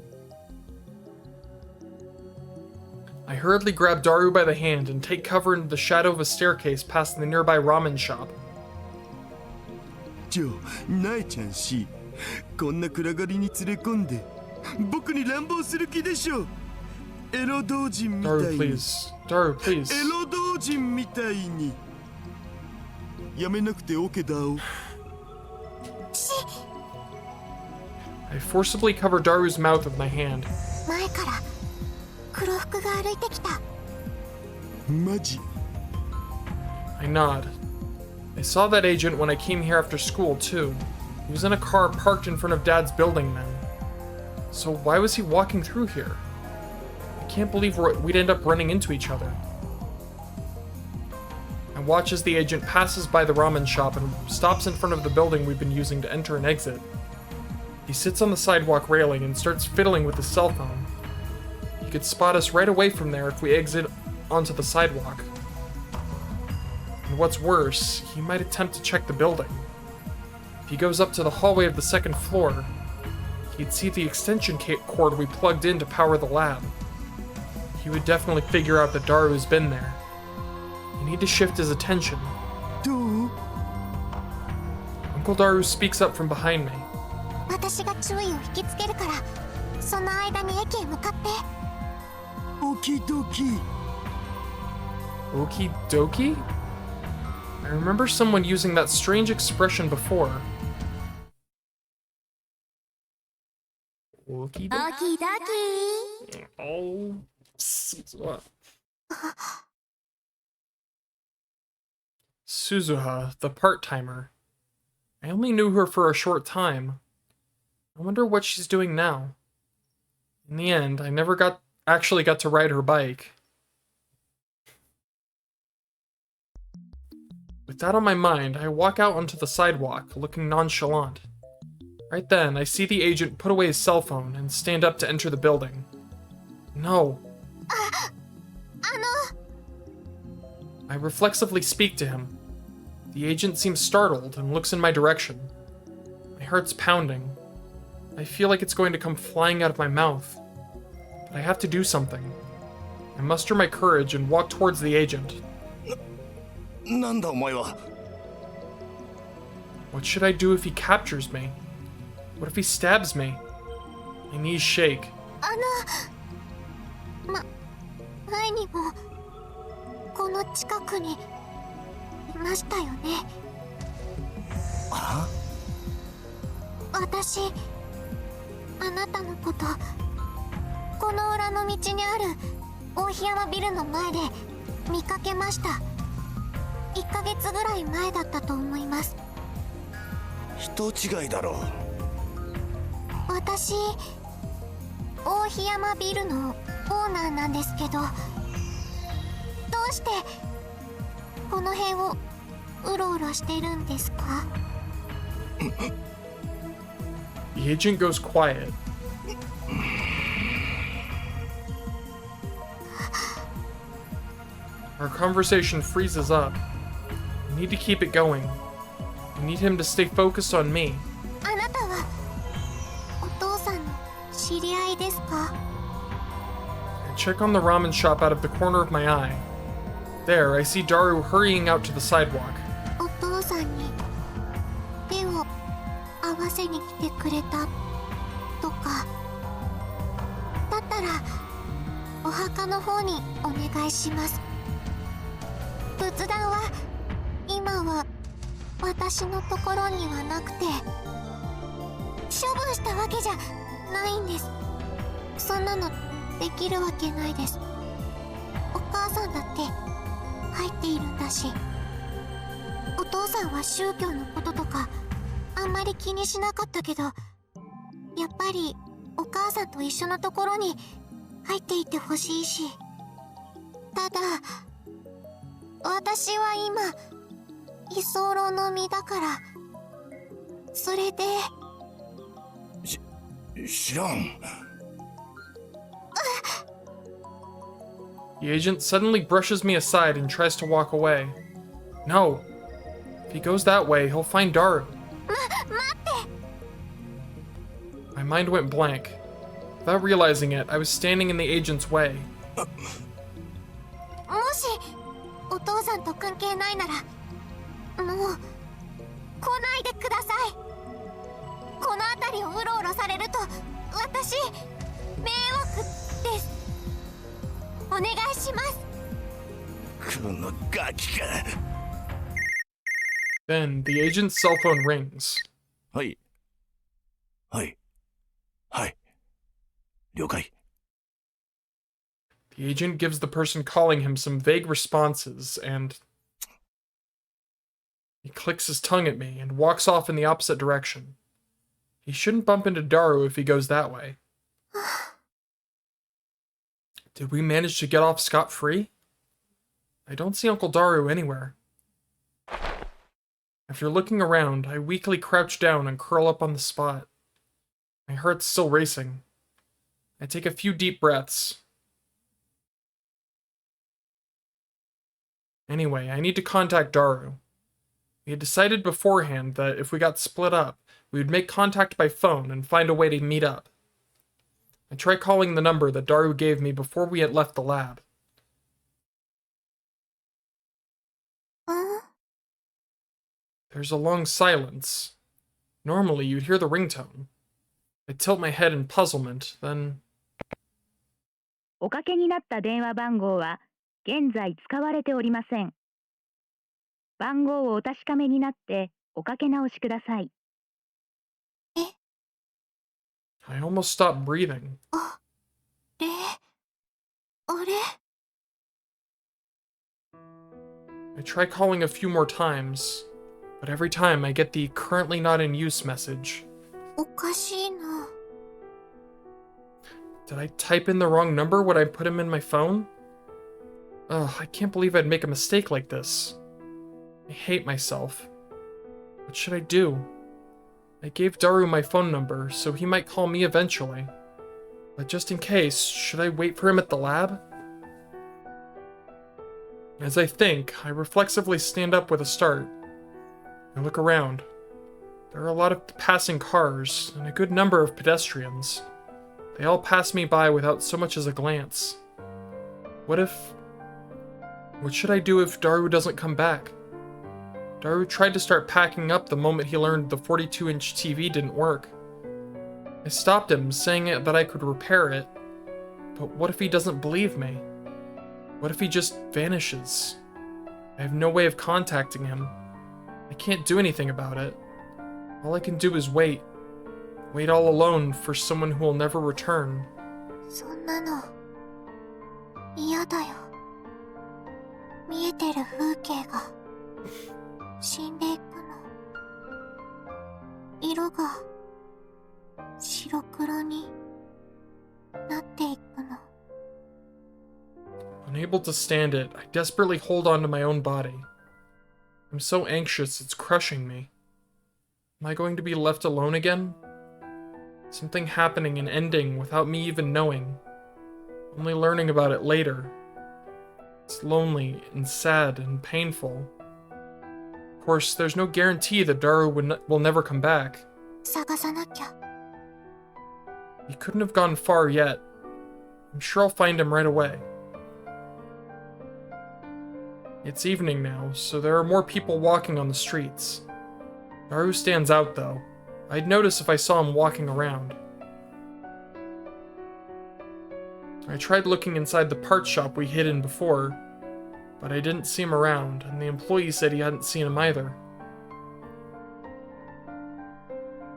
I hurriedly grab Daru by the hand and take cover in the shadow of a staircase past the nearby ramen shop. なえちゃん氏、こんな暗がりに連れ込んで僕に乱暴する気でしょ。エロ同人みたい Daru, に。 please. Daru, please. エロ同人みたいに。やめなくて OK だお。I forcibly cover Daru's mouth with my hand. 前から黒服が歩いてきた。マジ？ I nod. I saw that agent when I came here after school, too. He was in a car parked in front of Dad's building then. So why was he walking through here? I can't believe we'd end up running into each other. I watch as the agent passes by the ramen shop and stops in front of the building we've been using to enter and exit. He sits on the sidewalk railing and starts fiddling with his cell phone. He could spot us right away from there if we exit onto the sidewalk. And what's worse, he might attempt to check the building. If he goes up to the hallway of the second floor, he'd see the extension cord we plugged in to power the lab. He would definitely figure out that Daru's been there. I need to shift his attention. どう？ Uncle Daru speaks up from behind me. 私が注意を引きつけるから、その間に駅へ向かって。オキドキ。 Okie dokie? I remember someone using that strange expression before. Okie dokie? ドキドキ。 Oh. What? Suzuha, the part-timer. I only knew her for a short time. I wonder what she's doing now. In the end, I never actually got to ride her bike. With that on my mind, I walk out onto the sidewalk, looking nonchalant. Right then, I see the agent put away his cell phone and stand up to enter the building. No. I reflexively speak to him. The agent seems startled and looks in my direction. My heart's pounding. I feel like it's going to come flying out of my mouth. But I have to do something. I muster my courage and walk towards the agent. なんだお前は。 What should I do if he captures me? What if he stabs me? My knees shake. 前にもこの近くにいましたよね。あ？私、あなたのことこの裏の道にある大檜山ビルの前で見かけました。1ヶ月ぐらい前だったと思います。人違いだろう。私、大檜山ビルのオーナーなんですけど、どうしてこの辺をうろうろしてるんですか？ The agent goes quiet. Our conversation freezes up. I need to keep it going. I need him to stay focused on me. あなたはお父さんの知り合いですか？ Check on the ramen shop out of the corner of my eye. There, I see Daru hurrying out to the sidewalk. お父さんに手を合わせに来てくれたとか。だったらお墓の方にお願いします。仏壇は今は私のところにはなくて、処分したわけじゃないんです。そんなのできるわけないです。お母さんだって入っているんだし。お父さんは宗教のこととかあんまり気にしなかったけど、やっぱりお母さんと一緒のところに入っていてほしいし。ただ私は今居候の身だから、それで知らん。The agent suddenly brushes me aside and tries to walk away. No. If he goes that way, he'll find Daru. 待って。 My mind went blank. Without realizing it, I was standing in the agent's way. もしお父さんと関係ないならもう来ないでください。この辺りをうろうろされると私迷惑です。お願いします。このガキか。 Then, the agent's cell phone rings. はい。はい。はい。了解。 The agent gives the person calling him some vague responses, and he clicks his tongue at me and walks off in the opposite direction. He shouldn't bump into Daru if he goes that way. Did we manage to get off scot-free? I don't see Uncle Daru anywhere. After looking around, I weakly crouch down and curl up on the spot. My heart's still racing. I take a few deep breaths. Anyway, I need to contact Daru. We had decided beforehand that if we got split up, we would make contact by phone and find a way to meet up. I tried calling the number that Daru gave me before we had left the lab. There's a long silence. Normally, you'd hear the ringtone. I tilt my head in puzzlement, then... おかけになった電話番号は現在使われておりません。番号をお確かめになっておかけ直しください。I almost stopped breathing. あれ I try calling a few more times, but every time I get the currently not in use message. おかしいな。 Did I type in the wrong number when I put him in my phone? Ugh, I can't believe I'd make a mistake like this. I hate myself. What should I do? I gave Daru my phone number, so he might call me eventually. But just in case, should I wait for him at the lab? As I think, I reflexively stand up with a start. I look around. There are a lot of passing cars, and a good number of pedestrians. They all pass me by without so much as a glance. What should I do if Daru doesn't come back? Daru tried to start packing up the moment he learned the 42-inch TV didn't work. I stopped him, saying that I could repair it. But what if he doesn't believe me? What if he just vanishes? I have no way of contacting him. I can't do anything about it. All I can do is wait. Wait all alone for someone who will never return. そんなの嫌だよ。見えてる風景が死んでいくの。色が白黒になっていくの。 Unable to stand it, I desperately hold on to my own body. I'm so anxious it's crushing me. Am I going to be left alone again? Something happening and ending without me even knowing. Only learning about it later. It's lonely and sad and painful. Of course, there's no guarantee that Daru will never come back. 探さなきゃ。 He couldn't have gone far yet. I'm sure I'll find him right away. It's evening now, so there are more people walking on the streets. Daru stands out, though. I'd notice if I saw him walking around. I tried looking inside the parts shop we hid in before, but I didn't see him around, and the employee said he hadn't seen him either.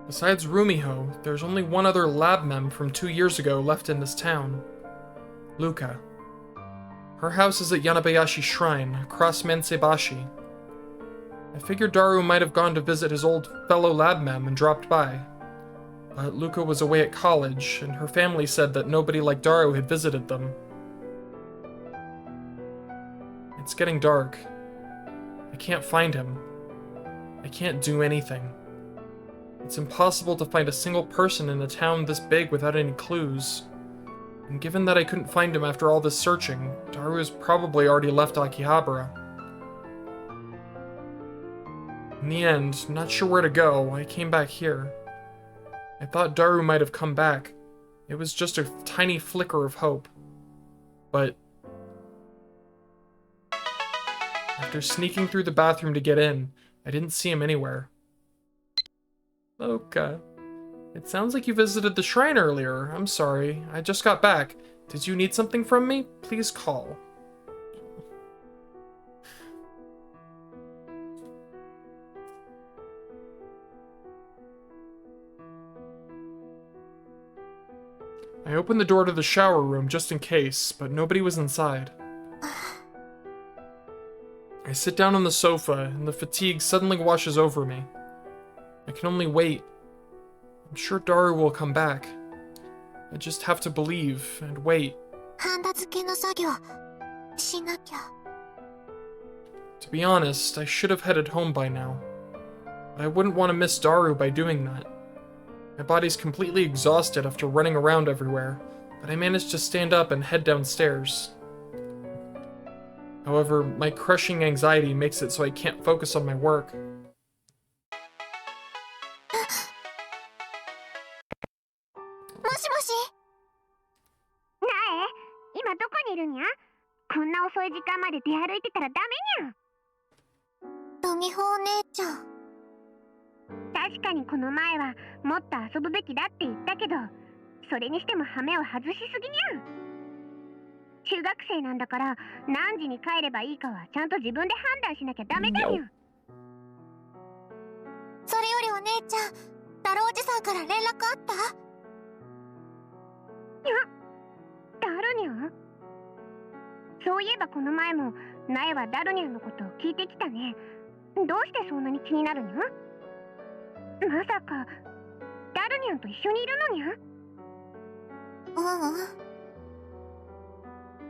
Besides Rumiho, there's only one other lab mem from 2 years ago left in this town. Luka. Her house is at Yanabayashi Shrine, across Mensebashi. I figured Daru might have gone to visit his old fellow lab mem and dropped by. But Luka was away at college, and her family said that nobody like Daru had visited them. It's getting dark. I can't find him. I can't do anything. It's impossible to find a single person in a town this big without any clues. And given that I couldn't find him after all this searching, Daru has probably already left Akihabara. In the end, not sure where to go, I came back here. I thought Daru might have come back. It was just a tiny flicker of hope. But after sneaking through the bathroom to get in, I didn't see him anywhere. Luka. It sounds like you visited the shrine earlier. I'm sorry. I just got back. Did you need something from me? Please call. I opened the door to the shower room just in case, but nobody was inside. I sit down on the sofa, and the fatigue suddenly washes over me. I can only wait. I'm sure Daru will come back. I just have to believe and wait. To be honest, I should have headed home by now. But I wouldn't want to miss Daru by doing that. My body's completely exhausted after running around everywhere, but I managed to stand up and head downstairs. However, my crushing anxiety makes it so I can't focus on my work.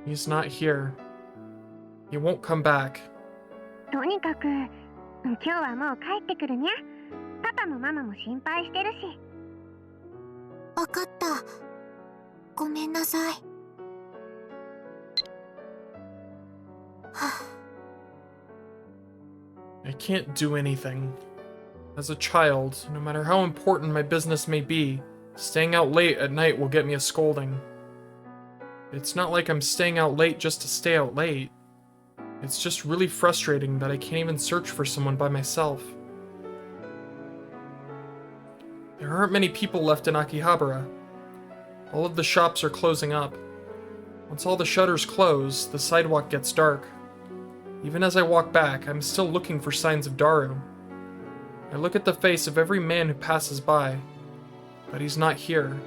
He's not here. He won't come back. I can't do anything. As a child, no matter how important my business may be, staying out late at night will get me a scolding. It's not like I'm staying out late just to stay out late. It's just really frustrating that I can't even search for someone by myself. There aren't many people left in Akihabara. All of the shops are closing up. Once all the shutters close, the sidewalk gets dark. Even as I walk back, I'm still looking for signs of Daru. I look at the face of every man who passes by, but he's not here.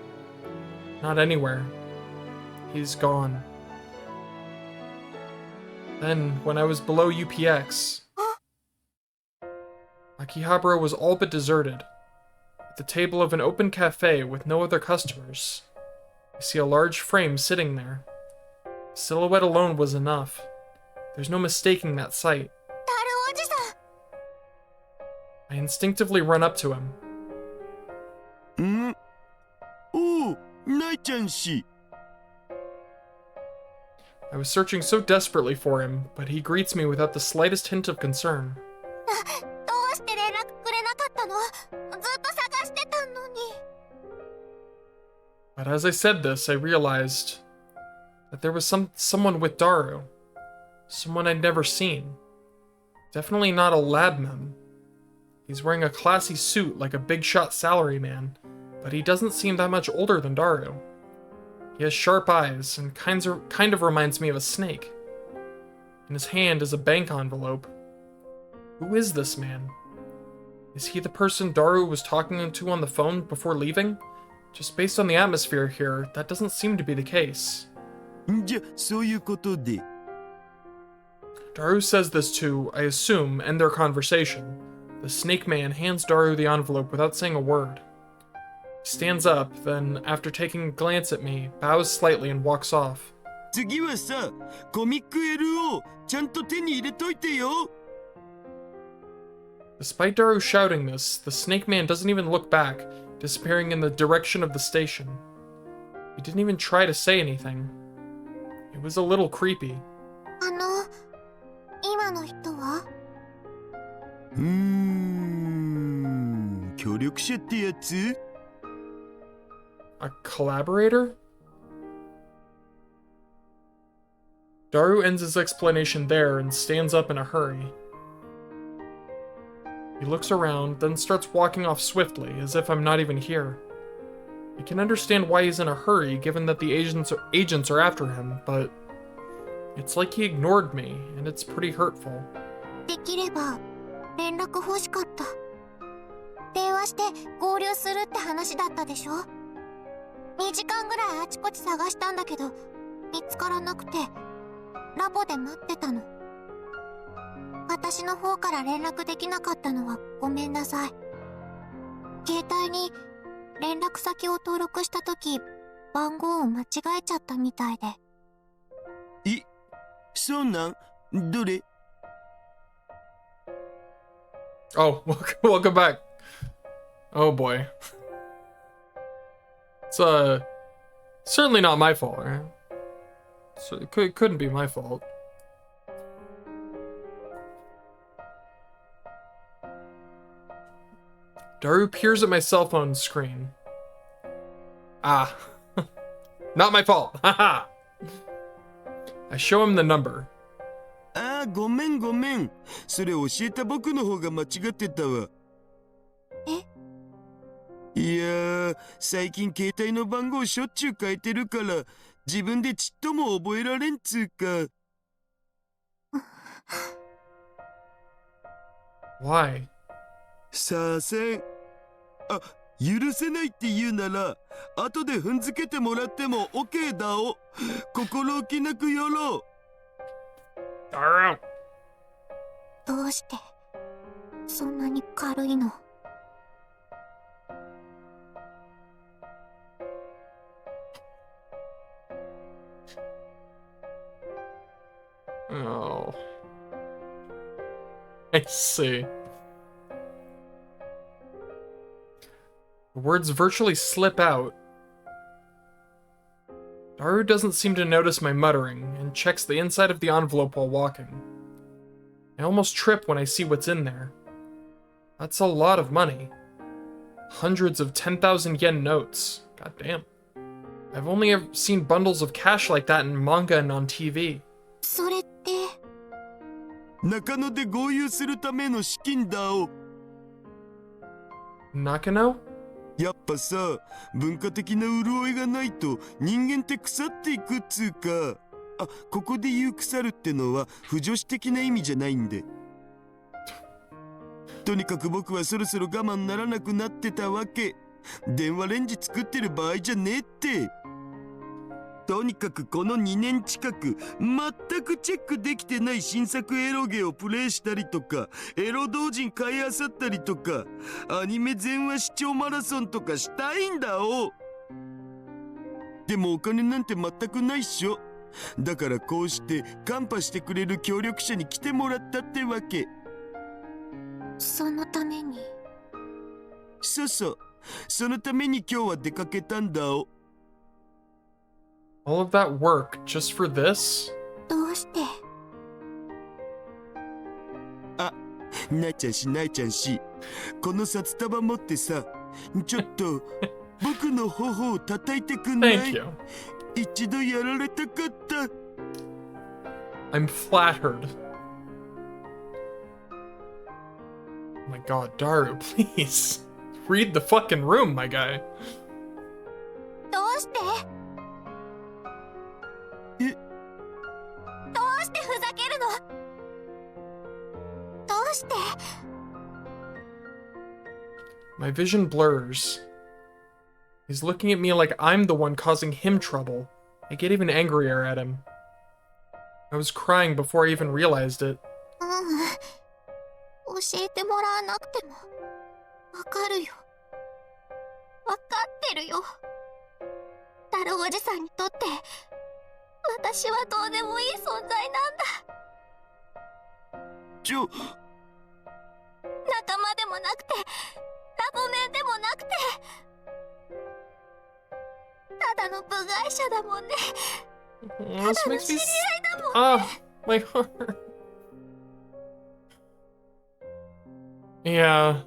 Not anywhere. He's gone. Then, when I was below UPX, Akihabara was all but deserted. At the table of an open cafe with no other customers, I see a large frame sitting there. The silhouette alone was enough. There's no mistaking that sight. I instinctively run up to him. Oh, Nai-chan-shi. I was searching so desperately for him, but he greets me without the slightest hint of concern. But as I said this, I realized that there was someone with Daru. Someone I'd never seen. Definitely not a lab mem. He's wearing a classy suit like a big shot salaryman, but he doesn't seem that much older than Daru. He has sharp eyes and kind of reminds me of a snake. In his hand is a bank envelope. Who is this man? Is he the person Daru was talking to on the phone before leaving? Just based on the atmosphere here, that doesn't seem to be the case. じゃ、そういうことで。Daru says this to, I assume, end their conversation. The snake man hands Daru the envelope without saying a word. He stands up, then, after taking a glance at me, bows slightly and walks off. 次はさ、コミック L をちゃんと手に入れといてよ。Despite Daru shouting this, the snake man doesn't even look back, disappearing in the direction of the station. He didn't even try to say anything. It was a little creepy. 今の人は？協力者ってやつ？ A collaborator? Daru ends his explanation there and stands up in a hurry. He looks around, then starts walking off swiftly, as if I'm not even here. I can understand why he's in a hurry, given that the agents are after him, but it's like he ignored me, and it's pretty hurtful. できれば連絡欲しかった。電話して合流するって話だったでしょ。2時間ぐらいあちこち探したんだけど見つからなくてラボで待ってたの。私の方から連絡できなかったのはごめんなさい。携帯に連絡先を登録した時番号を間違えちゃったみたいで。そうなん？どれ？ Oh, welcome back. Oh boy. It's certainly not my fault, right? So it couldn't be my fault. Daru peers at my cell phone screen. Ah. Not my fault. Haha. I show him the number. ああ、ごめんごめん。それ教えた僕の方が間違ってたわ。いやー、最近携帯の番号しょっちゅう変えてるから自分でちっとも覚えられんつうか。Why? さあせん。あ、許せないって言うなら後で踏んづけてもらっても OK だお。心置きなくやろう。Daru. どうしてそんなに軽いの？ Oh. I see. The words virtually slip out. Daru doesn't seem to notice my muttering and checks the inside of the envelope while walking. I almost trip when I see what's in there. That's a lot of money. Hundreds of 10,000 yen notes. God damn. I've only ever seen bundles of cash like that in manga and on TV. それって中野で合流するための資金だお。Nakano? やっぱさ、文化的な潤いがないと人間って腐っていくっつうか。あ、ここで言う腐るってのは不女子的な意味じゃないんで。とにかく僕はそろそろ我慢ならなくなってたわけ。電話レンジ作ってる場合じゃねえって。とにかくこの2年近く全くチェックできてない新作エロゲをプレイしたりとか、エロ同人買い漁ったりとか、アニメ全話視聴マラソンとかしたいんだお。でもお金なんて全くないっしょ。だからこうしてカンパしてくれる協力者に来てもらったってわけ。そのために。そうそう、そのために今日は出かけたんだお。All of that work just for this? どうして？あ、なちゃんしなちゃんし、この札束持ってさ、ちょっと僕の頬を叩いてくんない？ Thank you. 一度やられたかった。 I'm flattered. Oh my god, Daru, please. Read the fucking room, my guy. どうしてえどうしてふざけるの？どうして？ My vision blurs. He's looking at me like I'm the one causing him trouble. I get even angrier at him. I was crying before I even realized it. 教えてもらわなくてもわかるよ。わかってるよ。タルおじさんにとって私はどうでもいい存在なんだ。仲間でもなくてラブメンでもなくてただの部外者だもんね。 This makes me ah, my heart. Yeah.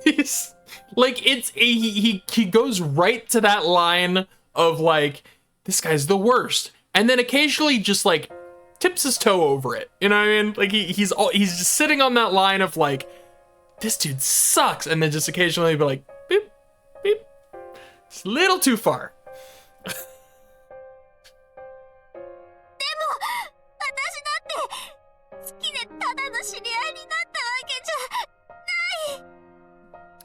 He's like he goes right to that line of like, this guy's the worst, and then occasionally just like tips his toe over it. You know what I mean? Like he's just sitting on that line of like, this dude sucks, and then just occasionally be like, beep, beep. It's a little too far. 好きでただの知り合いになったわけじゃない。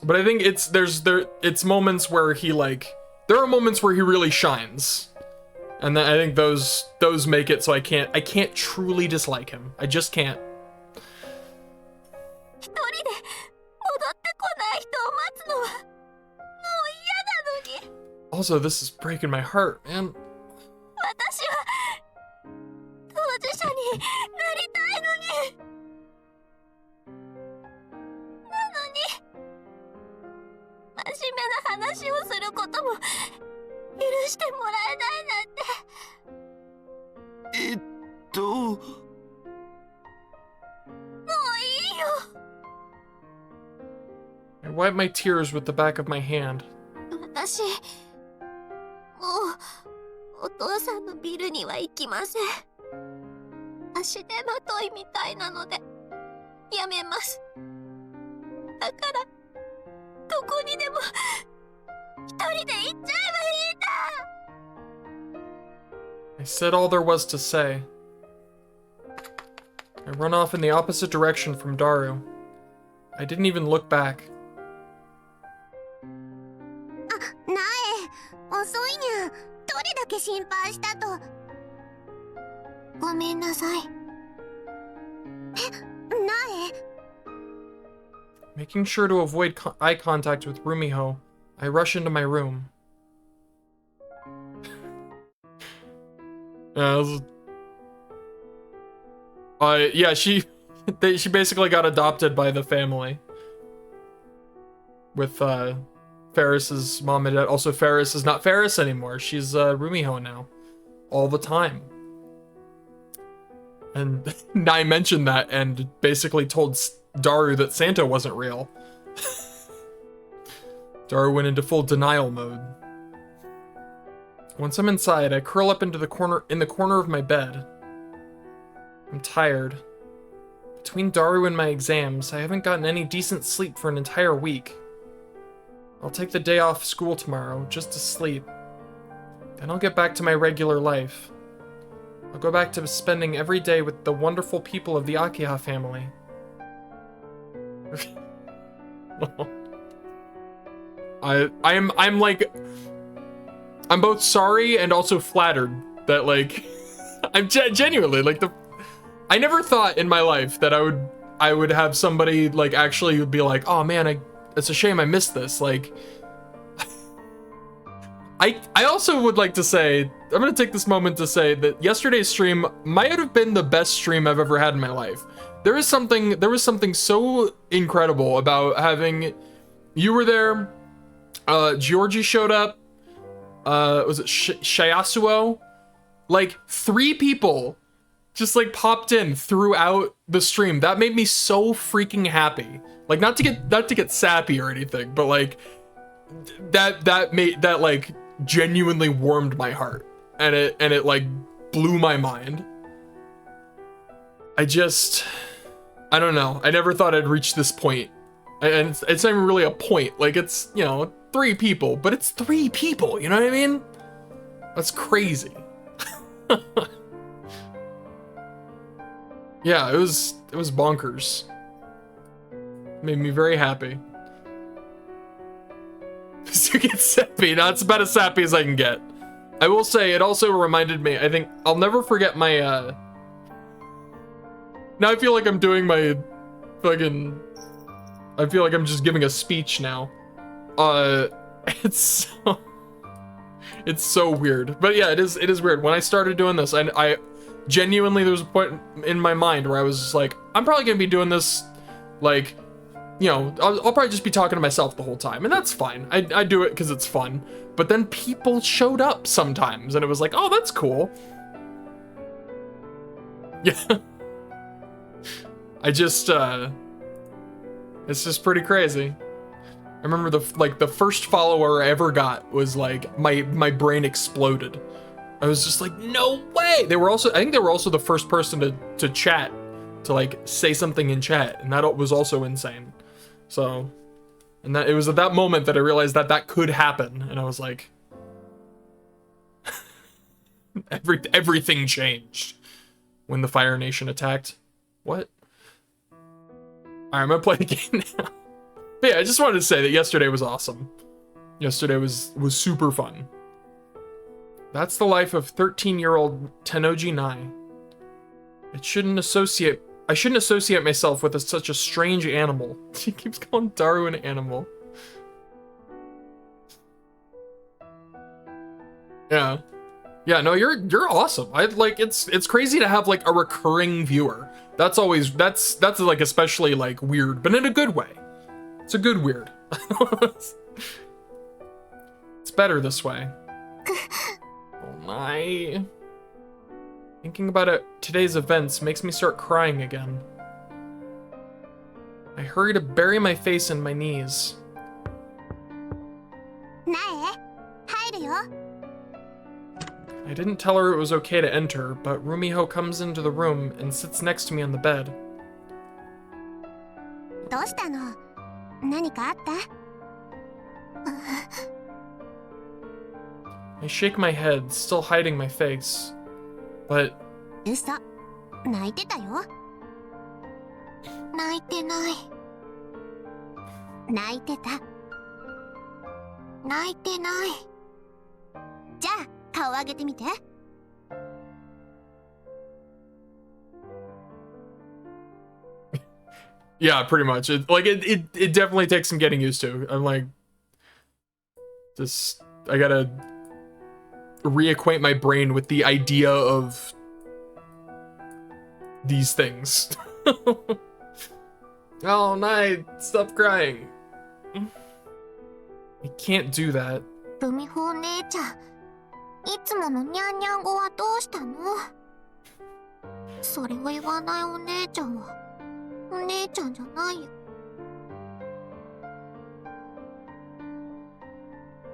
But I think it's moments where he like, there are moments where he really shines, and then I think those make it so I can't truly dislike him. I just can't. 一人で戻ってこない人を待つのはもう嫌なのに。 Also, this is breaking my heart, man. 私は当事者になりたいのに。なのに真面目な話をすることも許してもらえないなんて。もういいよ。 I wipe my tears with the back of my hand. 私もうお父さんのビルには行きません。足手まといみたいなのでやめます。だからどこにでも一人で行っちゃえばいいんだ。 I said all there was to say. I run off in the opposite direction from Daru. I didn't even look back. なえ、遅いにゃ。どれだけ心配したと。ごめんなさい。え、なえ。 Making sure to avoid eye contact with Rumiho, I rush into my room. Yeah, she basically got adopted by the family. With Ferris's mom and dad. Also, Ferris is not Ferris anymore. She's Rumiho now. All the time. And I mentioned that and basically told Daru that Santa wasn't real. Daru went into full denial mode. Once I'm inside, I curl up into the corner of my bed. I'm tired. Between Daru and my exams, I haven't gotten any decent sleep for an entire week. I'll take the day off school tomorrow, just to sleep. Then I'll get back to my regular life. I'll go back to spending every day with the wonderful people of the Akiha family. I'm like, I'm both sorry and also flattered that like, I'm genuinely like I never thought in my life that I would have somebody like actually be like, oh man, it's a shame I missed this. Like, I also would like to say, I'm gonna take this moment to say that yesterday's stream might have been the best stream I've ever had in my life. There was something so incredible about having, you were there, Georgie showed up, was it Shayasuo? Like 3 people just like popped in throughout the stream. That made me so freaking happy. Like not to get sappy or anything, but like that like genuinely warmed my heart. and it like blew my mind. I don't know. I never thought I'd reach this point. And it's not even really a point. Like, it's, you know, 3 people, but it's 3 people, you know what I mean? That's crazy. Yeah, it was bonkers. Made me very happy. To get sappy. Now it's about as sappy as I can get. I will say, it also reminded me, I think, I'll never forget my, now I feel like I'm doing my fucking, I feel like I'm just giving a speech now. It's so weird. But yeah, it is weird. When I started doing this, I genuinely, there was a point in my mind where I was just like, I'm probably gonna be doing this, like, you know, I'll probably just be talking to myself the whole time, and that's fine. I do it because it's fun. But then people showed up sometimes, and it was like, oh, that's cool. Yeah. It's just pretty crazy. I remember the first follower I ever got was like, my brain exploded. I was just like, no way! I think they were also the first person to chat, to like say something in chat, and that was also insane. So, and it was at that moment that I realized that could happen, and I was like, everything changed when the Fire Nation attacked. What? Alright, I'm gonna play the game now. But yeah, I just wanted to say that yesterday was awesome. Yesterday was super fun. That's the life of 13-year-old Tennoji Nai. I shouldn't associate myself with such a strange animal. She keeps calling Daru an animal. Yeah. Yeah, no, you're awesome. It's crazy to have like a recurring viewer. That's like especially like weird, but in a good way. It's a good weird. It's better this way. Oh my. Thinking about today's events makes me start crying again. I hurry to bury my face in my knees. I didn't tell her it was okay to enter, but Rumiho comes into the room and sits next to me on the bed. I shake my head, still hiding my face, but... 泣いてたよ。泣いてない。泣いてた。泣いてない。じゃあ、顔上げてみて。Yeah, pretty much. It definitely takes some getting used to. I'm like, I gotta reacquaint my brain with the idea of these things. Oh, night, stop crying. I can't do that. ルミホお姉ちゃん、いつものニャンニャン語はどうしたの？それを言わないお姉ちゃんはお姉ちゃんじゃないよ。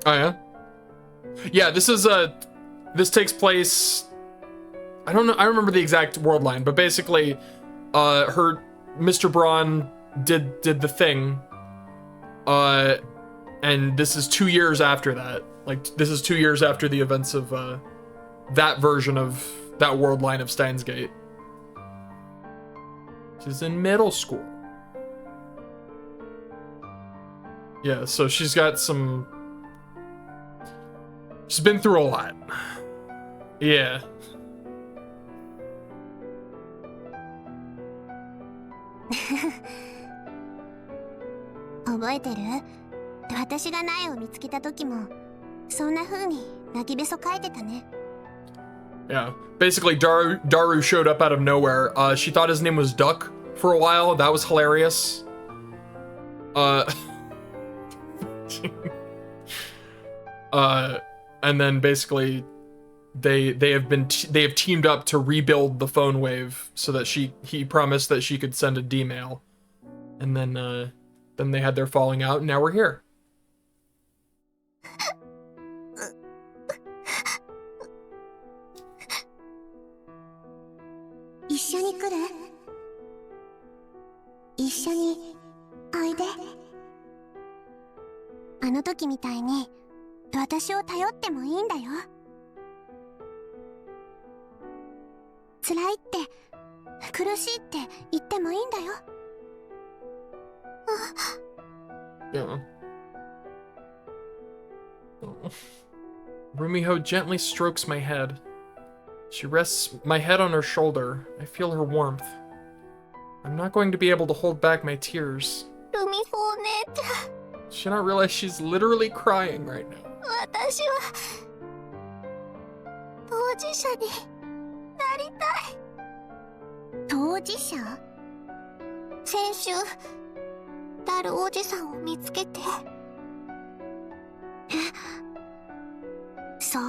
Oh yeah? Yeah, this takes place, I don't know, I remember the exact word line, but basically, Mr. Braun did the thing, and this is 2 years after that. Like, this is 2 years after the events of, that version of that world line of Steins Gate. She's in middle school. Yeah, so she's been through a lot. Yeah. Yeah, basically Daru showed up out of nowhere. She thought his name was Duck for a while. That was hilarious. And then basically they have teamed up to rebuild the phone wave so that he promised that she could send a D-mail. And then they had their falling out, and now we're here. 一緒に来る？一緒においで。あの時みたいに私を頼ってもいいんだよ。辛いって苦しいって言ってもいいんだよ。Yeah. Rumiho gently strokes my head. She rests my head on her shoulder. I feel her warmth. I'm not going to be able to hold back my tears. ルミフお姉ちゃん、 Does she not realize she's literally crying right now? 私は当事者になりたい。当事者？先週ダルおじさんを見つけて。そう、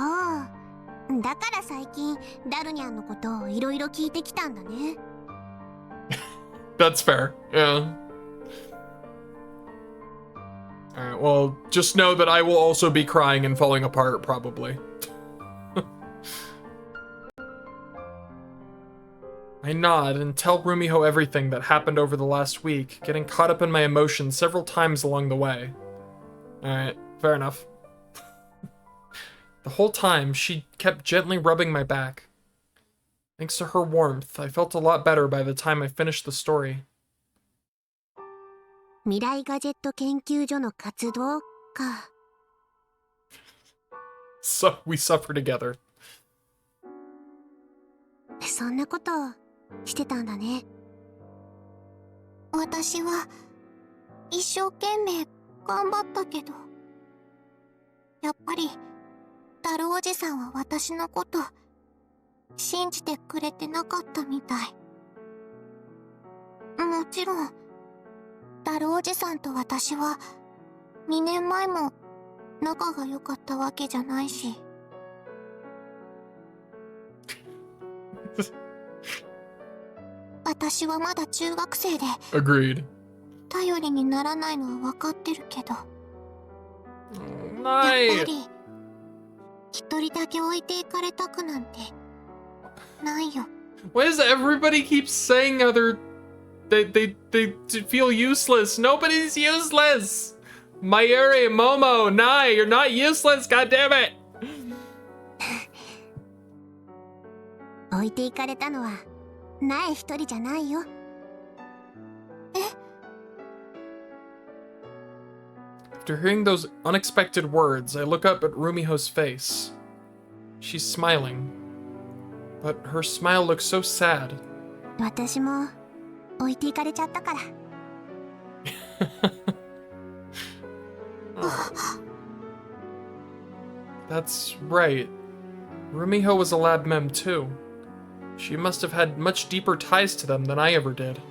だから最近ダルニャンのことをいろいろ聞いてきたんだね。That's fair. Yeah. Alright, well, just know that I will also be crying and falling apart, probably. I nod and tell Rumiho everything that happened over the last week, getting caught up in my emotions several times along the way. Alright, fair enough. The whole time, she kept gently rubbing my back. Thanks to her warmth, I felt a lot better by the time I finished the story. 未来ガジェット研究所の活動か。So, we suffer together. そんなことしてたんだね。私は一生懸命頑張ったけど、やっぱりダルおじさんは私のこと信じてくれてなかったみたい。もちろんダルおじさんと私は2年前も仲が良かったわけじゃないし。私はまだ中学生で Agreed. 頼りにならないのは分かってるけど、やっぱり一人だけ置いていかれたくなんてないよ。Why does everybody keep saying how they feel useless? Nobody's useless! Mayuri, Momo, Nai, you're not useless, goddammit! 置いていかれたのは苗一人じゃないよ。After hearing those unexpected words, I look up at Rumiho's face. She's smiling, but her smile looks so sad. 私も置いていかれちゃったから。That's right. Rumiho was a lab mem too. She must have had much deeper ties to them than I ever did.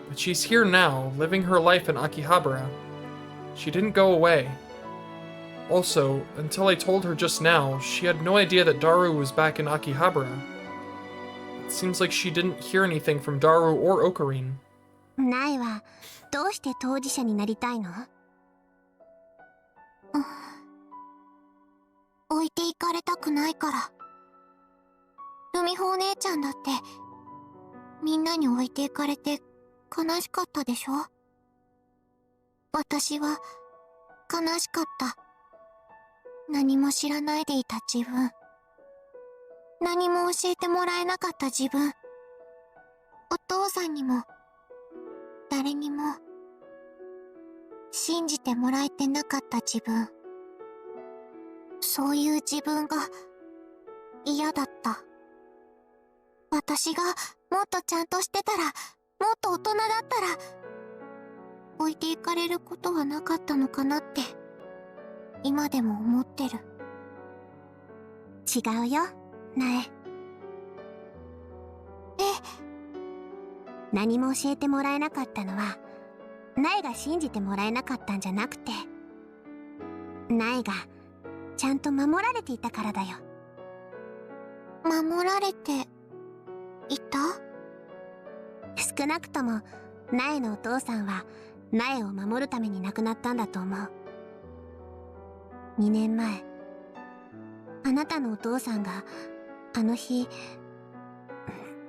But she's here now, living her life in Akihabara. She didn't go away. Also, until I told her just now, she had no idea that Daru was back in Akihabara. It seems like she didn't hear anything from Daru or Ocarine. 苗はどうして当事者になりたいの？置いていかれたくないから。ルミホお姉ちゃんだってみんなに置いていかれて悲しかったでしょ？私は悲しかった。何も知らないでいた自分。何も教えてもらえなかった自分。お父さんにも誰にも信じてもらえてなかった自分。そういう自分が嫌だった。私がもっとちゃんとしてたら、もっと大人だったら置いていかれることはなかったのかなって今でも思ってる。違うよ、苗。何も教えてもらえなかったのは苗が信じてもらえなかったんじゃなくて、苗がちゃんと守られていたからだよ。守られていた？少なくとも苗のお父さんは苗を守るために亡くなったんだと思う。2年前、あなたのお父さんがあの日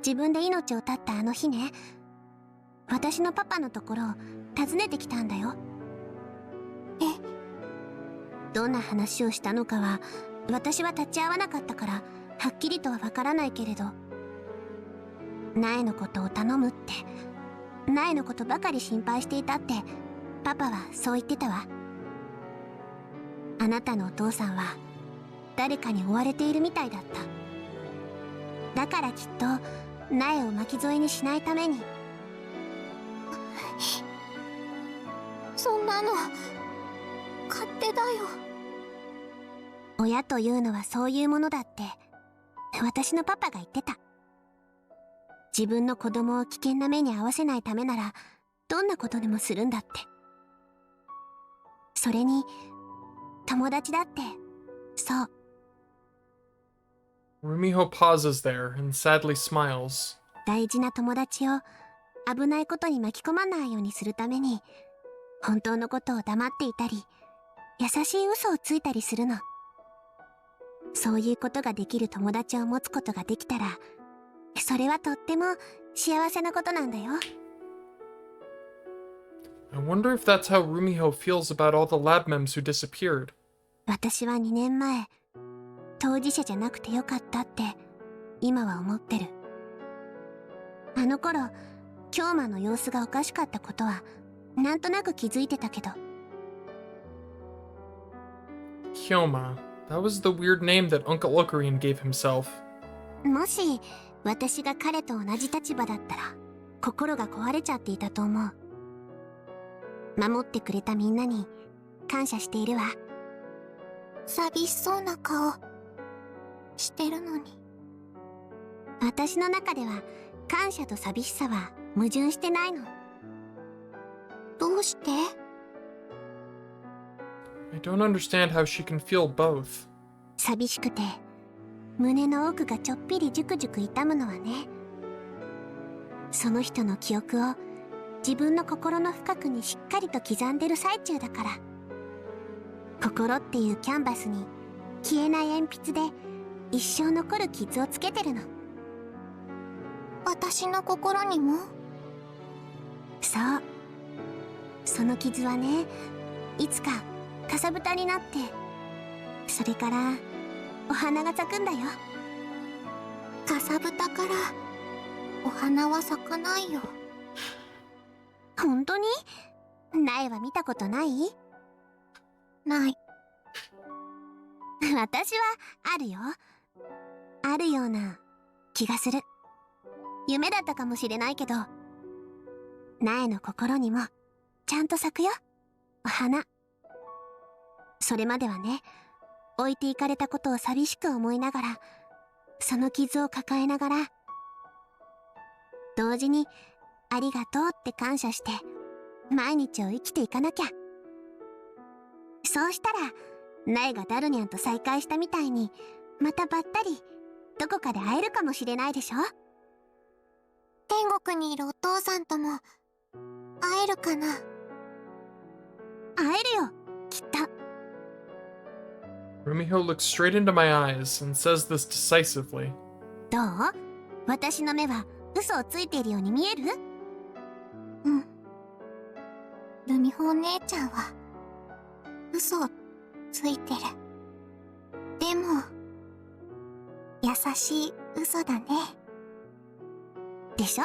自分で命を絶ったあの日ね、私のパパのところを訪ねてきたんだよ。どんな話をしたのかは私は立ち会わなかったからはっきりとはわからないけれど、苗のことを頼むって、苗のことばかり心配していたってパパはそう言ってたわ。あなたのお父さんは誰かに追われているみたいだった。だからきっと苗を巻き添えにしないために。そんなの勝手だよ。親というのはそういうものだって私のパパが言ってた。自分の子供を危険な目に遭わせないためならどんなことでもするんだって。それに友達だってそう。 Rumiho pauses there and sadly smiles. 大事な友達を危ないことに巻き込まないようにするために本当のことを黙っていたり優しい嘘をついたりするの。そういうことができる友達を持つことができたらそれはとっても幸せなことなんだよ。 I wonder if that's how Rumiho feels about all the lab mems who disappeared. 私は2年前当事者じゃなくてよかったって今は思ってる。あの頃京馬の様子がおかしかったことはなんとなく気づいてたけど。 Kyoma. That was the weird name that Uncle Ocarine gave himself. もし私が彼と同じ立場だったら心が壊れちゃっていたと思う。守ってくれたみんなに感謝しているわ。寂しそうな顔してるのに。私の中では感謝と寂しさは矛盾してないの。どうして？ I don't understand how she can feel both. 寂しくて胸の奥がちょっぴりジュクジュク痛むのはね、その人の記憶を自分の心の深くにしっかりと刻んでる最中だから。心っていうキャンバスに消えない鉛筆で一生残る傷をつけてるの。私の心にも？そう。その傷はね、いつかかさぶたになって、それからお花が咲くんだよ。かさぶたからお花は咲かないよ。本当に？苗は見たことない？ない。私はあるよ。あるような気がする。夢だったかもしれないけど、苗の心にもちゃんと咲くよ、お花。それまではね、置いていかれたことを寂しく思いながら、その傷を抱えながら、同時にありがとうって感謝して毎日を生きていかなきゃ。そうしたら苗がダルニャンと再会したみたいにまたばったりどこかで会えるかもしれないでしょ。天国にいるお父さんとも会えるかな。会えるよ、きっと。 Rumiho looks straight into my eyes and says this decisively. どう？私の目は嘘をついているように見える？うん。ルミホお姉ちゃんは嘘をついてる。でも優しい嘘だね。でしょ？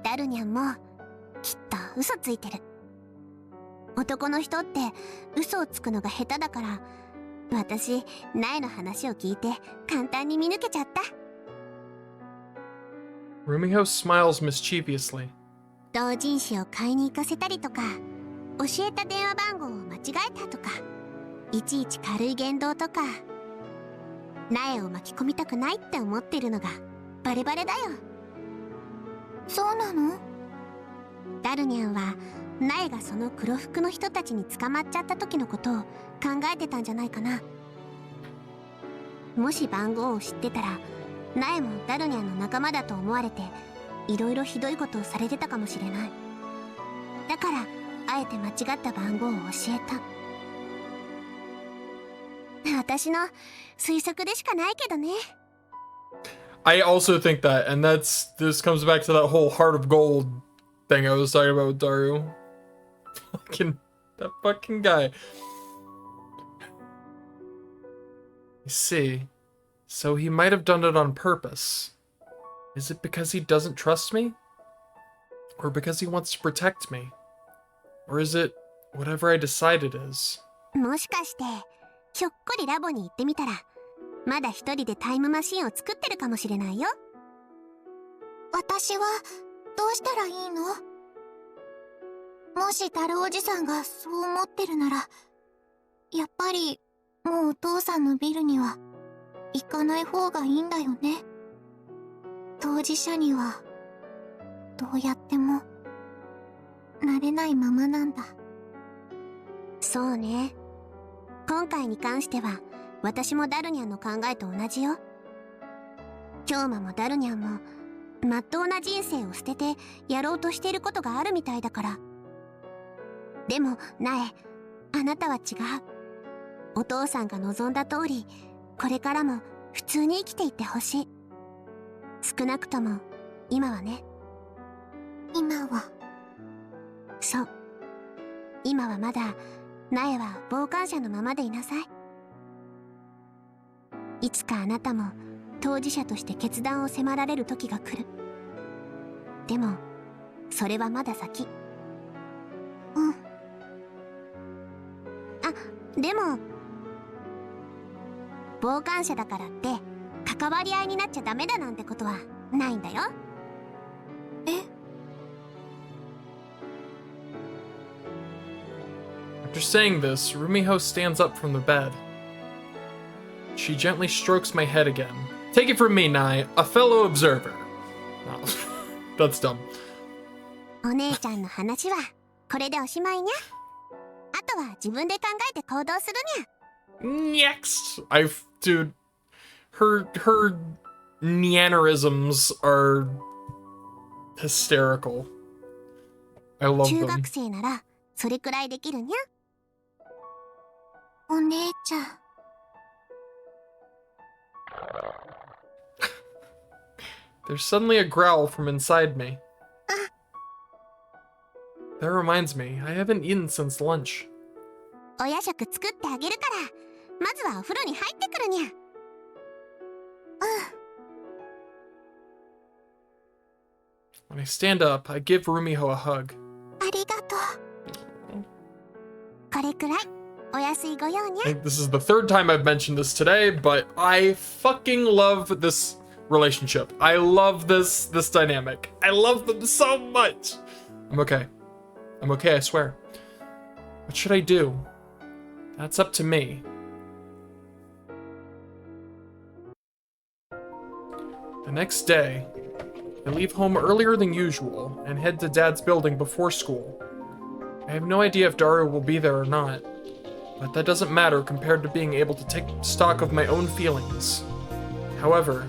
ダルニャンもきっと嘘ついてる。男の人って嘘をつくのが下手だから、私苗の話を聞いて簡単に見抜けちゃった。 Rumiho smiles mischievously. 同人誌を買いに行かせたりとか、教えた電話番号を間違えたとか、いちいち軽い言動とか、苗を巻き込みたくないって思ってるのがバレバレだよ。そうなの？ダルニャンは苗がその黒服の人たちに捕まっちゃった時のことを考えてたんじゃないかな。もし番号を知ってたら苗もダルニャンの仲間だと思われていろいろひどいことをされてたかもしれない。だからあえて間違った番号を教えた。私の推測でしかないけどね。I also think that, and this comes back to that whole heart of gold thing I was talking about with Daru. That fucking guy. I see. So he might have done it on purpose. Is it because he doesn't trust me? Or because he wants to protect me? Or is it whatever I decide it is? もしかしてひょっこりラボに行ってみたらまだ一人でタイムマシンを作ってるかもしれないよ。私はどうしたらいいの？もしタルおじさんがそう思ってるならやっぱりもうお父さんのビルには行かない方がいいんだよね。当事者にはどうやってもなれないままなんだ。そうね。今回に関しては私もダルニャンの考えと同じよ。京馬もダルニャンもまっとうな人生を捨ててやろうとしていることがあるみたいだから。でもナエ、あなたは違う。お父さんが望んだ通りこれからも普通に生きていってほしい。少なくとも今はね。今は？そう、今はまだナエは傍観者のままでいなさい。いつかあなたも当事者として決断を迫られる時が来る。でもそれはまだ先。うん。あ、でも傍観者だからって関わり合いになっちゃダメだなんてことはないんだよ。え？ After saying this, Rumiho stands up from the bed. She gently strokes my head again. Take it from me, Nai, a fellow observer. Oh, that's dumb. お姉ちゃんの話はこれでおしまいにゃ。あとは自分で考えて行動するにゃ。Next! Dude, her Nyannerisms are hysterical. I love 中 them. 学生ならそれくらいできるにゃ。お姉ちゃん。There's suddenly a growl from inside me. That reminds me, I haven't eaten since lunch. お夜食作ってあげるから、まずはお風呂に入ってくるにゃ。When I stand up, I give Rumiho a hug. ありがとう。これくらいお安いご用にゃ。 I think this is the third time I've mentioned this today, but I fucking love this relationship. I love this dynamic. I love them so much. I'm okay. I'm okay, I swear. What should I do? That's up to me. The next day, I leave home earlier than usual and head to Dad's building before school. I have no idea if Daru will be there or not, but that doesn't matter compared to being able to take stock of my own feelings. However,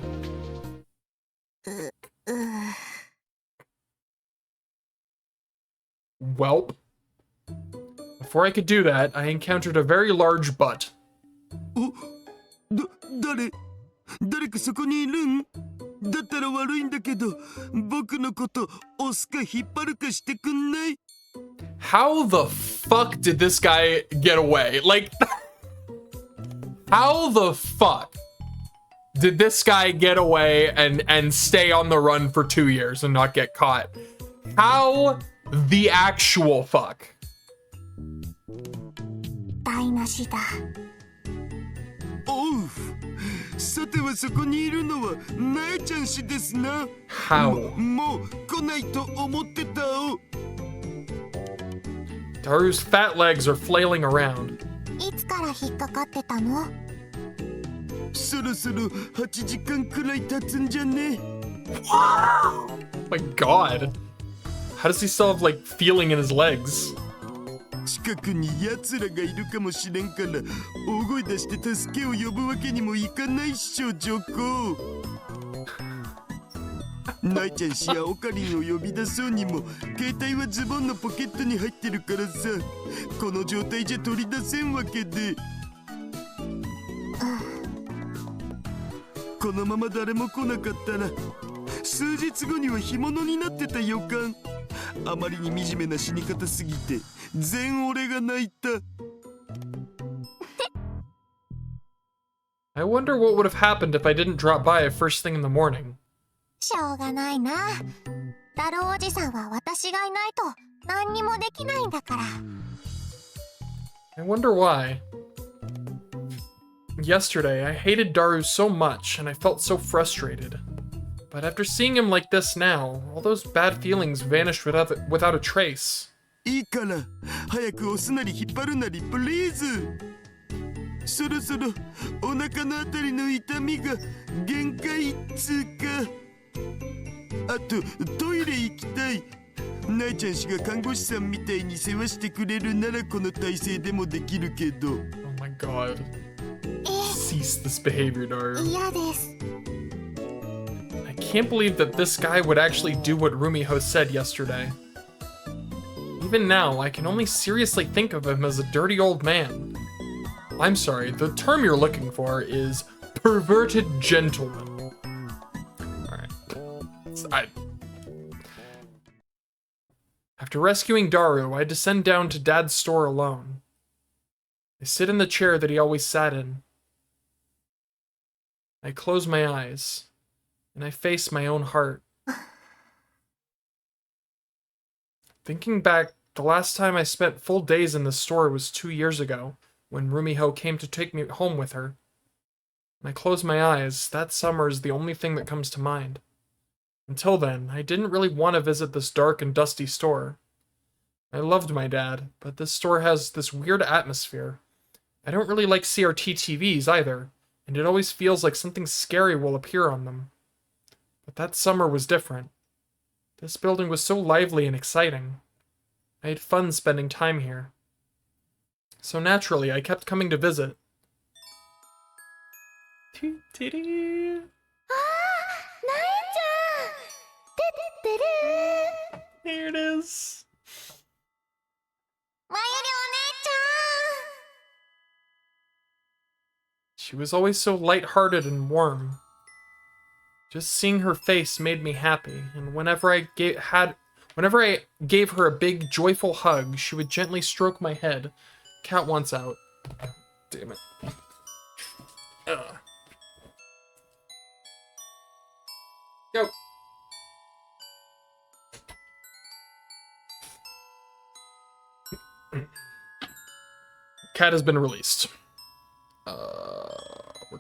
welp. Before I could do that, I encountered a very large butt. 誰かそこにいるん？だったら悪いんだけど、僕のこと押すか引っ張るかしてくんない？ How the fuck did this guy get away? Like, how the fuck did this guy get away and stay on the run for 2 years and not get caught? How the actual fuck? 台無しだ。おう、さてはそこにいるのはなえちゃん氏ですな。 How? もう来ないと思ってたお。Daru's fat legs are flailing around. いつから引っかかってたの？そろそろ8時間くらい経つんじゃね？ My god. How does he still have, like, feeling in his legs? 近くに奴らがいるかもしれんから大声出して助けを呼ぶわけにもいかないっしょ、ジョコ。ナイちゃん氏やオカリンを呼び出そうにも携帯はズボンのポケットに入ってるからさ、この状態じゃ取り出せんわけで。このまま誰も来なかったら数日後には干物になってた予感。あまりに惨めな死に方すぎて全俺が泣いた。I wonder what would have happened if I didn't drop by first thing in the morning. しょうがないな。ダルおじさんは私がいないと何にもできないんだから。I wonder why. Yesterday, I hated Daru so much, and I felt so frustrated. But after seeing him like this now, all those bad feelings vanished without a trace. いいから早く押すなり引っ張るなりプリーズ。そろそろお腹のあたりの痛みが限界っつうか。あとトイレ行きたい。ナイちゃん氏が看護師さんみたいに世話してくれるならこの体勢でもできるけど。Oh my god. Cease this behavior, Daru. 嫌です。I can't believe that this guy would actually do what Rumiho said yesterday. Even now, I can only seriously think of him as a dirty old man. I'm sorry, the term you're looking for is perverted gentleman. Alright. After rescuing Daru, I descend down to Dad's store alone. I sit in the chair that he always sat in. I close my eyes, and I face my own heart. Thinking back, the last time I spent full days in the store was 2 years ago, when Rumiho came to take me home with her. When I close my eyes, that summer is the only thing that comes to mind. Until then, I didn't really want to visit this dark and dusty store. I loved my dad, but this store has this weird atmosphere. I don't really like CRT TVs either, and it always feels like something scary will appear on them. But that summer was different. This building was so lively and exciting. I had fun spending time here. So naturally, I kept coming to visit. Here it is. まゆりお姉ちゃん。 She was always so lighthearted and warm. Just seeing her face made me happy, and whenever I gave her a big, joyful hug, she would gently stroke my head. Cat wants out. Damn it. Ugh. Go. Cat has been released. We're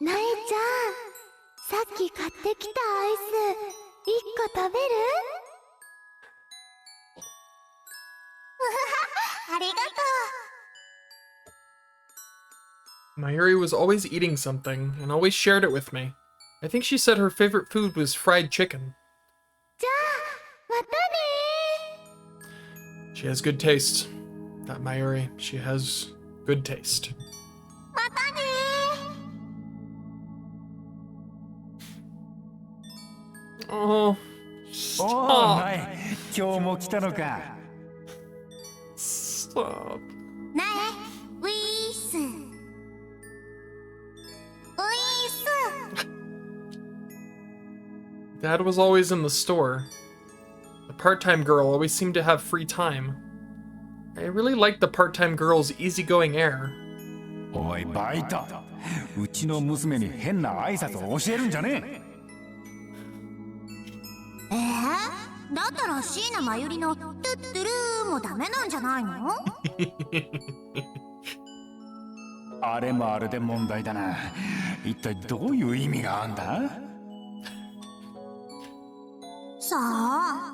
なえちゃん、さっき買ってきたアイス、1個食べる？ありがとう。 Mayuri was always eating something, and always shared it with me. I think she said her favorite food was fried chicken. じゃあ、またね。 She has good taste. That Mayuri, she has good taste. またね。 Oh, おお、 stop. ナイ、今日も来たのか。 Stop. なえ、ウィース。ウィース。 Dad was always in the store. The part-time girl always seemed to have free time. I really liked the part-time girl's easygoing air. おい、バイト。うちの娘に変な挨拶を教えるんじゃねえ。だったら椎名まゆりのトゥットゥルーもダメなんじゃないの？あれもあれで問題だな。一体どういう意味があんだ？さあ。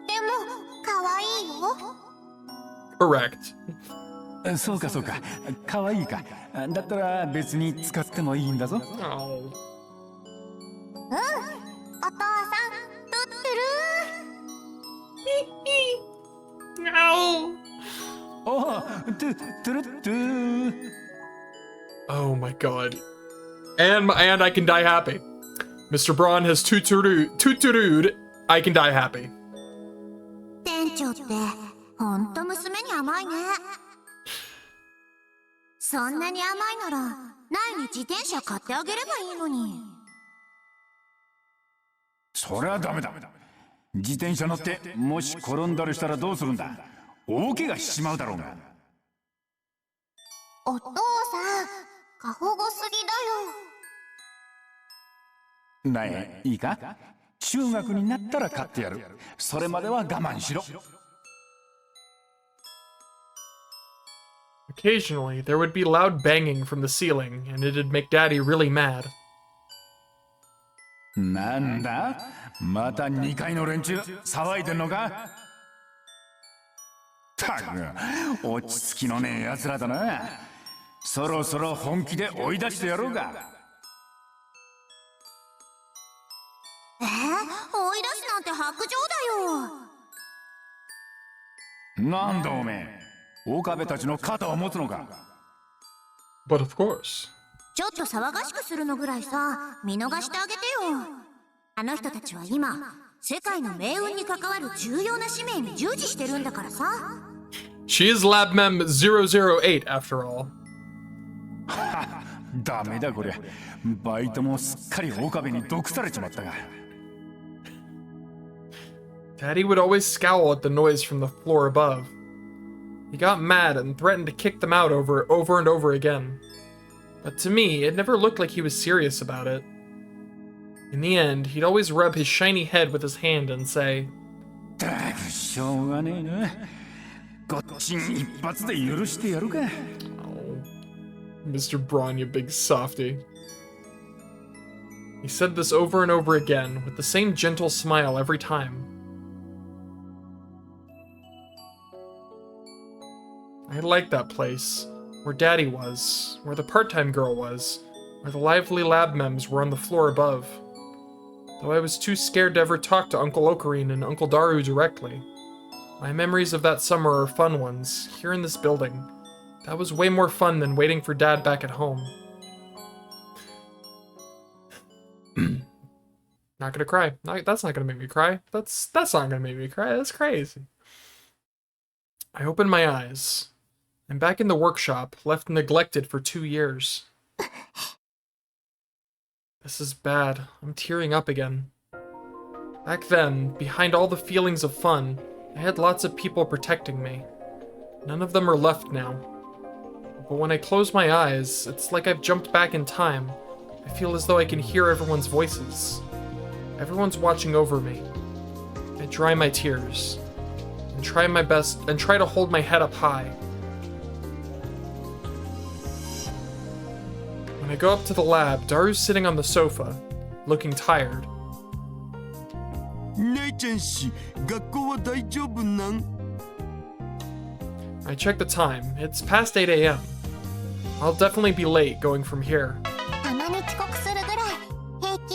でも、可愛いよ。Correct. そうかそうか。可愛いか。だったら別に使ってもいいんだぞ。Oh. お父さん、トゥットゥルー。 No. おお、トゥルットゥ。 Oh my god. And I can die happy. Mr. Braun has tuturued. I can die happy. 店長ってほんと娘に甘いね。そんなに甘いならナイに自転車買ってあげればいいのに。そりゃダメだ。自転車乗ってもし転んだりしたらどうするんだ。大怪我しちまうだろうが。お父さん、過保護すぎだよ。なえ、いいか、中学になったら買ってやる。それまでは我慢しろ。Occasionally, there would be loud banging from the ceiling, and it'd make Daddy really mad. なんだ、また2階の連中騒いでんのか。たく、落ち着きのねえ奴らだな。そろそろ本気で追い出してやろうか。追い出すなんて白状だよ。なんだおめえ、岡部たちの肩を持つのか。 But of course. ちょっと騒がしくするのぐらいさ、見逃してあげてよ。あの人たちは今、世界の命運に関わる重要な使命に従事してるんだからさ。She is Lab Mem 008 after all. ダメだこりゃ。バイトもすっかり岡部に毒されちまったが。Daddy would always scowl at the noise from the floor above. He got mad and threatened to kick them out over and over again. But to me, it never looked like he was serious about it. In the end, he'd always rub his shiny head with his hand and say, だくしょうがねえな。こっちに一発で許してやるか。"Oh, Mr. Braun, you big softy." He said this over and over again, with the same gentle smile every time. I liked that place, where Daddy was, where the part-time girl was, where the lively lab mems were on the floor above. Though I was too scared to ever talk to Uncle Ocarine and Uncle Daru directly. My memories of that summer are fun ones, here in this building. That was way more fun than waiting for Dad back at home. Not gonna cry. That's not gonna make me cry. That's not gonna make me cry. That's crazy. I opened my eyes. I'm back in the workshop, left neglected for 2 years. This is bad. I'm tearing up again. Back then, behind all the feelings of fun, I had lots of people protecting me. None of them are left now. But when I close my eyes, it's like I've jumped back in time. I feel as though I can hear everyone's voices. Everyone's watching over me. I dry my tears and try my best and try to hold my head up high. When I go up to the lab, Daru's sitting on the sofa, looking tired. ナイちゃん氏、学校は大丈夫なん？ I check the time. It's past 8 a.m. I'll definitely be late going from here. たまに遅刻するぐらい平気。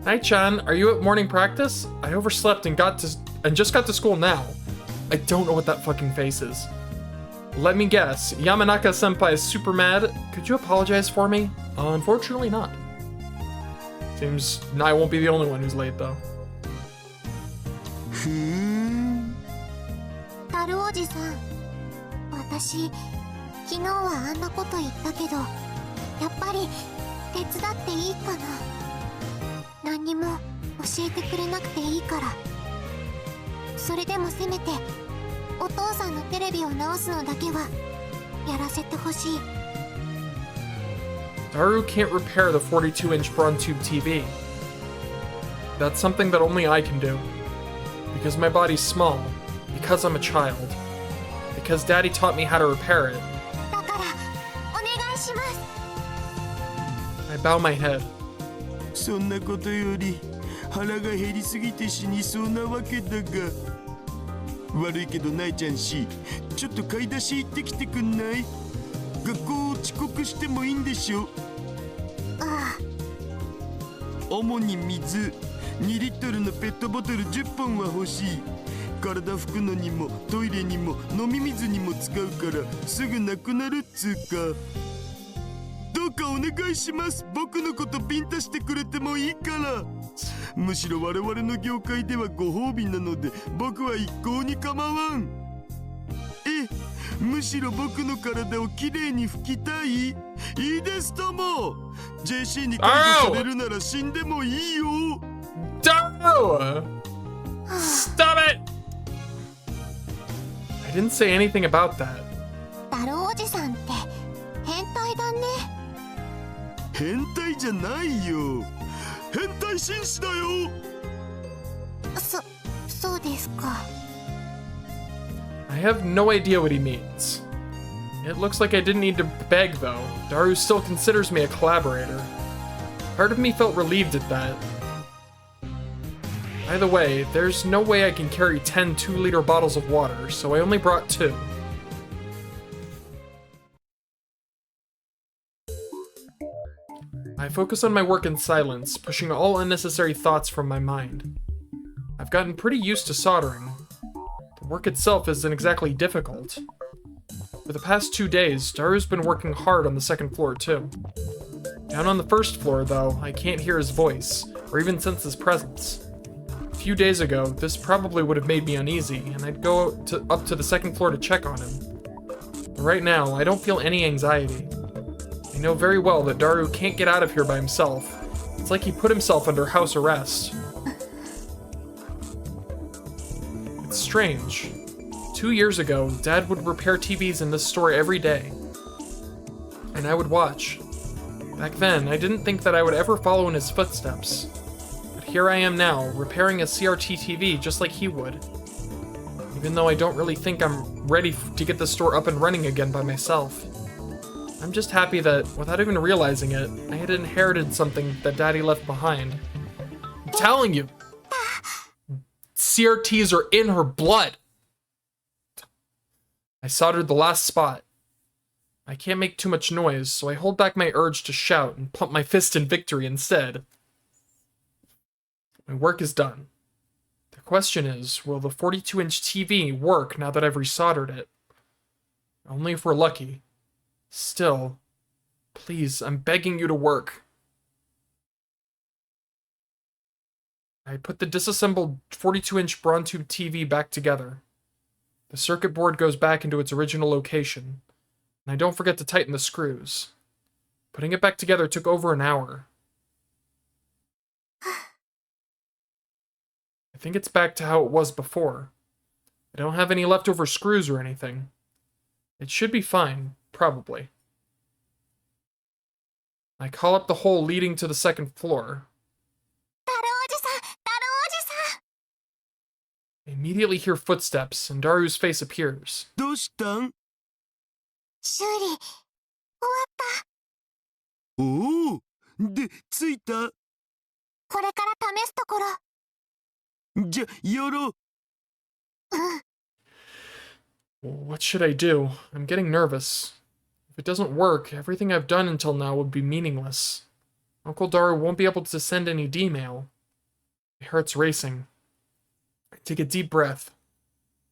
Night-chan, are you at morning practice? I overslept and just got to school now. I don't know what that fucking face is. Let me guess, Yamanaka-senpai is super mad. Could you apologize for me? Unfortunately not. Seems I won't be the only one who's late though. ふーん。タルおじさん、私、昨日はあんなこと言ったけど、やっぱり手伝っていいかな。何にも教えてくれなくていいから。それでもせめて、お父さんのテレビを直すのだけはやらせてほしい。Daru can't repair the 42-inch BronTube TV. That's something that only I can do. Because my body's small. Because I'm a child. Because Daddy taught me how to repair it. だから、お願いします。I bow my head. そんなことより腹が減りすぎて死にそうなわけだが。悪いけどナイちゃん氏、ちょっと買い出し行ってきてくんない？学校遅刻してもいいんでしょ？ああ。主に水、2リットルのペットボトル10本は欲しい。体拭くのにもトイレにも飲み水にも使うからすぐなくなるっつうか。どうかお願いします。僕のことビンタしてくれてもいいから。むしろ我々の業界ではご褒美なので僕は一向に構わん。むしろ僕の体をきれいに拭きたい。いいですとも。JC に解放されるなら死んでもいいよ。No! Stop it! I didn't say anything about that. ダルおじさんって変態だね。変態じゃないよ。変態紳士だよ。そうですか。I have no idea what he means. It looks like I didn't need to beg, though. Daru still considers me a collaborator. Part of me felt relieved at that. By the way, there's no way I can carry 10 2-liter bottles of water, so I only brought 2. I focus on my work in silence, pushing all unnecessary thoughts from my mind. I've gotten pretty used to soldering. The work itself isn't exactly difficult. For the past 2 days, Daru's been working hard on the second floor too. Down on the first floor, though, I can't hear his voice, or even sense his presence. A few days ago, this probably would have made me uneasy, and I'd go up to the second floor to check on him. But right now, I don't feel any anxiety. I know very well that Daru can't get out of here by himself. It's like he put himself under house arrest. It's strange. 2 years ago, Dad would repair TVs in this store every day, and I would watch. Back then, I didn't think that I would ever follow in his footsteps. But here I am now, repairing a CRT TV just like he would. Even though I don't really think I'm ready to get the store up and running again by myself. I'm just happy that, without even realizing it, I had inherited something that Daddy left behind. I'm telling you! CRTs are in her blood! I soldered the last spot. I can't make too much noise, so I hold back my urge to shout and pump my fist in victory instead. My work is done. The question is, will the 42-inch TV work now that I've resoldered it? Only if we're lucky. Still, please, I'm begging you to work. I put the disassembled 42-inch Bronze-tube TV back together. The circuit board goes back into its original location, and I don't forget to tighten the screws. Putting it back together took over an hour. I think it's back to how it was before. I don't have any leftover screws or anything. It should be fine, probably. I call up the hole leading to the second floor. I immediately hear footsteps, and Daru's face appears. どうしたん？修理終わった。おお、で、着いた？これから試すところ。じゃ、やろう。What should I do? I'm getting nervous. If it doesn't work, everything I've done until now would be meaningless. Uncle Daru won't be able to send any D-mail. My heart's racing. I take a deep breath.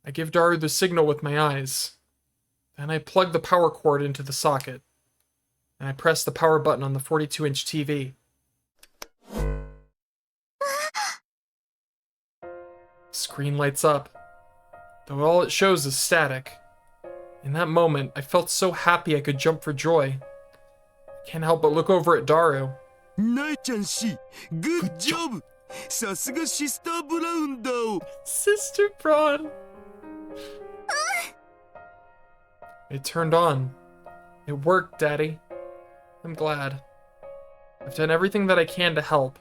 I give Daru the signal with my eyes. Then I plug the power cord into the socket. And I press the power button on the 42-inch TV. The screen lights up, though all it shows is static. In that moment, I felt so happy I could jump for joy. I can't help but look over at Daru. ナイちゃんし、グッジョブ。さすがシスターブラウンだお。Sister Braun. It turned on. It worked, Daddy. I'm glad. I've done everything that I can to help.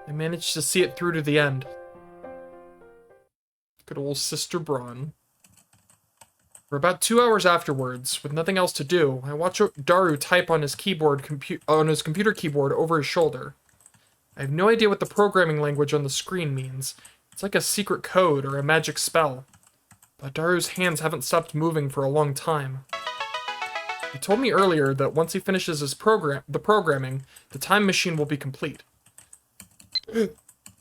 I managed to see it through to the end. Good old Sister Braun. For about 2 hours afterwards, with nothing else to do, I watch Daru type on his computer keyboard over his shoulder. I have no idea what the programming language on the screen means. It's like a secret code or a magic spell. But Daru's hands haven't stopped moving for a long time. He told me earlier that once he finishes the programming, the time machine will be complete.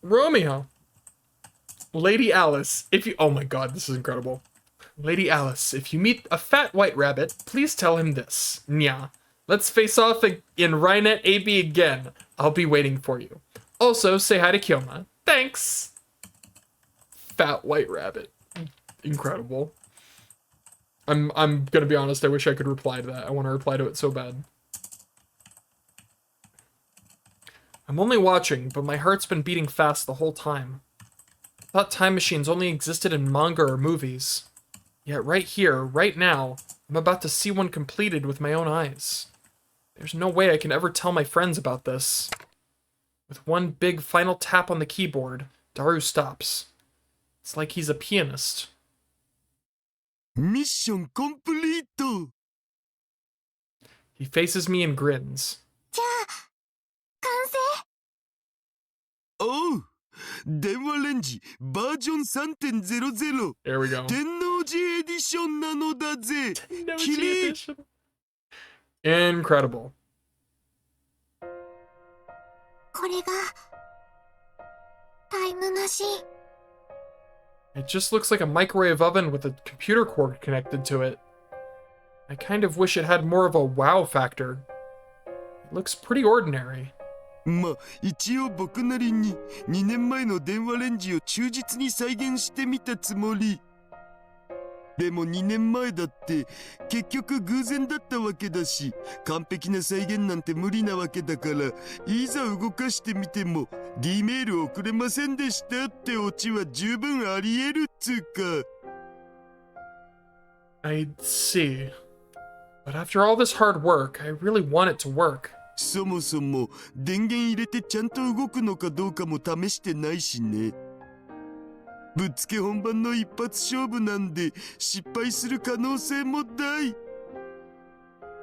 Romeo! Lady Alice, if you— oh my god, this is incredible. Lady Alice, if you meet a fat white rabbit, please tell him this. Nya. Let's face off in Rhinet AB again. I'll be waiting for you. Also, say hi to Kyoma. Thanks! Fat white rabbit. Incredible. I'm gonna be honest, I wish I could reply to that. I want to reply to it so bad. I'm only watching, but my heart's been beating fast the whole time. I thought time machines only existed in manga or movies. Yet right here, right now, I'm about to see one completed with my own eyes. There's no way I can ever tell my friends about this. With one big final tap on the keyboard, Daru stops. It's like he's a pianist. ミッションコンプリート He faces me and grins. じゃあ、完成。おう電話レンジバージョン 3.00 There we go. 天王寺エディションなのだぜ No キリ edition. Incredible. これが、タイムマシン。 It just looks like a microwave oven with a computer cord connected to it. I kind of wish it had more of a wow factor. It looks pretty ordinary. まあ一応僕なりに2年前の電話レンジを忠実に再現してみたつもりでも2年前だって結局偶然だったわけだし完璧な再現なんて無理なわけだからいざ動かしてみても D メール送れませんでしたってオチは十分あり得るっつうか I see. But after all this hard work, I really want it to work. そもそも電源入れてちゃんと動くのかどうかも試してないしねぶっつけ本番の一発勝負なんで失敗する可能性も大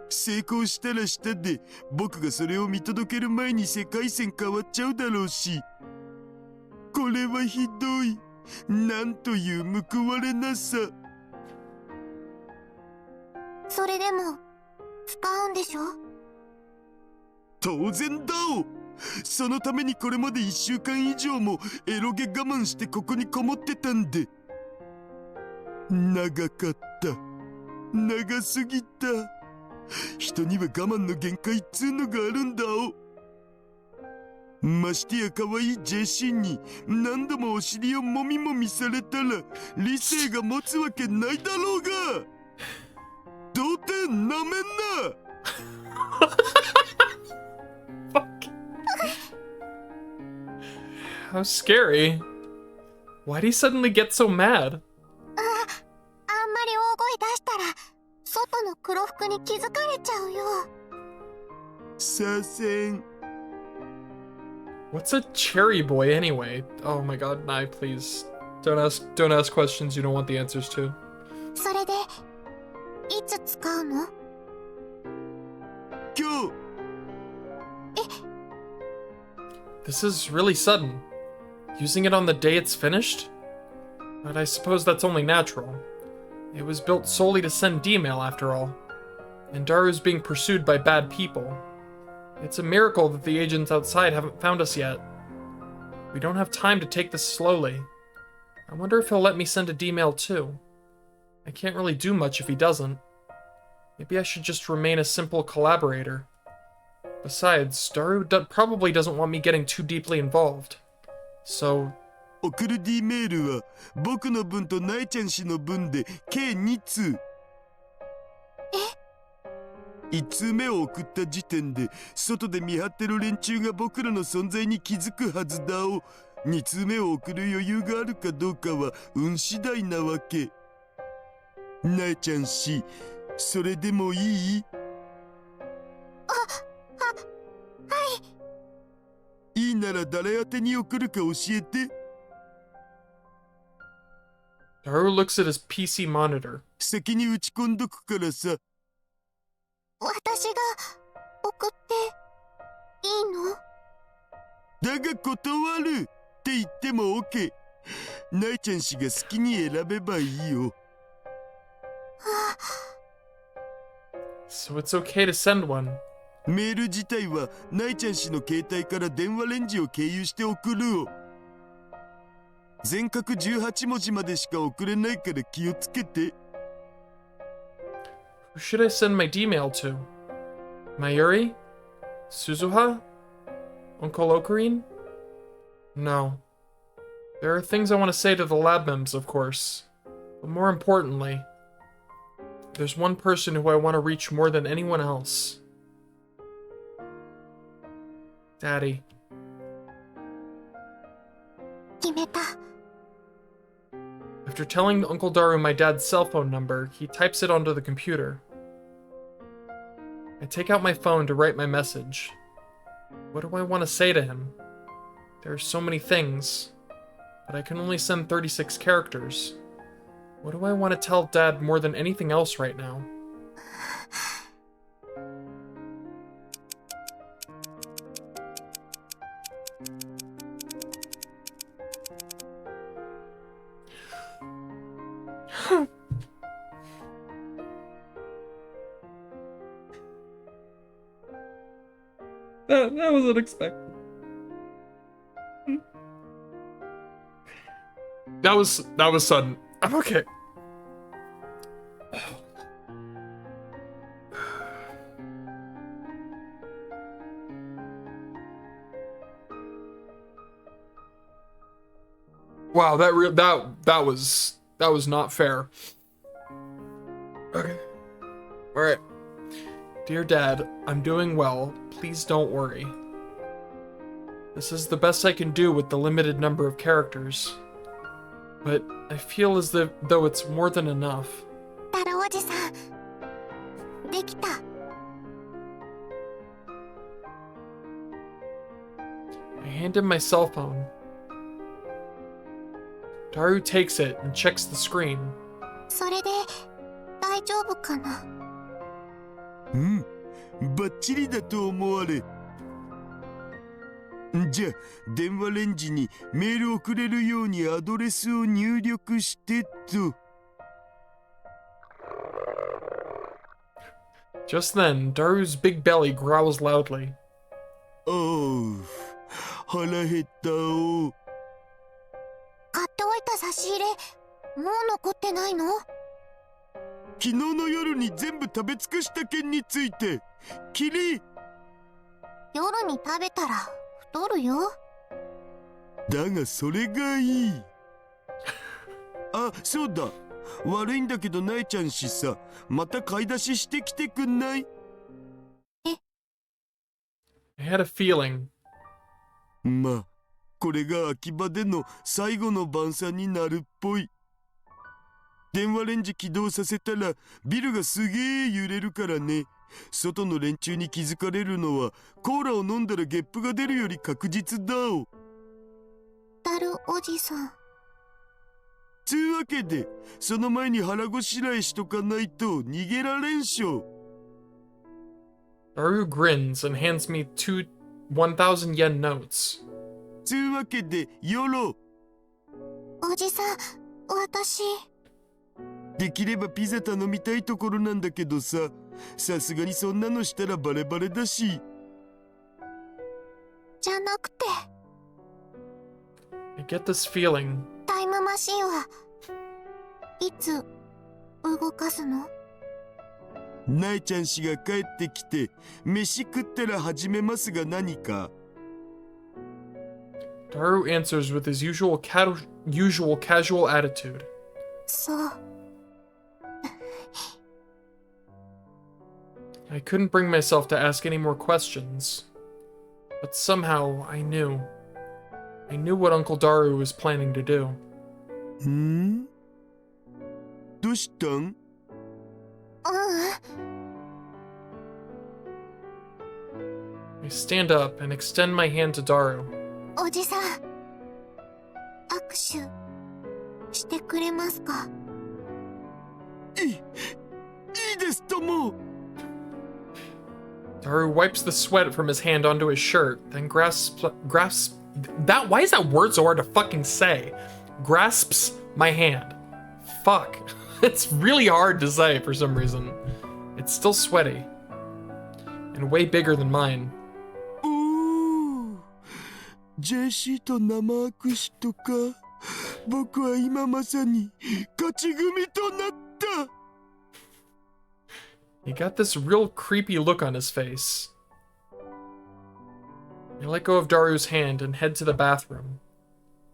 成功したらしたで僕がそれを見届ける前に世界線変わっちゃうだろうしこれはひどいなんという報われなさそれでも、使うんでしょ？当然だおそのためにこれまで1週間以上もエロゲ我慢してここにこもってたんで長かった長すぎた人には我慢の限界っつうのがあるんだおましてや可愛い JC に何度もお尻をもみもみされたら理性が持つわけないだろうが童貞なめんなHow scary. Why'd he suddenly get so mad? あんまり大声出したら、外の黒服に気づかれちゃうよ。させん What's a cherry boy anyway? Oh my god, Nai, please. Don't ask questions you don't want the answers to. それで、いつ使うの？今日 This is really sudden. Using it on the day it's finished? But I suppose that's only natural. It was built solely to send D-mail after all. And Daru's being pursued by bad people. It's a miracle that the agents outside haven't found us yet. We don't have time to take this slowly. I wonder if he'll let me send a D-mail too. I can't really do much if he doesn't. Maybe I should just remain a simple collaborator. Besides, Daru probably doesn't want me getting too deeply involved. So... 送る D メールは僕の分とナエちゃん氏の分で計2通1通目を送った時点で外で見張ってる連中が僕らの存在に気づくはずだを2通目を送る余裕があるかどうかは運次第なわけナエちゃん氏それでもいい？いいなら誰宛てに送るか教えて。Daru looks at his PC monitor. 先に打ち込んどくからさ。私が送っていいの？だが断るって言っても OK。ナイちゃん氏が好きに選べばいいよ。So it's okay to send one. メール自体はナイちゃん氏の携帯から電話レンジを経由して送るを。全角18文字までしか送れないから気をつけて。Who should I send my D-mail to? Mayuri? Suzuha? Uncle Ocarine? No. There are things I want to say to the lab mems, of course. But more importantly, there's one person who I want to reach more than anyone else. Daddy. 決めた。 After telling Uncle Daru my dad's cell phone number, he types it onto the computer. I take out my phone to write my message. What do I want to say to him? There are so many things, but I can only send 36 characters. What do I want to tell Dad more than anything else right now? That was unexpected. That was sudden. I'm okay. Wow, that was not fair. Okay. All right. Dear Dad, I'm doing well. Please don't worry. This is the best I can do with the limited number of characters. But I feel as though it's more than enough. タルおじさん、できた。I hand him my cell phone. Daru takes it and checks the screen. それで大丈夫かな。うん、バッチリだと思われ。じゃあ電話レンジにメールをくれるようにアドレスを入力してと。Just then, Daru's big belly growls loudly. おう、腹減ったお。買っておいた差し入れ、もう残ってないの？昨日の夜に全部食べ尽くした件について、キリ。夜に食べたら太るよ。だがそれがいい。あ、そうだ。悪いんだけどナイちゃんしさ、また買い出ししてきてくんない？え？ I had a feeling. まあ、これが秋葉での最後の晩餐になるっぽい。電話レンジ起動させたらビルがすげえ揺れるからね。外の連中に気づかれるのはコーラを飲んだらゲップが出るより確実だお。タルおじさん。つうわけで、その前に腹ごしらえしとかないと逃げられんしょ。Daru grins and hands me two 1,000 yen notes. つうわけで、よろ。おじさん、私。できればピザ頼みたいところなんだけどさ、さすがにそんなのしたらバレバレだし。じゃなくて。I get this feeling. タイムマシンはいつ動かすの？ナイちゃん氏が帰ってきて飯食ったら始めますが何か。 Daru answers with his usual casual attitude. そう。I couldn't bring myself to ask any more questions. But somehow I knew. I knew what Uncle Daru was planning to do. ん？どうしたん？I stand up and extend my hand to Daru. おじさん、握手してくれますか？いいですとも。Daru wipes the sweat from his hand onto his shirt, then grasps that. Why is that word so hard to fucking say? Grasps my hand. Fuck. It's really hard to say for some reason. It's still sweaty. And way bigger than mine. おお、ジェシーと生握手とか。僕は今まさに勝ち組となった。He got this real creepy look on his face. I let go of Daru's hand and head to the bathroom.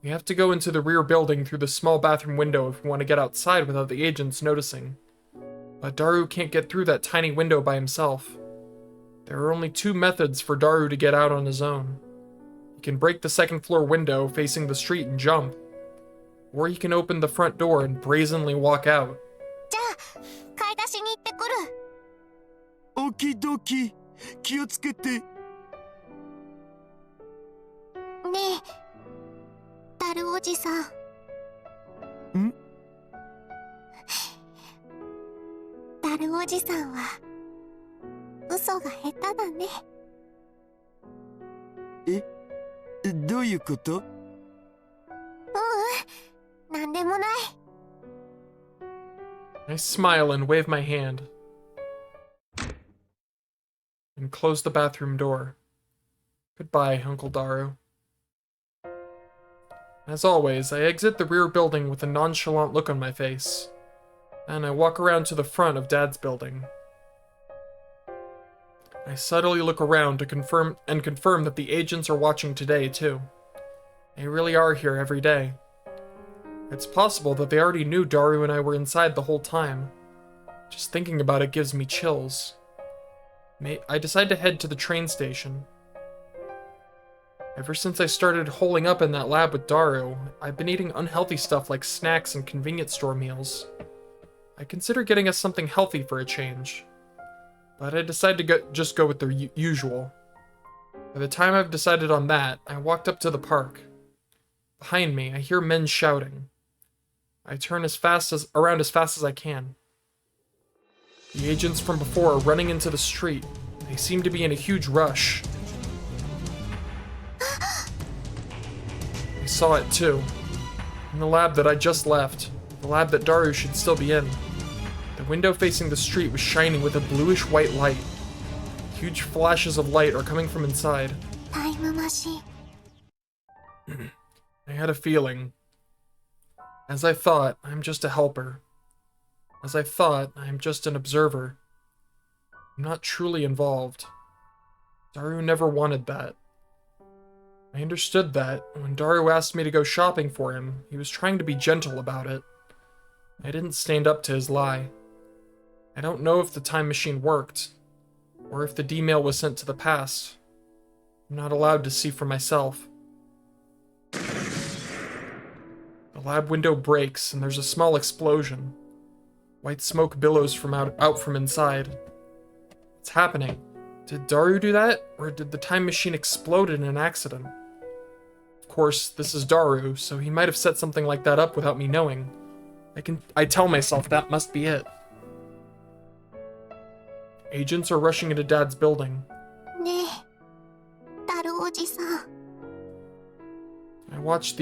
We have to go into the rear building through the small bathroom window if we want to get outside without the agents noticing. But Daru can't get through that tiny window by himself. There are only two methods for Daru to get out on his own. He can break the second floor window facing the street and jump, or he can open the front door and brazenly walk out. じゃあ買い出しに行ってくる。オキドキ、気をつけて。ねえ、ダルおじさん。ん？ダルおじさんは嘘が下手だね。どういうこと？なんでもない。I smile and wave my hand, and close the bathroom door. Goodbye, Uncle Daru. As always, I exit the rear building with a nonchalant look on my face, and I walk around to the front of Dad's building. I subtly look around to confirm that the agents are watching today, too. They really are here every day. It's possible that they already knew Daru and I were inside the whole time. Just thinking about it gives me chills. I decide to head to the train station. Ever since I started holing up in that lab with Daru, I've been eating unhealthy stuff like snacks and convenience store meals. I consider getting us something healthy for a change, but I decide to just go with the usual. By the time I've decided on that, I walked up to the park. Behind me, I hear men shouting. I turn around as fast as I can. The agents from before are running into the street. They seem to be in a huge rush. I saw it too. In the lab that I just left. The lab that Daru should still be in. The window facing the street was shining with a bluish-white light. Huge flashes of light are coming from inside. タイムマシン。 I had a feeling. As I thought, I'm just a helper. As I thought, I'm just an observer. I'm not truly involved. Daru never wanted that. I understood that. When Daru asked me to go shopping for him, he was trying to be gentle about it. I didn't stand up to his lie. I don't know if the time machine worked, or if the D-mail was sent to the past. I'm not allowed to see for myself. The lab window breaks, and there's a small explosion. White smoke billows out from inside. What's happening? Did Daru do that, or did the time machine explode in an accident? Of course, this is Daru, so he might have set something like that up without me knowing. I tell myself that must be it. Agents are rushing into Dad's building. ねえ、ダルおじさん。 I watch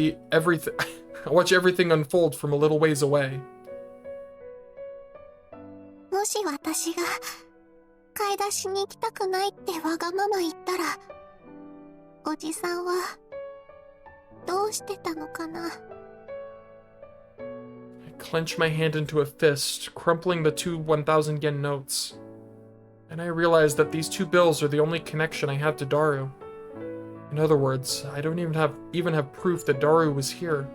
everything unfold from a little ways away. もし私が買い出しに行きたくないってわがまま言ったら、おじさんはどうしてたのかな。 I clench my hand into a fist, crumpling the two 1,000 yen notes. And I realize that these two bills are the only connection I have to Daru. In other words, I don't even have proof that Daru was here.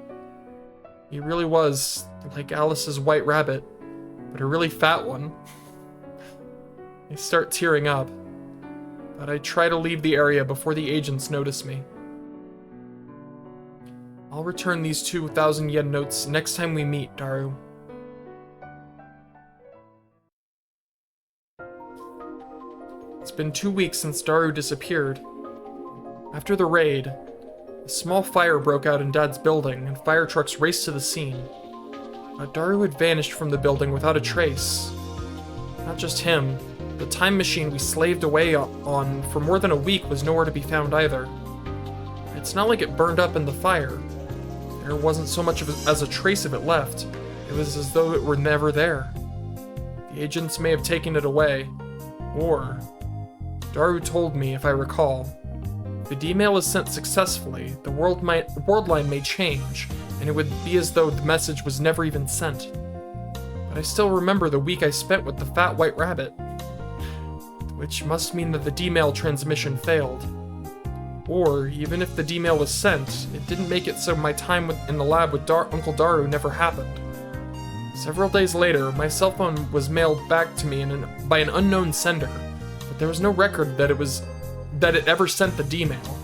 He really was like Alice's white rabbit, but a really fat one. I start tearing up, but I try to leave the area before the agents notice me. I'll return these 2,000 yen notes next time we meet, Daru. It's been 2 weeks since Daru disappeared. After the raid, a small fire broke out in Dad's building and fire trucks raced to the scene. But Daru had vanished from the building without a trace. Not just him, the time machine we slaved away on for more than a week was nowhere to be found either. It's not like it burned up in the fire. There wasn't so much as a trace of it left. It was as though it were never there. The agents may have taken it away, or... Daru told me, if I recall, if the D-mail is sent successfully, the world line may change, and it would be as though the message was never even sent. But I still remember the week I spent with the fat white rabbit. Which must mean that the D-mail transmission failed. Or, even if the D-mail was sent, it didn't make it so my time in the lab with Uncle Daru never happened. Several days later, my cell phone was mailed back to me by an unknown sender, but there was no record that it ever sent the D-mail.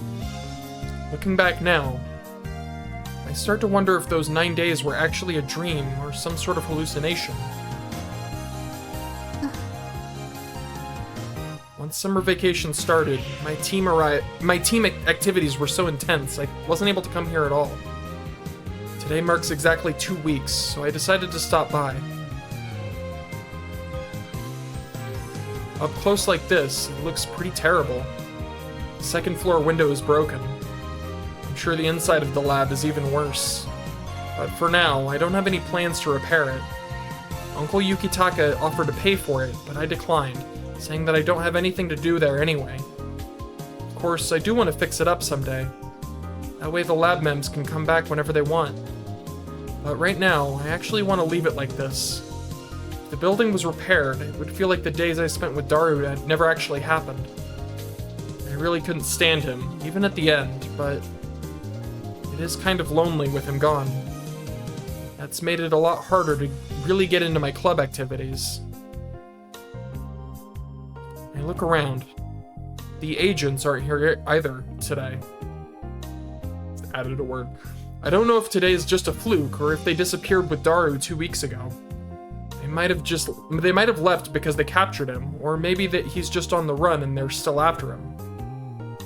Looking back now, I start to wonder if those 9 days were actually a dream or some sort of hallucination. Once summer vacation started, my team activities were so intense I wasn't able to come here at all. Today marks exactly 2 weeks, so I decided to stop by. Up close like this, it looks pretty terrible. The second floor window is broken. I'm sure the inside of the lab is even worse. But for now, I don't have any plans to repair it. Uncle Yukitaka offered to pay for it, but I declined, saying that I don't have anything to do there anyway. Of course, I do want to fix it up someday. That way the lab mems can come back whenever they want. But right now, I actually want to leave it like this. If the building was repaired, it would feel like the days I spent with Daru had never actually happened. I really couldn't stand him, even at the end, but it is kind of lonely with him gone. That's made it a lot harder to really get into my club activities. I look around. The agents aren't here either today. Added a word. I don't know if today is just a fluke or if they disappeared with Daru 2 weeks ago. They might have left because they captured him, or maybe that he's just on the run and they're still after him.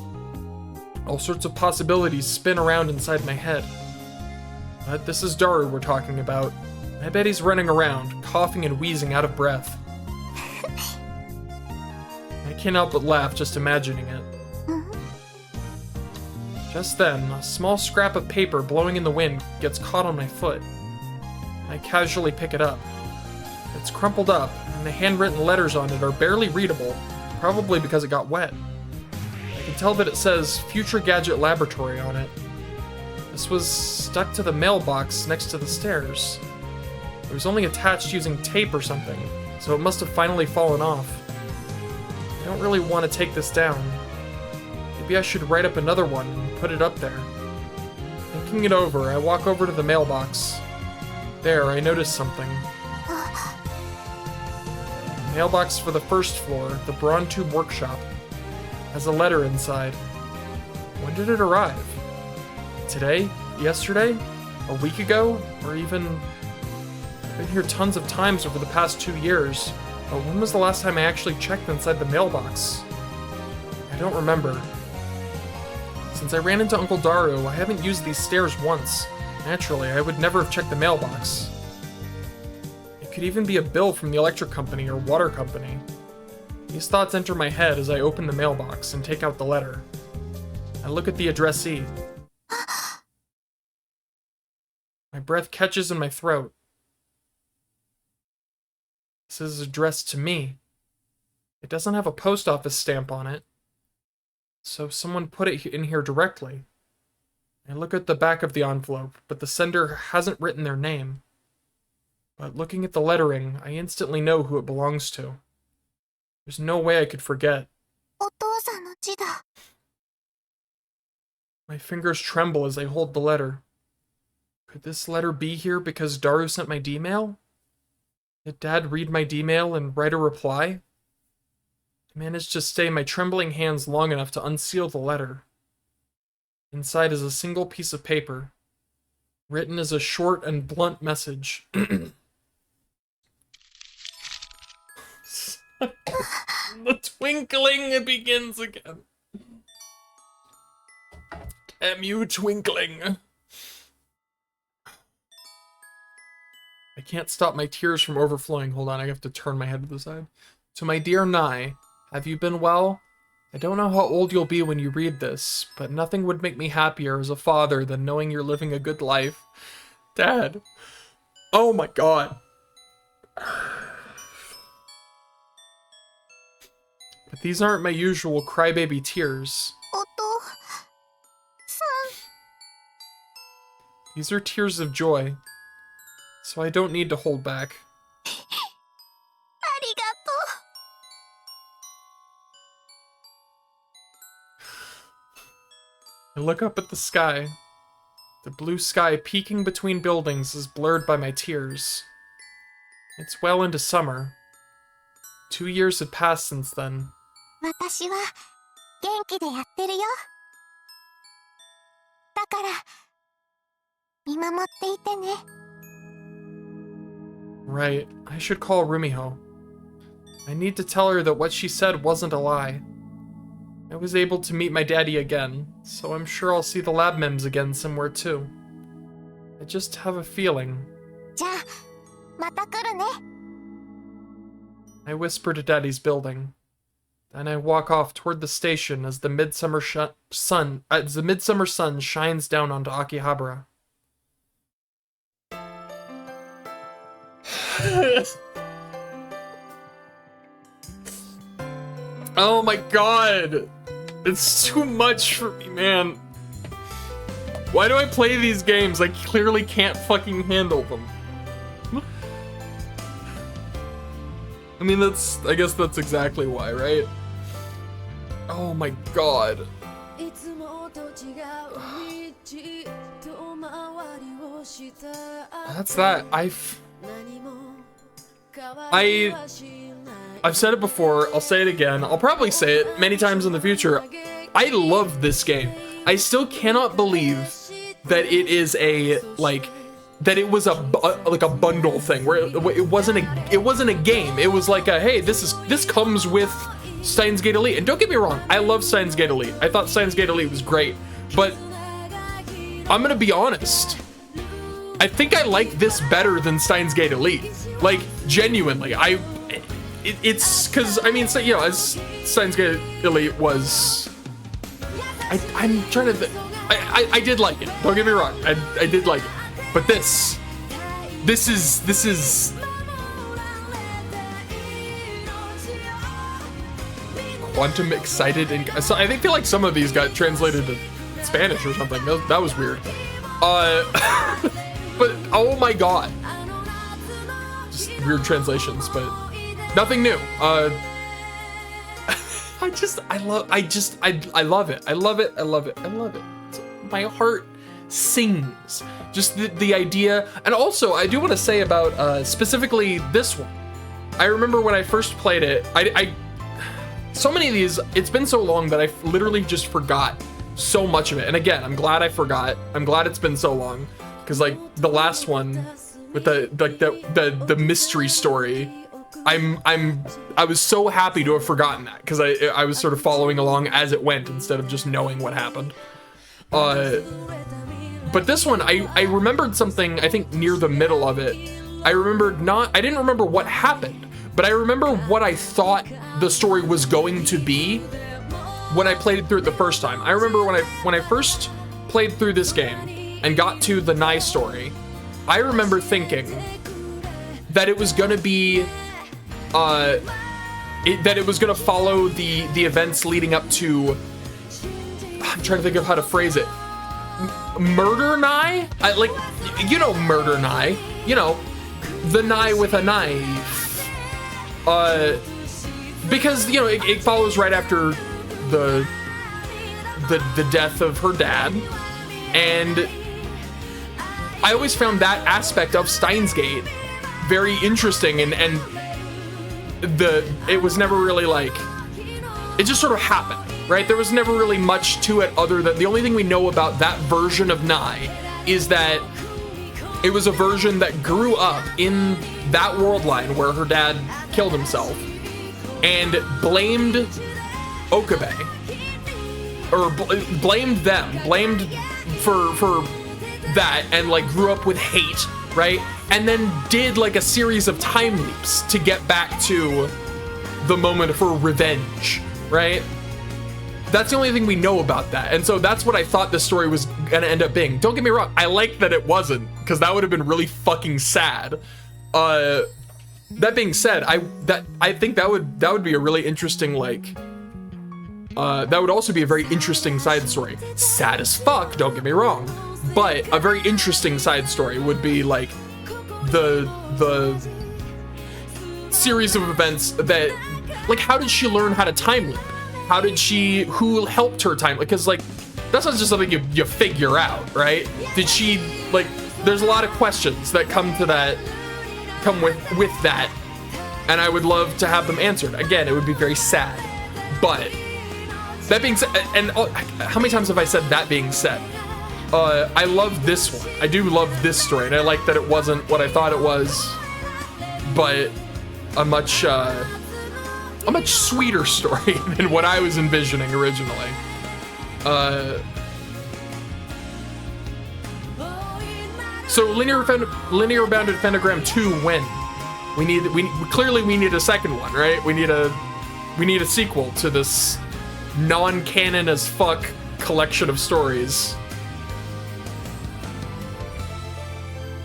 All sorts of possibilities spin around inside my head. But this is Daru we're talking about. I bet he's running around, coughing and wheezing out of breath. I can't help but laugh just imagining it. Just then, a small scrap of paper blowing in the wind gets caught on my foot. I casually pick it up. It's crumpled up, and the handwritten letters on it are barely readable, probably because it got wet. I can tell that it says Future Gadget Laboratory on it. This was stuck to the mailbox next to the stairs. It was only attached using tape or something, so it must have finally fallen off. I don't really want to take this down. Maybe I should write up another one and put it up there. Thinking it over, I walk over to the mailbox. There, I notice something. Mailbox for the first floor, the Braun Tube Workshop, has a letter inside. When did it arrive? Today? Yesterday? A week ago? Or even... I've been here tons of times over the past 2 years, but when was the last time I actually checked inside the mailbox? I don't remember. Since I ran into Uncle Daru, I haven't used these stairs once. Naturally, I would never have checked the mailbox. It could even be a bill from the electric company or water company. These thoughts enter my head as I open the mailbox and take out the letter. I look at the addressee. My breath catches in my throat. This is addressed to me. It doesn't have a post office stamp on it. So someone put it in here directly. I look at the back of the envelope, but the sender hasn't written their name. But looking at the lettering, I instantly know who it belongs to. There's no way I could forget. My fingers tremble as I hold the letter. Could this letter be here because Daru sent my D-mail? Did Dad read my D-mail and write a reply? I managed to stay my trembling hands long enough to unseal the letter. Inside is a single piece of paper, written as a short and blunt message. The twinkling begins again. Damn you, twinkling. I can't stop my tears from overflowing. Hold on, I have to turn my head to the side. To my dear Nai, have you been well? I don't know how old you'll be when you read this, but nothing would make me happier as a father than knowing you're living a good life. Dad. Oh my god. But these aren't my usual crybaby tears. These are tears of joy, so I don't need to hold back. I look up at the sky. The blue sky peeking between buildings is blurred by my tears. It's well into summer. 2 years had passed since then. 私は元気でやってるよ。だから見守っていてね。 Right, I should call Rumiho. I need to tell her that what she said wasn't a lie. I was able to meet my daddy again, so I'm sure I'll see the lab mems again somewhere too. I just have a feeling. じゃあまた来るね。 I whisper to Daddy's building. Then I walk off toward the station as the midsummer sun shines down onto Akihabara. Oh my god! It's too much for me, man. Why do I play these games? I clearly can't fucking handle them. I mean, I guess that's exactly why, right? Oh my god. That's that. I've said it before, I'll say it again, I'll probably say it many times in the future. I love this game. I still cannot believe that it is that it was a bundle thing where it wasn't a game. It was like a, hey, this comes with Steins Gate Elite. And don't get me wrong, I love Steins Gate Elite. I thought Steins Gate Elite was great, but I'm gonna be honest. I think I like this better than Steins Gate Elite. Like, genuinely, it's because, I mean, so, you know, as Steins Gate Elite was, I'm trying to I did like it, don't get me wrong, I did like it, but this is Quantum Excited, and so I feel like some of these got translated to Spanish or something. That was weird. But oh my god, just weird translations, but nothing new. I love it. My heart sings. Just the idea, and also I do want to say about specifically this one. I remember when I first played it, so many of these, it's been so long that I literally just forgot so much of it. And again, I'm glad I forgot. I'm glad it's been so long, because like the last one with the mystery story, I was so happy to have forgotten that, because I was sort of following along as it went instead of just knowing what happened. But this one, I remembered something, I think near the middle of it. I didn't remember what happened, but I remember what I thought the story was going to be when I played it through it the first time. I remember when I first played through this game and got to the Nye story, I remember thinking that it was gonna be, that it was gonna follow the events leading up to, I'm trying to think of how to phrase it, Murder Nye? Like, you know Murder Nye, you know, the Nye with a knife. Because, you know, it follows right after the death of her dad, and I always found that aspect of Steins Gate very interesting, and it was never really like, it just sort of happened, right? There was never really much to it other than, the only thing we know about that version of Nye is that it was a version that grew up in that world line where her dad killed himself and blamed Okabe, or blamed for that, and like grew up with hate, right? And then did like a series of time leaps to get back to the moment for revenge, right? That's the only thing we know about that. And so that's what I thought the story was gonna end up being. Don't get me wrong, I like that it wasn't, because that would have been really fucking sad. That being said, I think that would be a really interesting, like, that would also be a very interesting side story. Sad as fuck, don't get me wrong, but a very interesting side story would be like the series of events that, like, how did she learn how to time loop? Who helped her time? Because, like, that's not just something you figure out, right? Did she, like, there's a lot of questions that come to that come with that, and I would love to have them answered. Again, it would be very sad, but that being said, and how many times have I said that being said? I love this one. I do love this story, and I like that it wasn't what I thought it was, but a much sweeter story than what I was envisioning originally. So linear bounded Phenogram 2 when? We clearly need a second one, right? We need a sequel to this non-canon as fuck collection of stories.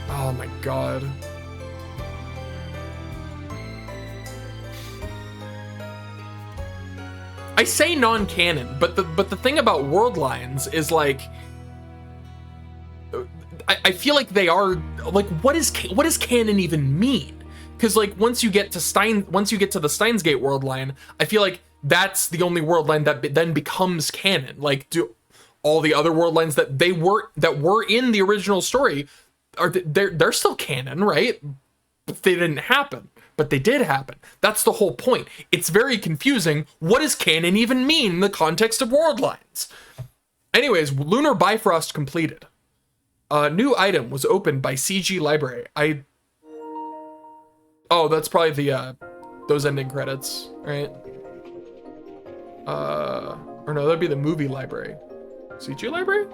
Oh my god. I say non-canon, but the thing about world lines is like, I feel like they are like, what does canon even mean? Because like once you get to the Steins Gate world line, I feel like that's the only world line that then becomes canon. Like, do all the other world lines that were in the original story they're still canon, right? But they didn't happen. But they did happen. That's the whole point. It's very confusing. What does canon even mean in the context of world lines? Anyways, Lunar Bifrost completed. A new item was opened by CG Library. Oh, that's probably the those ending credits, right? Or no, that'd be the movie library. CG Library?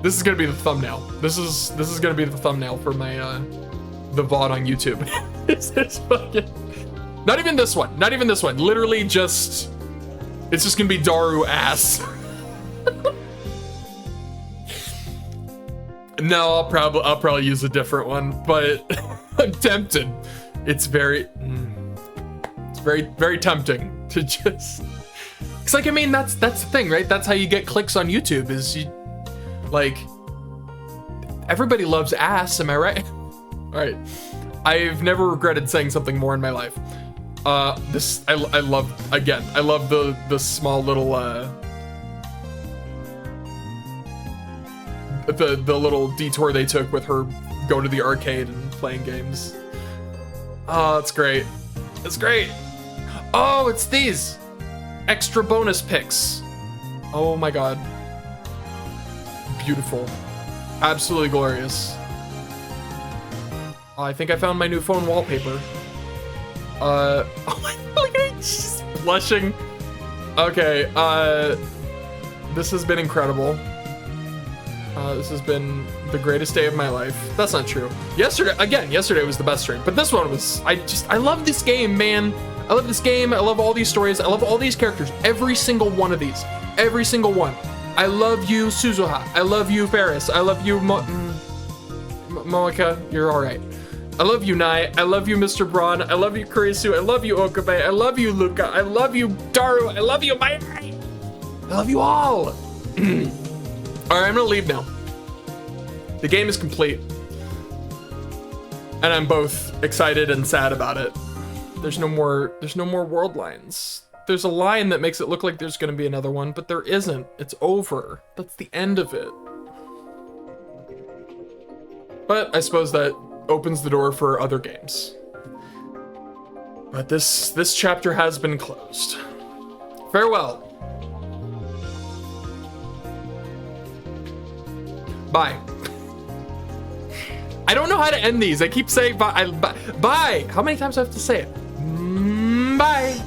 This is gonna be the thumbnail. This is gonna be the thumbnail for my the VOD on YouTube. It's fucking, not even this one. Not even this one. Literally just, it's just gonna be Daru ass. No, I'll probably use a different one, but I'm tempted. It's very tempting to just. It's like, I mean, that's the thing, right? That's how you get clicks on YouTube. Is you. Like, everybody loves ass, am I right? All right, I've never regretted saying something more in my life. This, I love, again, I love the small little, the little detour they took with her going to the arcade and playing games. Oh, it's great. It's great. Oh, it's these extra bonus picks. Oh my God. Beautiful. Absolutely glorious. I think I found my new phone wallpaper. Oh my God, she's blushing. Okay, this has been incredible. This has been the greatest day of my life. That's not true. Yesterday was the best stream, but this one was, I love this game, man. I love this game. I love all these stories. I love all these characters. Every single one of these. Every single one. I love you, Suzuha. I love you, Ferris. I love you, Moeka. You're all right. I love you, Nai. I love you, Mr. Braun. I love you, Kurisu. I love you, Okabe. I love you, Luca. I love you, Daru. I love you, Mai. I love you all. All right, I'm gonna leave now. The game is complete, and I'm both excited and sad about it. There's no more world lines. There's a line that makes it look like there's gonna be another one, but there isn't. It's over. That's the end of it. But I suppose that opens the door for other games. But this chapter has been closed. Farewell. Bye. I don't know how to end these. I keep saying bye. Bye. How many times do I have to say it? Bye.